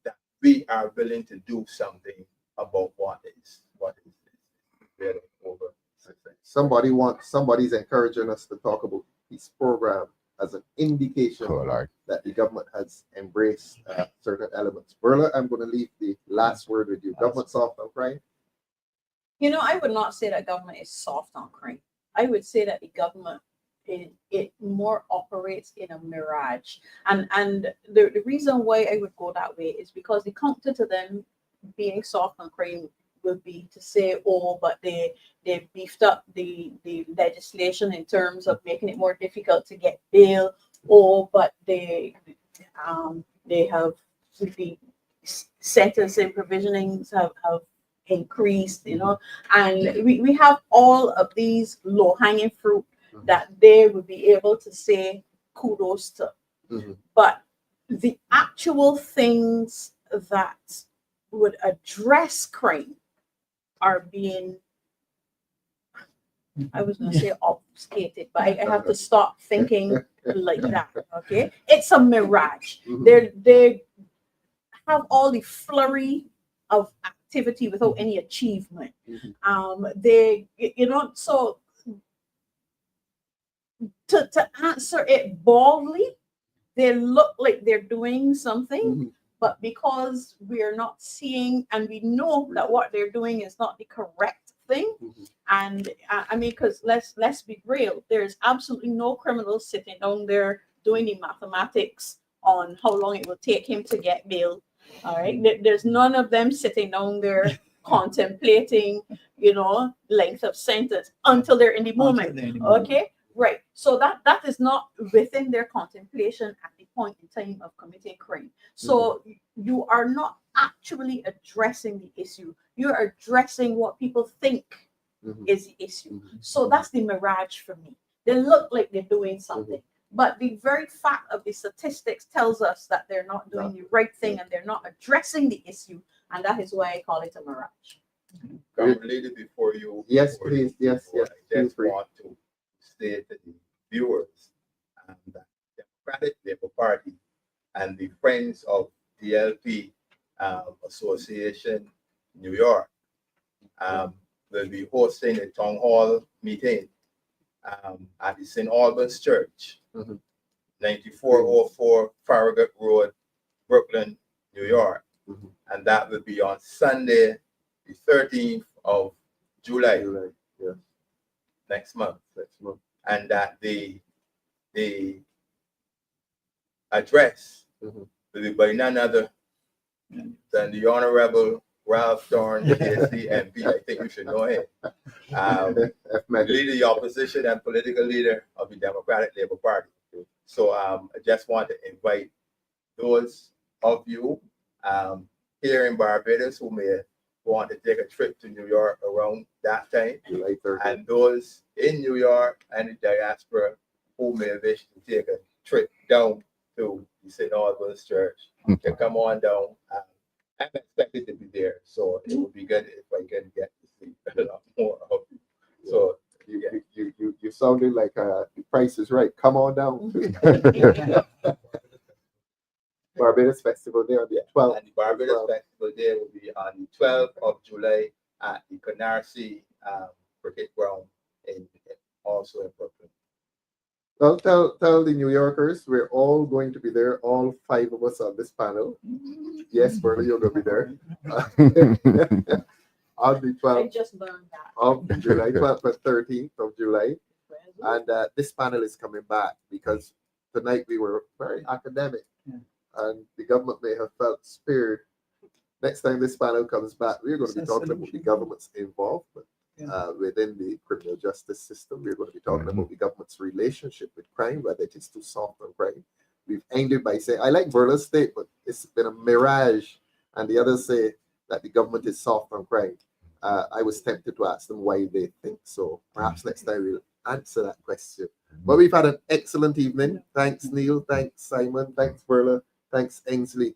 that we are willing to do something about what is really over. Somebody's encouraging us to talk about this program as an indication Oh, Lord. that the government has embraced certain elements. Verla, I'm going to leave the last word with you. Government soft on crime. You know, I would not say that government is soft on crime. I would say that the government it more operates in a mirage. And the reason why I would go that way is because the counter to them being soft on crime will be to say, oh, but they beefed up the legislation in terms of making it more difficult to get bail, or but they have the sentencing provisionings have increased, you know, and we have all of these low-hanging fruit that they would be able to say kudos to. But the actual things that would address crime are being, I was going to say obfuscated, but I have to stop thinking like that. Okay, it's a mirage. They have all the flurry of activity without any achievement. They, you know, so to answer it baldly, they look like they're doing something, but because we're not seeing and we know that what they're doing is not the correct thing, and I mean, because let's be real, there's absolutely no criminal sitting down there doing the mathematics on how long it will take him to get bail. All right, there's none of them sitting down there contemplating, you know, length of sentence until they're in the moment. Okay, right. So that is not within their contemplation at the point in time of committing crime. So you are not actually addressing the issue. You're addressing what people think is the issue. So that's the mirage for me. They look like they're doing something. But the very fact of the statistics tells us that they're not doing the right thing and they're not addressing the issue. And that is why I call it a mirage. Related before you. Yes, before please. you- Yes, yes. I just Feel free. want to say to the viewers that the Democratic Labour Party and the Friends of DLP Association New York will be hosting a town hall meeting at the St. Albans Church, 9404 Farragut Road, Brooklyn, New York. And that will be on Sunday, the 13th of July, next month. And that the address will be by none other than the Honorable Ralph Thorne, PhD, MP. I think you should know him. Leader of the opposition and political leader of the Democratic Labour Party. So I just want to invite those of you here in Barbados who may want to take a trip to New York around that time, and those in New York and the diaspora who may wish to take a trip down to the St. Albans Church to come on down. I'm expected to be there, so it would be good if I can get to see a lot more of you. So you sounded like the price is right. Come on down. Barbados Festival Day on the 12th. And the Barbados Festival Day will be on the 12th of July at the Canarsie Cricket Ground also in Brooklyn. Well, tell the New Yorkers we're all going to be there, all 5 of us on this panel. Yes, Verla, you're going to be there. On the 12th I just learned that. of July, 12th and 13th of July. And this panel is coming back because tonight we were very academic. And the government may have felt spared. Next time this panel comes back, we're going to be talking about the government's involvement within the criminal justice system. We're going to be talking about the government's relationship with crime, whether it is too soft on crime. We've ended by saying, I like Verla's statement, it's been a mirage. And the others say that the government is soft on crime. I was tempted to ask them why they think so. Perhaps next time we'll answer that question. But we've had an excellent evening. Thanks, Neil. Thanks, Simon. Thanks, Verla. Thanks, Ensley.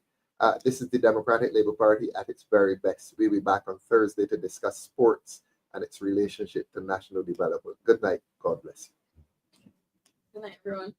This is the Democratic Labour Party at its very best. We'll be back on Thursday to discuss sports and its relationship to national development. Good night. God bless you. Good night, everyone.